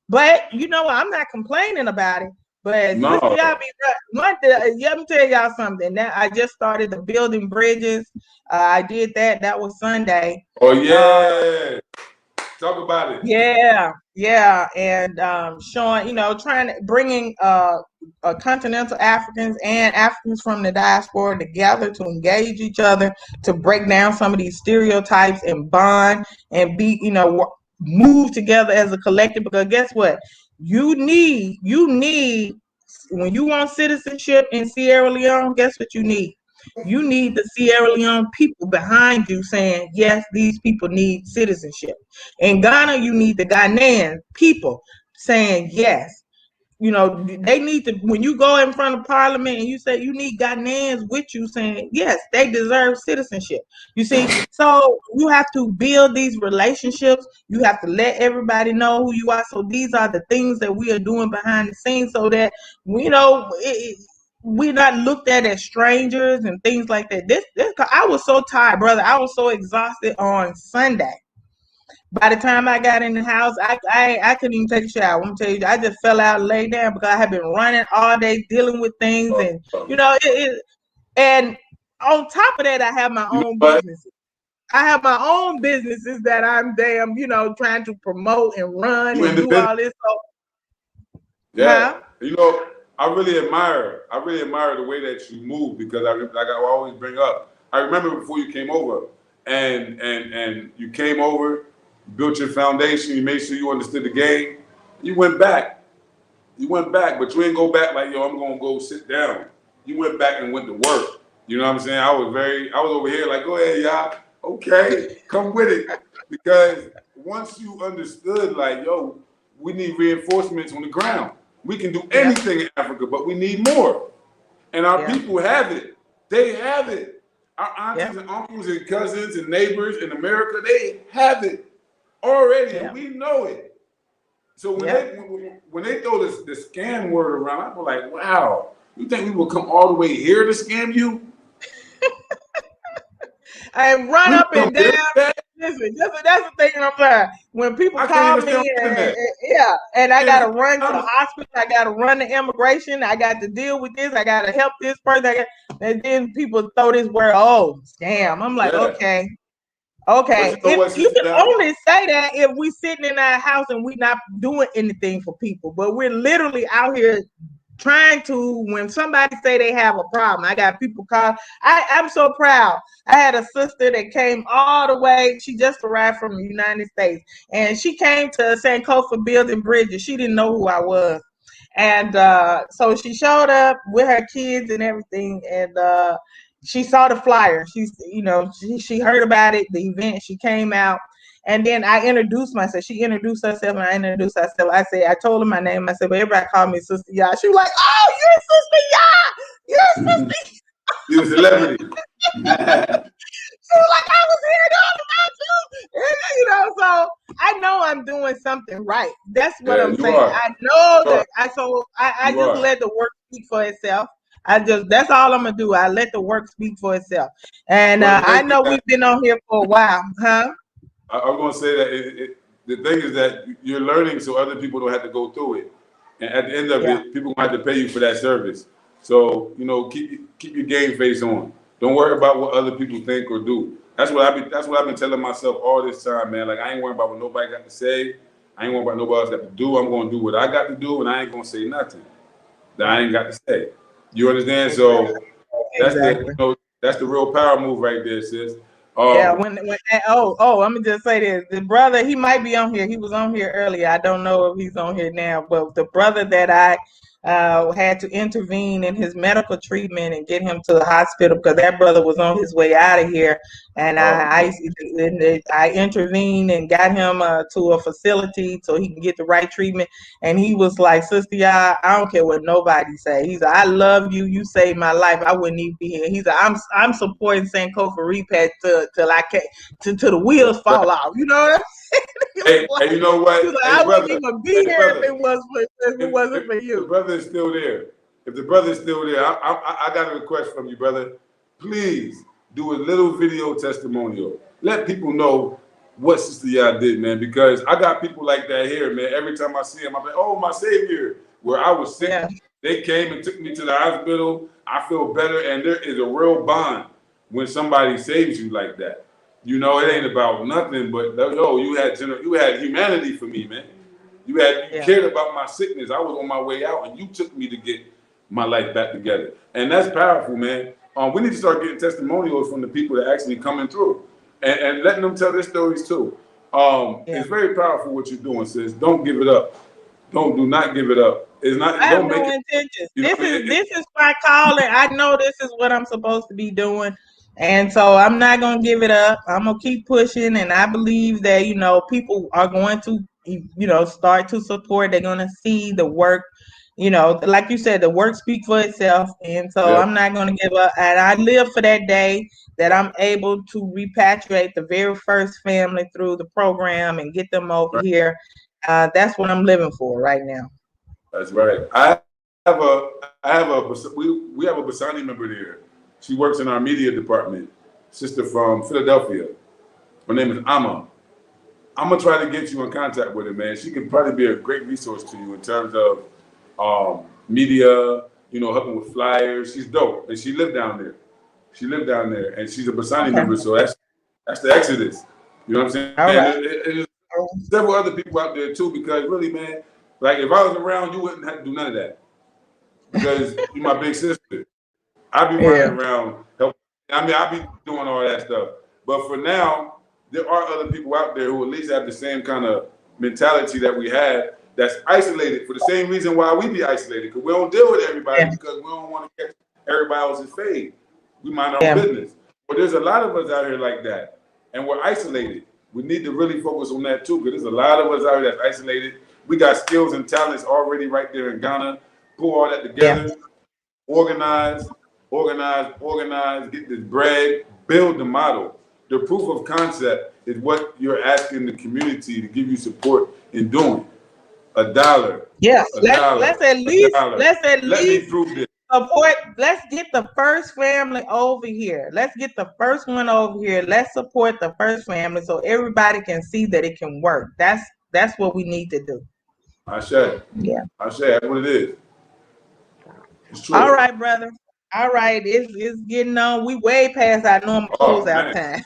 But I'm not complaining about it. But no. Let me tell y'all something. Now I just started the building bridges. I did that. That was Sunday. Oh yeah. Talk about it. Yeah, and showing, bringing continental Africans and Africans from the diaspora together to engage each other, to break down some of these stereotypes and bond and be, move together as a collective. Because guess what? You need when you want citizenship in Sierra Leone, guess what you need? You need the Sierra Leone people behind you saying, yes, these people need citizenship. In Ghana, you need the Ghanaian people saying, yes. They need to, when you go in front of Parliament and you say you need Ghanaians with you saying, yes, they deserve citizenship. You see, so you have to build these relationships. You have to let everybody know who you are. So these are the things that we are doing behind the scenes so that, we're not looked at as strangers and things like that. I was so tired, brother. I was so exhausted on Sunday. By the time I got in the house, I couldn't even take a shower. I'm tell you, I just fell out and lay down because I had been running all day dealing with things, and and on top of that, I have my own business. my own businesses that I'm damn, trying to promote and run You and do all this. So, yeah, I really admire the way that you move, because like I always bring up, I remember before you came over, and you came over, built your foundation, you made sure you understood the game. You went back, but you ain't go back like, yo, I'm gonna go sit down. You went back and went to work. You know what I'm saying? I was over here like, go ahead, y'all. Okay, come with it. Because once you understood, like, yo, we need reinforcements on the ground. We can do anything in Africa, but we need more. And our people have it. They have it. Our aunties and uncles and cousins and neighbors in America, they have it already, and we know it. So when they throw the scam word around, I'm like, wow, you think we will come all the way here to scam you? And run up and down. Listen, that's the thing I'm saying. When people call me, and I gotta run to the hospital, I gotta run to immigration, I got to deal with this, I gotta help this person, and then people throw this word, oh, scam. I'm like, okay. You can only say that if we sitting in our house and we not doing anything for people, but we're literally out here trying to, when somebody say they have a problem, I got people call. I'm so proud. I had a sister that came all the way. She just arrived from the United States, and she came to Sankofa building bridges. She didn't know who I was, and so she showed up with her kids and everything, and she saw the flyer. She heard about it, the event. She came out. And then I introduced myself. She introduced herself, and I introduced myself. I told her my name. I said, but everybody called me Sister Ya. She was like, oh, you're Sister Ya. You're Sister Ya. You're a celebrity. She was like, I was hearing all about you. So I know I'm doing something right. That's what I'm saying. I know that. I just let the work speak for itself. That's all I'm gonna do. I let the work speak for itself. And I know we've been on here for a while, huh? I was going to say that the thing is that you're learning so other people don't have to go through it. And at the end of it, people have to pay you for that service. So, keep your game face on. Don't worry about what other people think or do. That's what I've been telling myself all this time, man. Like, I ain't worrying about what nobody got to say. I ain't worrying about nobody else got to do. I'm going to do what I got to do, and I ain't going to say nothing that I ain't got to say. You understand? So that's the real power move right there, sis. I'm gonna just say this. The brother, he might be on here. He was on here earlier. I don't know if he's on here now, but the brother that I had to intervene in his medical treatment and get him to the hospital because that brother was on his way out of here, and I intervened and got him to a facility so he can get the right treatment. And he was like, Sister Ya, I don't care what nobody say. He's like, I love you. You saved my life. I wouldn't even be here. He's like, I'm supporting Sankofa Repat till I can till the wheels fall off. You know what I'm saying? Hey, you know what? Like, I wouldn't even be here if it wasn't for you. The brother is still there. If the brother is still there, I got a request from you, brother. Please do a little video testimonial. Let people know what Sister Ya did, man, because I got people like that here, man. Every time I see them, I'm like, oh, my Savior. Where I was sick, they came and took me to the hospital. I feel better, and there is a real bond when somebody saves you like that. It ain't about nothing, but you had humanity for me, man. You cared about my sickness. I was on my way out, and you took me to get my life back together, and that's powerful, man. We need to start getting testimonials from the people that actually coming through, and letting them tell their stories too. It's very powerful what you're doing, sis. Don't give it up. Do not give it up. It's not. I have no intentions. This is my calling. I know this is what I'm supposed to be doing. And so I'm not going to give it up. I'm going to keep pushing. And I believe that, people are going to, start to support. They're going to see the work, like you said, the work speaks for itself. And so I'm not going to give up. And I live for that day that I'm able to repatriate the very first family through the program and get them over here. That's what I'm living for right now. That's right. We have a Basani member there. She works in our media department. Sister from Philadelphia. Her name is Amma. I'm gonna try to get you in contact with her, man. She can probably be a great resource to you in terms of media, helping with flyers. She's dope, and she lived down there. And she's a Basani member, so That's the Exodus. You know what I'm saying? All And right. there's several other people out there too, because really, man, like if I was around, you wouldn't have to do none of that because you're my big sister. I'd be running Yeah. around helping. I mean, I'd be doing all that stuff. But for now, there are other people out there who at least have the same kind of mentality that we had, that's isolated for the same reason why we be isolated, because we don't deal with everybody Yeah. because we don't want to catch everybody else's fade. We mind our own Yeah. business. But there's a lot of us out here like that, and we're isolated. We need to really focus on that too, because there's a lot of us out here that's isolated. We got skills and talents already right there in Ghana. Pull all that together, organize, get this bread, build the model. The proof of concept is what you're asking the community to give you support in doing. $1. Yes. $1. Let's at least Let me prove this. support. Let's get the first family over here. Let's get the first one over here. Let's support the first family so everybody can see that it can work. That's what we need to do. I said. Yeah. I said that's what it is. It's true. All right, brother. All right. It's getting on. We way past our normal closeout time.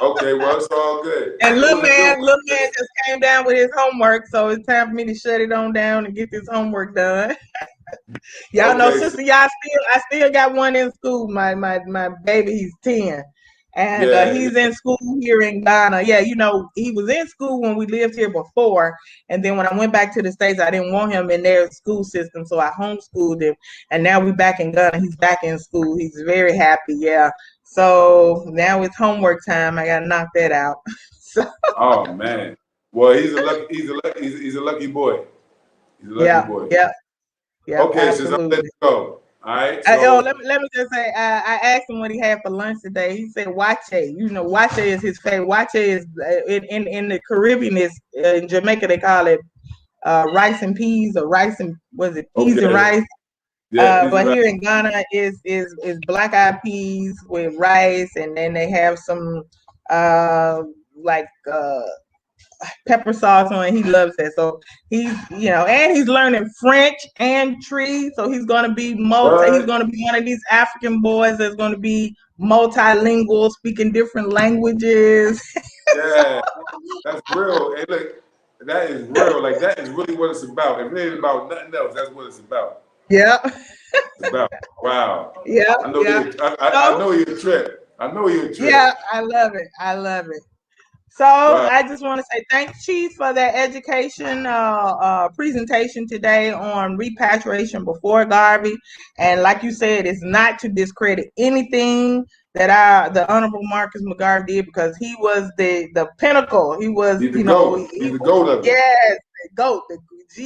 Okay, well, it's all good. And little man just came down with his homework, so it's time for me to shut it on down and get this homework done. Y'all know, sister, I still got one in school. My baby, he's 10. And he's in school here in Ghana. Yeah, you know, he was in school when we lived here before. And then when I went back to the States, I didn't want him in their school system. So I homeschooled him. And now we're back in Ghana. He's back in school. He's very happy. Yeah. So now it's homework time. I got to knock that out. Oh, man. Well, he's a lucky boy. He's a lucky boy. Yeah. Okay, absolutely. so let's go. All right. So, let me just say, I asked him what he had for lunch today. He said wache. You know, wache is his favorite. Wache is in the Caribbean, is in Jamaica they call it rice and peas, or rice and peas and rice. Yeah, but here in Ghana is black eyed peas with rice, and then they have some pepper sauce on it. He loves that. So he's, and he's learning French and Tree. So he's gonna be he's gonna be one of these African boys that's gonna be multilingual, speaking different languages. Yeah, that's real. Hey, look, that is real. Like, that is really what it's about. If it ain't about nothing else, that's what it's about. Yeah. It's about. Wow. Yeah. I know you're a trip. Yeah, I love it. So I just want to say thanks, Chief, for that education presentation today on repatriation before Garvey. And like you said, it's not to discredit anything that the Honorable Marcus McGarvey did, because he was the pinnacle. He was, he's the GOAT. He's the GOAT of it. Yes, the GOAT, the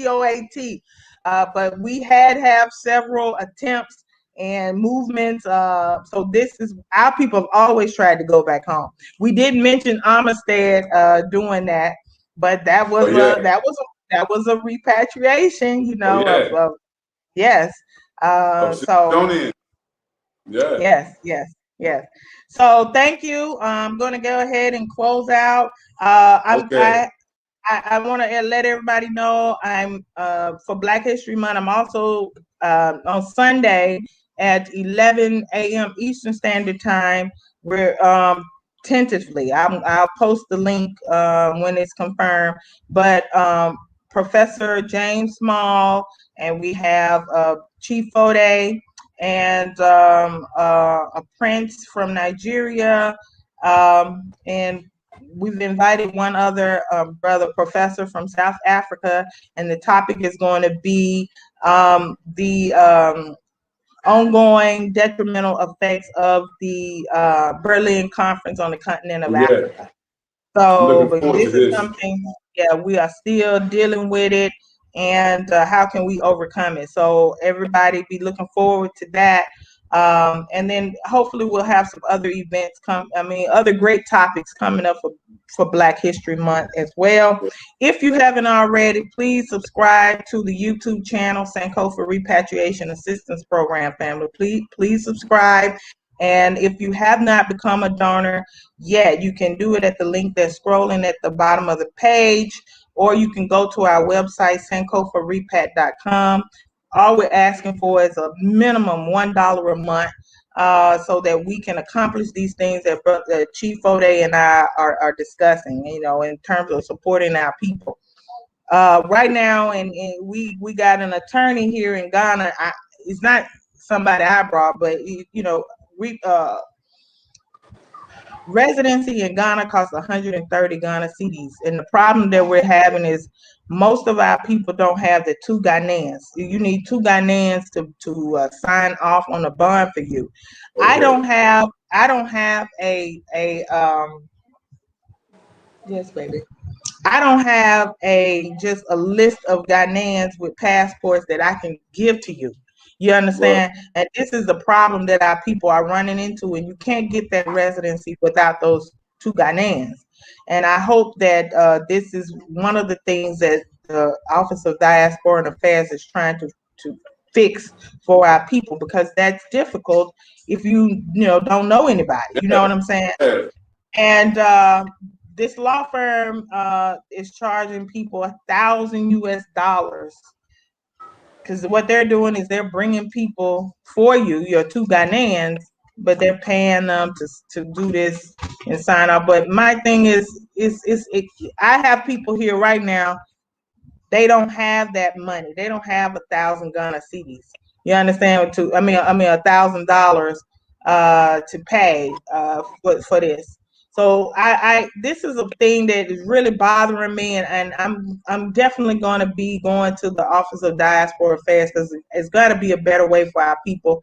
GOAT. But we have several attempts and movements. So this is, our people have always tried to go back home. We did mention Amistad doing that, but that was that was a repatriation, yes. Yes. So thank you. I'm going to go ahead and close out. I want to let everybody know I'm for Black History Month. I'm also on Sunday at 11 a.m. Eastern Standard Time. We're tentatively, I'll post the link when it's confirmed. But Professor James Small, and we have Chief Fode, and a prince from Nigeria, and we've invited one other professor from South Africa, and the topic is going to be the ongoing detrimental effects of the Berlin Conference on the continent of Africa. So, but this is something, we are still dealing with it, and how can we overcome it? So everybody be looking forward to that. And then hopefully we'll have some other events other great topics coming up for Black History Month as well. If you haven't already, please subscribe to the YouTube channel, Sankofa Repatriation Assistance Program family. Please subscribe. And if you have not become a donor yet, you can do it at the link that's scrolling at the bottom of the page, or you can go to our website, sankofarepat.com. All we're asking for is a minimum $1 a month so that we can accomplish these things that Chief Ode and I are discussing, you know, in terms of supporting our people. Right now, and we got an attorney here in Ghana. It's not somebody I brought, but you know, residency in Ghana costs 130 Ghana cedis, and the problem that we're having is most of our people don't have the 2 Ghanaians. You need 2 Ghanaians to sign off on a bond for you. Okay. I don't have a yes, baby. I don't have just a list of Ghanaians with passports that I can give to you. You understand? Right. And this is the problem that our people are running into, and you can't get that residency without those 2 Ghanaians. And I hope that this is one of the things that the Office of Diaspora and Affairs is trying to fix for our people, because that's difficult if you don't know anybody. You know what I'm saying? Yeah. And this law firm is charging people $1,000 because what they're doing is they're bringing people for you, your 2 Ghanaians, but they're paying them to do this and sign up. But my thing is I have people here right now. They don't have that money. They don't have 1,000 Ghana cedis. You understand? $1,000 to pay for this. So this is a thing that is really bothering me, and I'm definitely going to be going to the Office of Diaspora Affairs because it's got to be a better way for our people.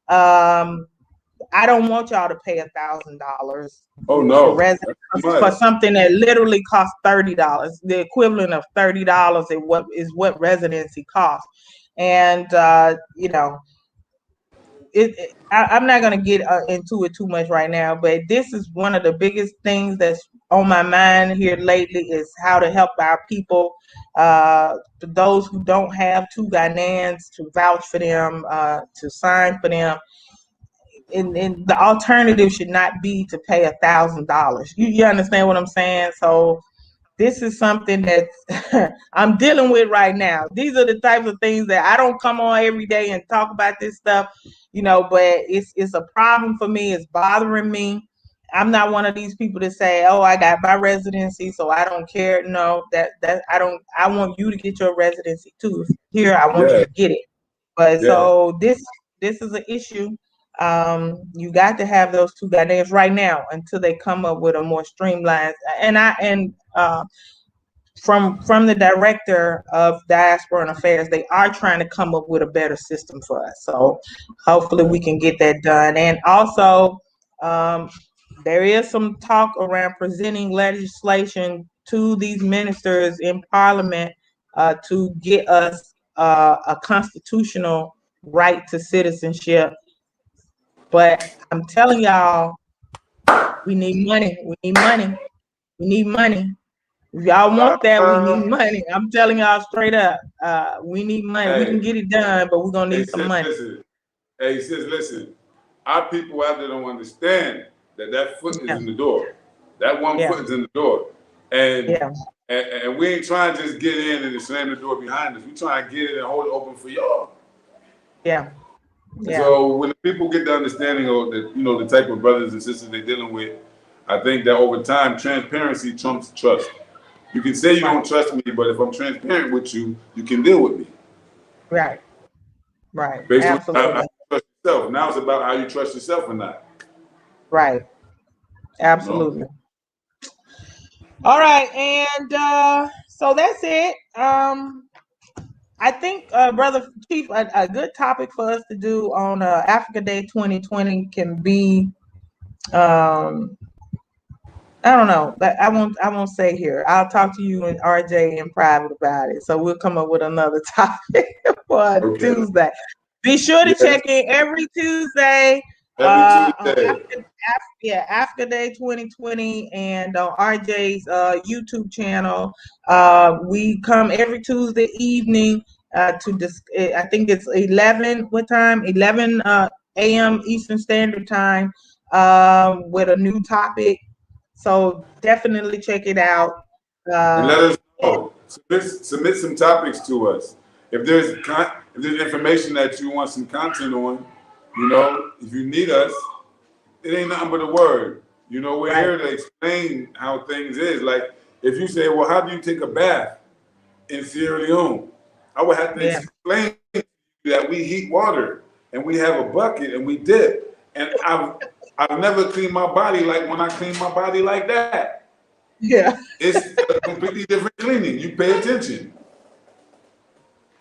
I don't want y'all to pay $1,000. Oh no, for something that literally costs $30, the equivalent of $30 is what residency costs. And I'm not going to get into it too much right now, but this is one of the biggest things that's on my mind here lately is how to help our people, those who don't have 2 Ghanaians to vouch for them, to sign for them. And the alternative should not be to pay $1,000. You understand what I'm saying? So this is something that I'm dealing with right now. These are the types of things that I don't come on every day and talk about this stuff, but it's a problem for me. It's bothering me. I'm not one of these people that say, "Oh, I got my residency, so I don't care." No, that I don't. I want you to get your residency too. Here, I want you to get it. But so this is an issue. You got to have those 2 Ghanaians right now until they come up with a more streamlined. And from the director of Diaspora and Affairs, they are trying to come up with a better system for us. So hopefully we can get that done. And also, there is some talk around presenting legislation to these ministers in Parliament to get us a constitutional right to citizenship. But I'm telling y'all, we need money. We need money. We need money. If y'all want that, we need money. I'm telling y'all straight up. We need money. We can get it done, but we're gonna need some money. He says, listen, our people out there don't understand that foot is in the door. That one foot is in the door. And we ain't trying to just get in and slam the door behind us. We trying to get it and hold it open for y'all. Yeah. So when the people get the understanding of the type of brothers and sisters they're dealing with, I think that over time, transparency trumps trust. You can say you don't trust me, but if I'm transparent with you, you can deal with me. Right. Based Absolutely. on how you trust yourself. Now it's about how you trust yourself or not. Right. Absolutely. All right, and so that's it. I think, Brother Chief, a good topic for us to do on Africa Day 2020 can be, I don't know, but I won't say here. I'll talk to you and RJ in private about it. So we'll come up with another topic for Tuesday. Be sure to check in every Tuesday. Africa Day 2020, and on RJ's YouTube channel. We come every Tuesday evening I think it's 11. What time? 11 a.m. Eastern Standard Time with a new topic. So definitely check it out. And let us know. Submit some topics to us. If there's information that you want some content on, You know, if you need us, it ain't nothing but a word. You know, we're here to explain how things is. Like, if you say, well, how do you take a bath in Sierra Leone? I would have to explain that we heat water and we have a bucket and we dip. And I've never cleaned my body like when I clean my body like that. Yeah. It's a completely different cleaning. You pay attention.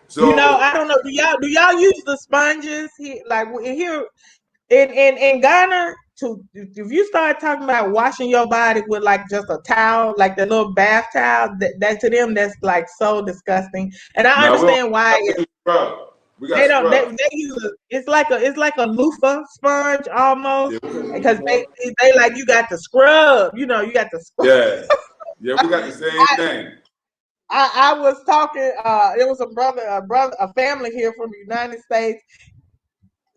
So, you know, I don't know. Do y'all use the sponges here? Like here in Ghana, if you start talking about washing your body with like just a towel, like the little bath towel, that to them that's like so disgusting. And I understand why. We got They don't. They scrub. use it's like a loofah sponge almost, because they like you got to scrub. You know, you got to scrub. Yeah, we got the same thing. I was talking. It was a family here from the United States,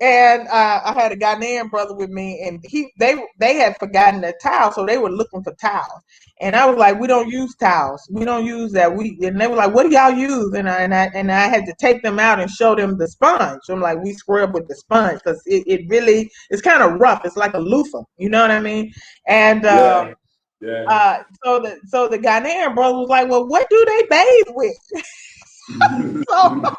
and I had a Ghanaian brother with me, and they had forgotten their towel, so they were looking for towels. And I was like, "We don't use towels. We don't use that." And they were like, "What do y'all use?" And I had to take them out and show them the sponge. I'm like, "We scrub with the sponge because it really it's kind of rough. It's like a loofah. You know what I mean?" And so the Ghanaian brother was like, "Well, what do they bathe with?" so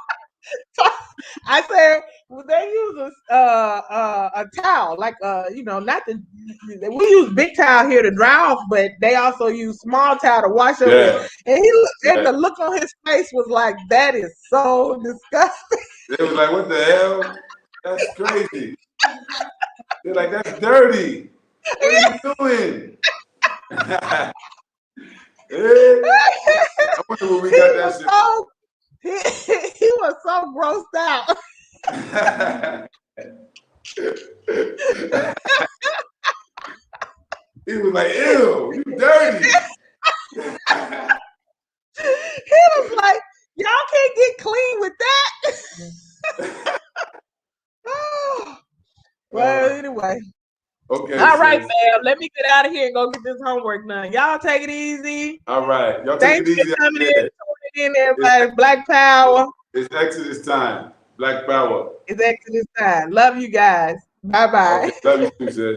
I said, well, they use a towel, like not we use big towel here to dry off, but they also use small towel to wash up with. And and the look on his face was like, that is so disgusting. They was like, what the hell? That's crazy. They're like, that's dirty. What are you doing? I wonder where we got that shit. He was so grossed out. He was like, ew, you dirty. He was like, y'all can't get clean with that. Well, anyway. Okay. All right, fam. Let me get out of here and go get this homework done. Y'all take it easy. All right. Y'all take it easy. Thanks for coming in, tuning in, everybody. Black Power. It's Exodus time. Black Power. It's Exodus time. Love you guys. Bye-bye. Okay, love you too, sis.